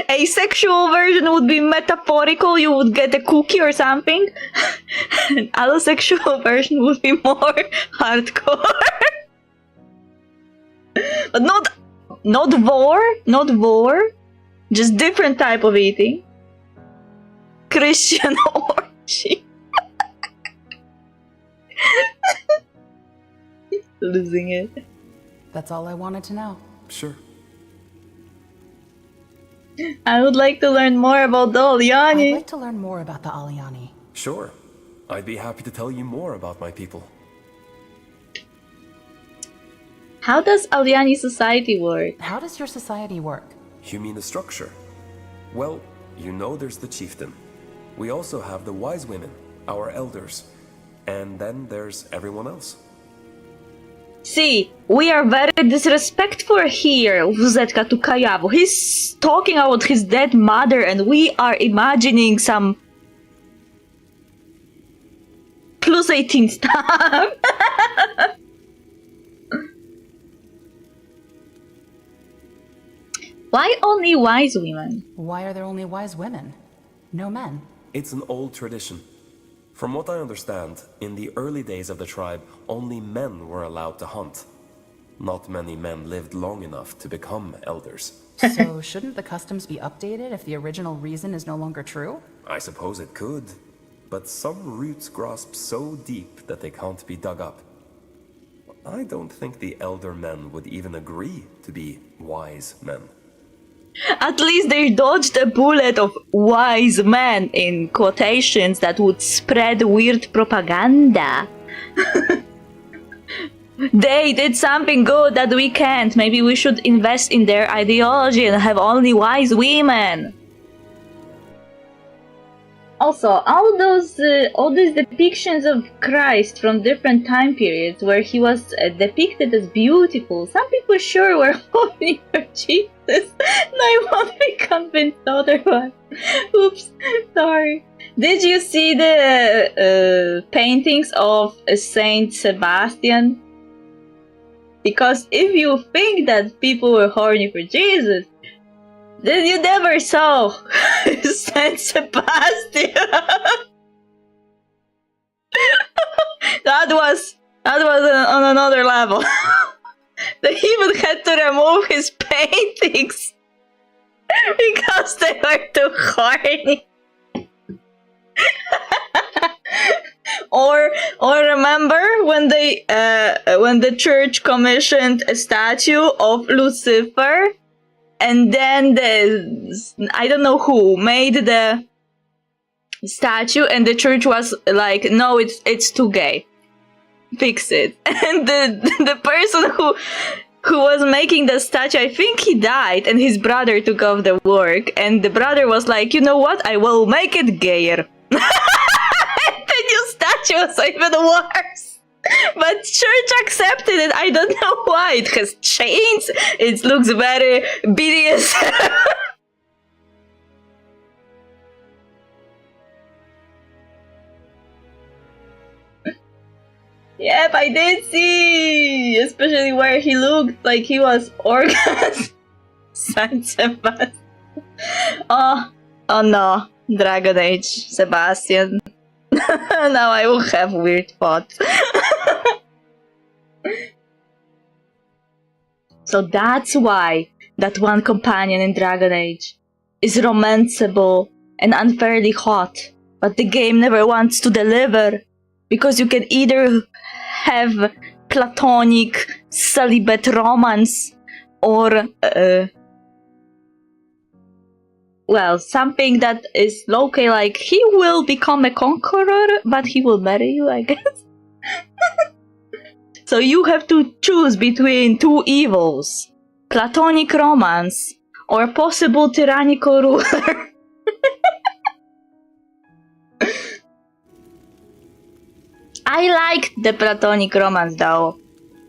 Asexual version would be metaphorical, you would get a cookie or something. And allosexual version would be more hardcore. But not war, just different type of eating. Christian orgy. Losing it. That's all I wanted to know. Sure. I would like to learn more about the Aliani. I'd like to learn more about the Aliani. Sure. I'd be happy to tell you more about my people. How does Aliani society work? How does your society work? You mean the structure? Well, you know there's the chieftain. We also have the wise women, our elders. And then there's everyone else. See, we are very disrespectful here, Wuzetka Tukayavu. He's talking about his dead mother and we are imagining some plus 18 stuff. Why only wise women? Why are there only wise women? No men. It's an old tradition. From what I understand, in the early days of the tribe, only men were allowed to hunt. Not many men lived long enough to become elders. So shouldn't the customs be updated if the original reason is no longer true? I suppose it could. But some roots grasp so deep that they can't be dug up. I don't think the elder men would even agree to be wise men. At least they dodged a bullet of wise men in quotations that would spread weird propaganda. They did something good that we can't. Maybe we should invest in their ideology and have only wise women. Also, all these depictions of Christ from different time periods where he was depicted as beautiful, some people sure were hoping for Jesus, and I won't be convinced otherwise. Oops, sorry. Did you see the paintings of Saint Sebastian? Because if you think that people were horny for Jesus, then you never saw Saint Sebastian. That was on another level. They even had to remove his paintings because they were too horny. Or remember when the church commissioned a statue of Lucifer? And then I don't know who made the statue, and the church was like, no, it's too gay. Fix it. And the person who was making the statue, I think he died, and his brother took off the work, and the brother was like, you know what, I will make it gayer. The new statue was even worse. But church accepted it. I don't know why. It has chains. It looks very BDSM. Yep, I did see. Especially where he looked like he was orgasm. Saint Sebastian. Oh no. Dragon Age Sebastian. Now I will have weird thoughts. So that's why that one companion in Dragon Age is romanceable and unfairly hot, but the game never wants to deliver Because you can either have platonic celibate romance or well, something that is low-key, like he will become a conqueror, but he will marry you, I guess. So you have to choose between two evils. Platonic romance or possible tyrannical ruler. I liked the platonic romance though.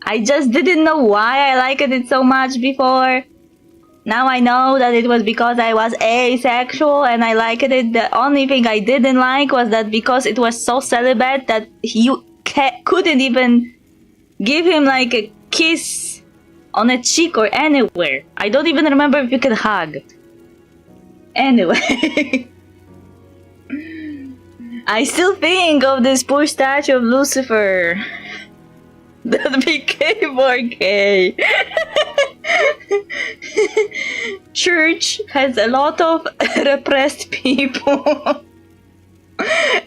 I just didn't know why I liked it so much before. Now I know that it was because I was asexual and I liked it. The only thing I didn't like was that because it was so celibate that you couldn't even give him like a kiss on a cheek or anywhere. I don't even remember if you could hug. Anyway. I still think of this poor statue of Lucifer that became more gay. Church has a lot of repressed people.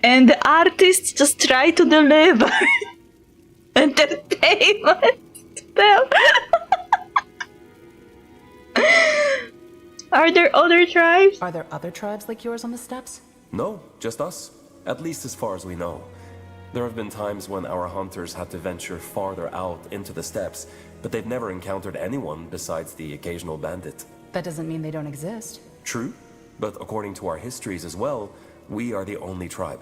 And the artists just try to deliver entertainment to them. Are there other tribes? Are there other tribes like yours on the steppes? No, just us. At least as far as we know. There have been times when our hunters had to venture farther out into the steppes, but they've never encountered anyone besides the occasional bandit. That doesn't mean they don't exist. True, but according to our histories as well, we are the only tribe.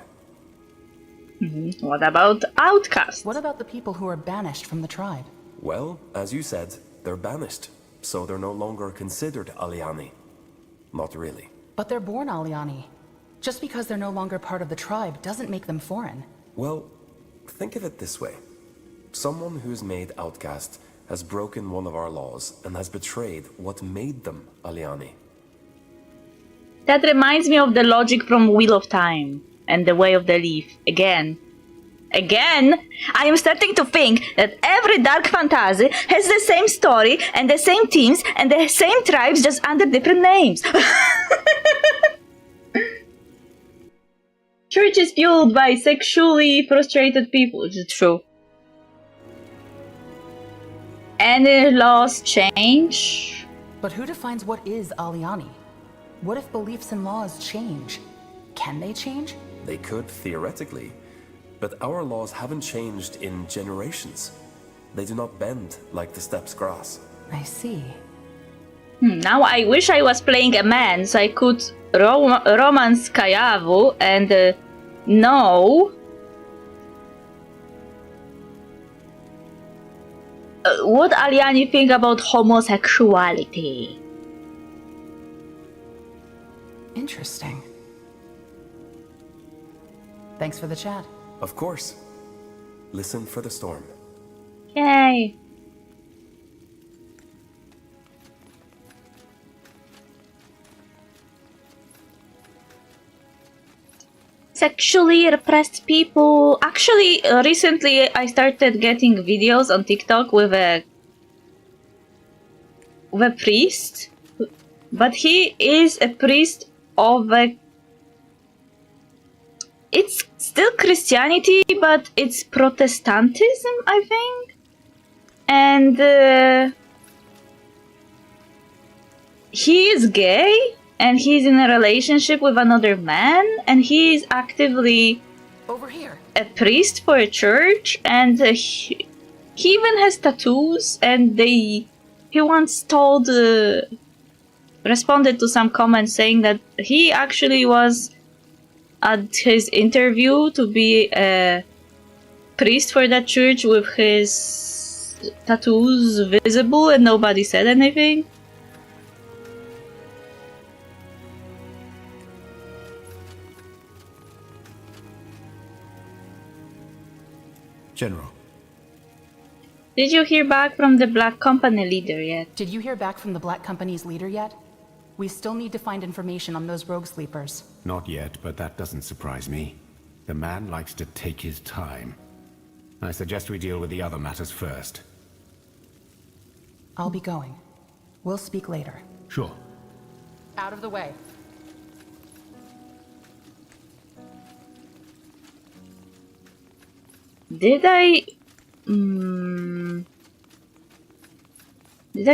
What about outcasts? What about the people who are banished from the tribe? Well, as you said, they're banished, so they're no longer considered Aliani. Not really. But they're born Aliani. Just because they're no longer part of the tribe doesn't make them foreign. Well, think of it this way. Someone who's made outcast has broken one of our laws and has betrayed what made them Aliani. That reminds me of the logic from Wheel of Time and the Way of the Leaf. Again, I am starting to think that every dark fantasy has the same story and the same themes and the same tribes just under different names. Church is fueled by sexually frustrated people, which is true. Any laws change? But who defines what is Aliani? What if beliefs and laws change? Can they change? They could, theoretically. But our laws haven't changed in generations. They do not bend like the steppes grass. I see. Now I wish I was playing a man so I could romance Kayavu and know what Aliani think about homosexuality. Interesting. Thanks for the chat. Of course. Listen for the storm. Yay. Sexually repressed people. Actually, recently I started getting videos on TikTok with a priest, but he is a priest of a... It's still Christianity, but it's Protestantism, I think. And he is gay. And he's in a relationship with another man, and he is actively over here a priest for a church, and he even has tattoos. And he once responded to some comments saying that he actually was at his interview to be a priest for that church with his tattoos visible, and nobody said anything. General. Did you hear back from the Black Company leader yet? Did you hear back from the Black Company's leader yet? We still need to find information on those rogue sleepers. Not yet, but that doesn't surprise me. The man likes to take his time. I suggest we deal with the other matters first. I'll be going. We'll speak later. Sure. Out of the way. Did I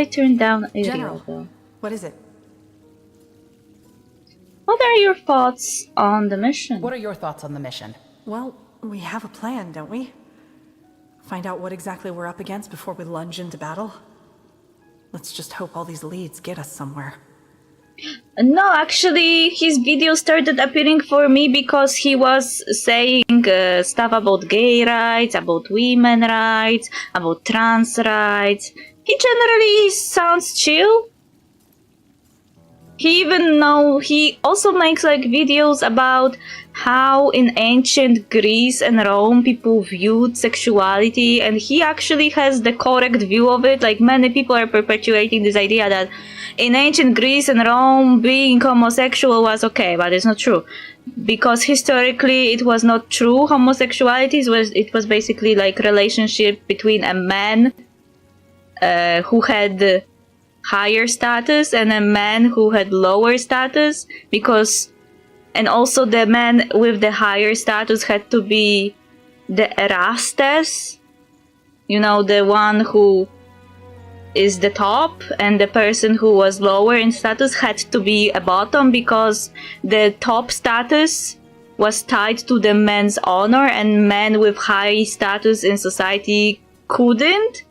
turn down area General, though? what is it? What are your thoughts on the mission? What are your thoughts on the mission? Well, we have a plan, don't we? Find out what exactly we're up against before we lunge into battle. Let's just hope all these leads get us somewhere. No, actually, his video started appearing for me because he was saying stuff about gay rights, about women rights, about trans rights. He generally sounds chill. He also makes like videos about how in ancient Greece and Rome people viewed sexuality, and he actually has the correct view of it. Like, many people are perpetuating this idea that in ancient Greece and Rome being homosexual was okay, but it's not true. Because historically it was not true. Homosexuality was basically like relationship between a man who had higher status and a man who had lower status, and also the man with the higher status had to be the Erastes, the one who is the top, and the person who was lower in status had to be a bottom, because the top status was tied to the man's honor, and men with high status in society couldn't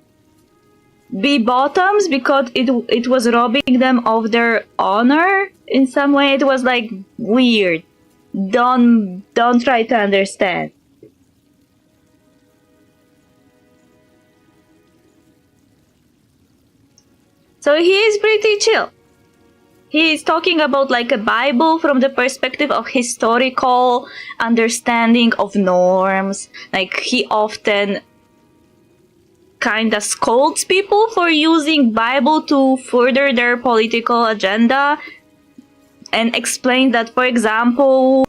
be bottoms because it was robbing them of their honor in some way. It was like weird. Don't try to understand. So he is pretty chill. He is talking about like a Bible from the perspective of historical understanding of norms. Like, he often kinda scolds people for using Bible to further their political agenda, and explains that, for example,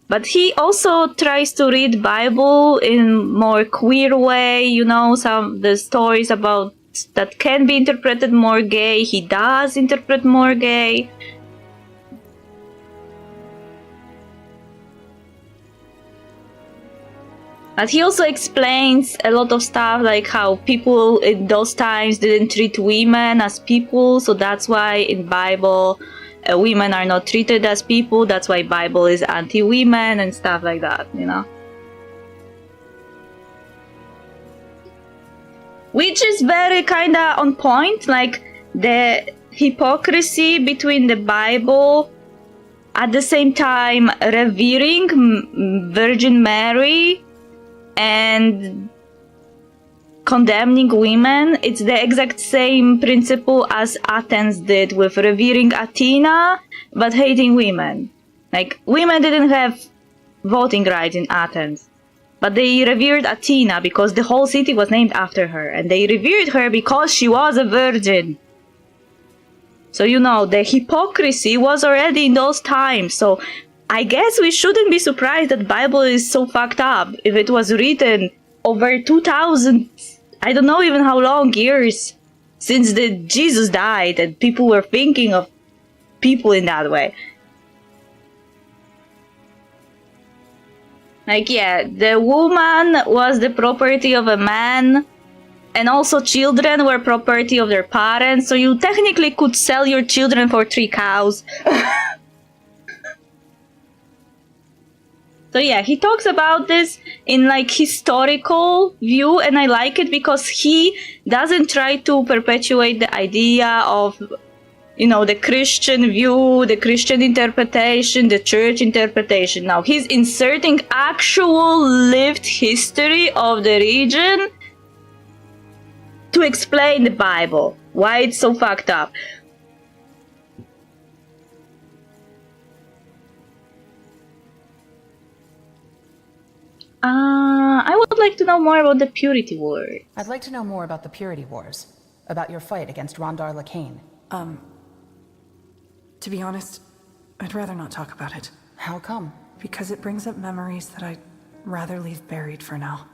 but he also tries to read Bible in more queer way, some the stories about that can be interpreted more gay, he does interpret more gay. But he also explains a lot of stuff, like how people in those times didn't treat women as people, so that's why in Bible women are not treated as people, that's why Bible is anti-women and stuff like that, Which is very kinda on point, like the hypocrisy between the Bible at the same time revering Virgin Mary and condemning women. It's the exact same principle as Athens did with revering Athena but hating women. Like, women didn't have voting rights in Athens, but they revered Athena because the whole city was named after her, and they revered her because she was a virgin. So the hypocrisy was already in those times. So I guess we shouldn't be surprised that Bible is so fucked up if it was written over 2000, I don't know even how long years since Jesus died, and people were thinking of people in that way. Like, yeah, the woman was the property of a man, and also children were property of their parents, so you technically could sell your children for 3 cows. So yeah, he talks about this in like historical view, and I like it because he doesn't try to perpetuate the idea of, the Christian view, the Christian interpretation, the church interpretation. Now, he's inserting actual lived history of the region to explain the Bible, why it's so fucked up. I would like to know more about the Purity War. I'd like to know more about the Purity Wars, about your fight against Rondar Lacane. To be honest, I'd rather not talk about it. How come? Because it brings up memories that I'd rather leave buried for now.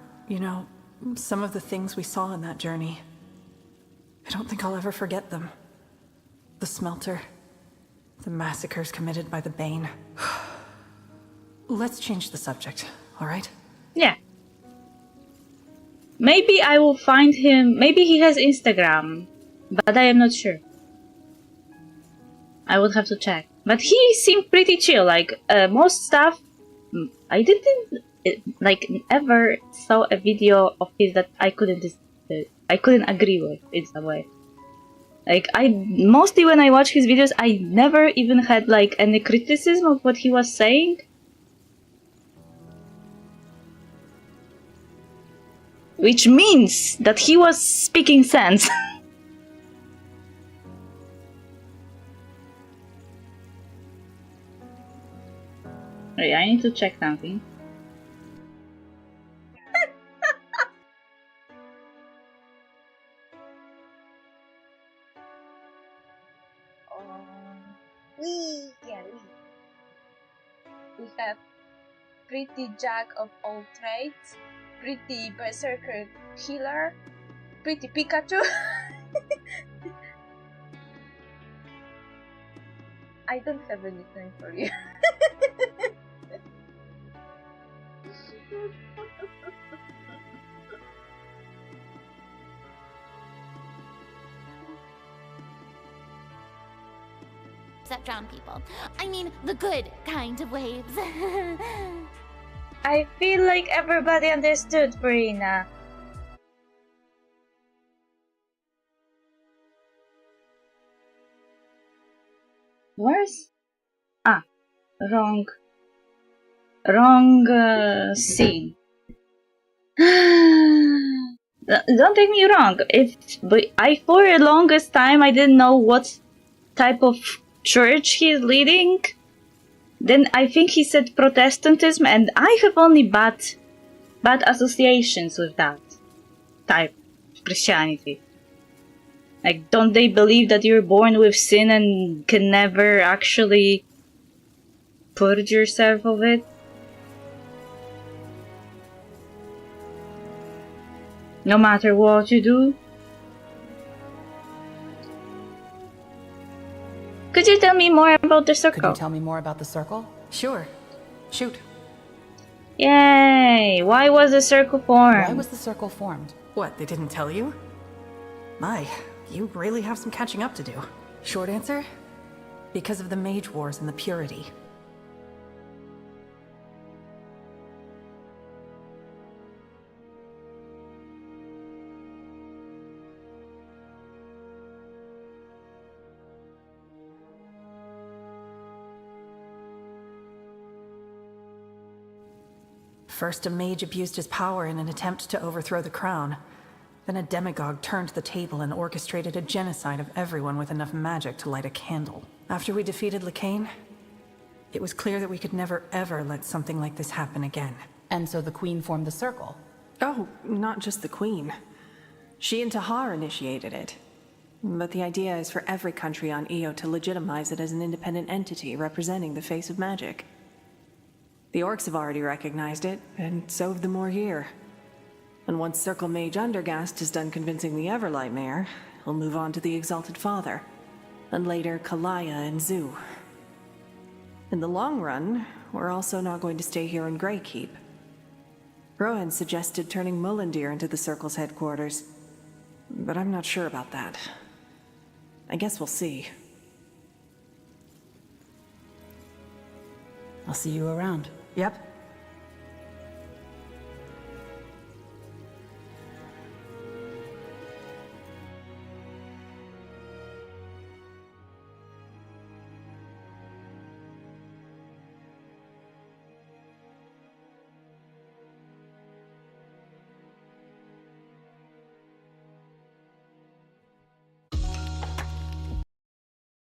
Some of the things we saw in that journey, I don't think I'll ever forget them. The smelter, the massacres committed by the Bane. Let's change the subject, all right? Yeah. Maybe I will find him. Maybe he has Instagram, but I am not sure. I would have to check. But he seemed pretty chill. Like most stuff, I didn't ever saw a video of his that I couldn't agree with in some way. Like mostly when I watch his videos, I never even had like any criticism of what he was saying. Which means that he was speaking sense. Wait, I need to check something. We have pretty jack of all trades, pretty berserker healer, pretty Pikachu. I don't have anything for you. That drown people. I mean, the good kind of waves. I feel like everybody understood, Brina. Where's... Ah, wrong scene. Don't take me wrong. For the longest time I didn't know what type of church he's leading. Then I think he said Protestantism, and I have only bad associations with that type of Christianity. Like, don't they believe that you're born with sin and can never actually purge yourself of it? No matter what you do? Could you tell me more about the circle? Could you tell me more about the circle? Sure. Shoot. Yay! Why was the circle formed? Why was the circle formed? What, they didn't tell you? My, you really have some catching up to do. Short answer? Because of the Mage Wars and the Purity. First, a mage abused his power in an attempt to overthrow the crown. Then a demagogue turned the table and orchestrated a genocide of everyone with enough magic to light a candle. After we defeated Lacane, it was clear that we could never ever let something like this happen again. And so the Queen formed the circle? Oh, not just the Queen. She and Tahar initiated it. But the idea is for every country on Io to legitimize it as an independent entity representing the face of magic. The orcs have already recognized it, and so have the more here. And once Circle Mage Undergast is done convincing the Everlight Mayor, he'll move on to the Exalted Father, and later Kalaya and Zoo. In the long run, we're also not going to stay here in Greykeep. Rowan suggested turning Mullendeer into the Circle's headquarters, but I'm not sure about that. I guess we'll see. I'll see you around. Yep.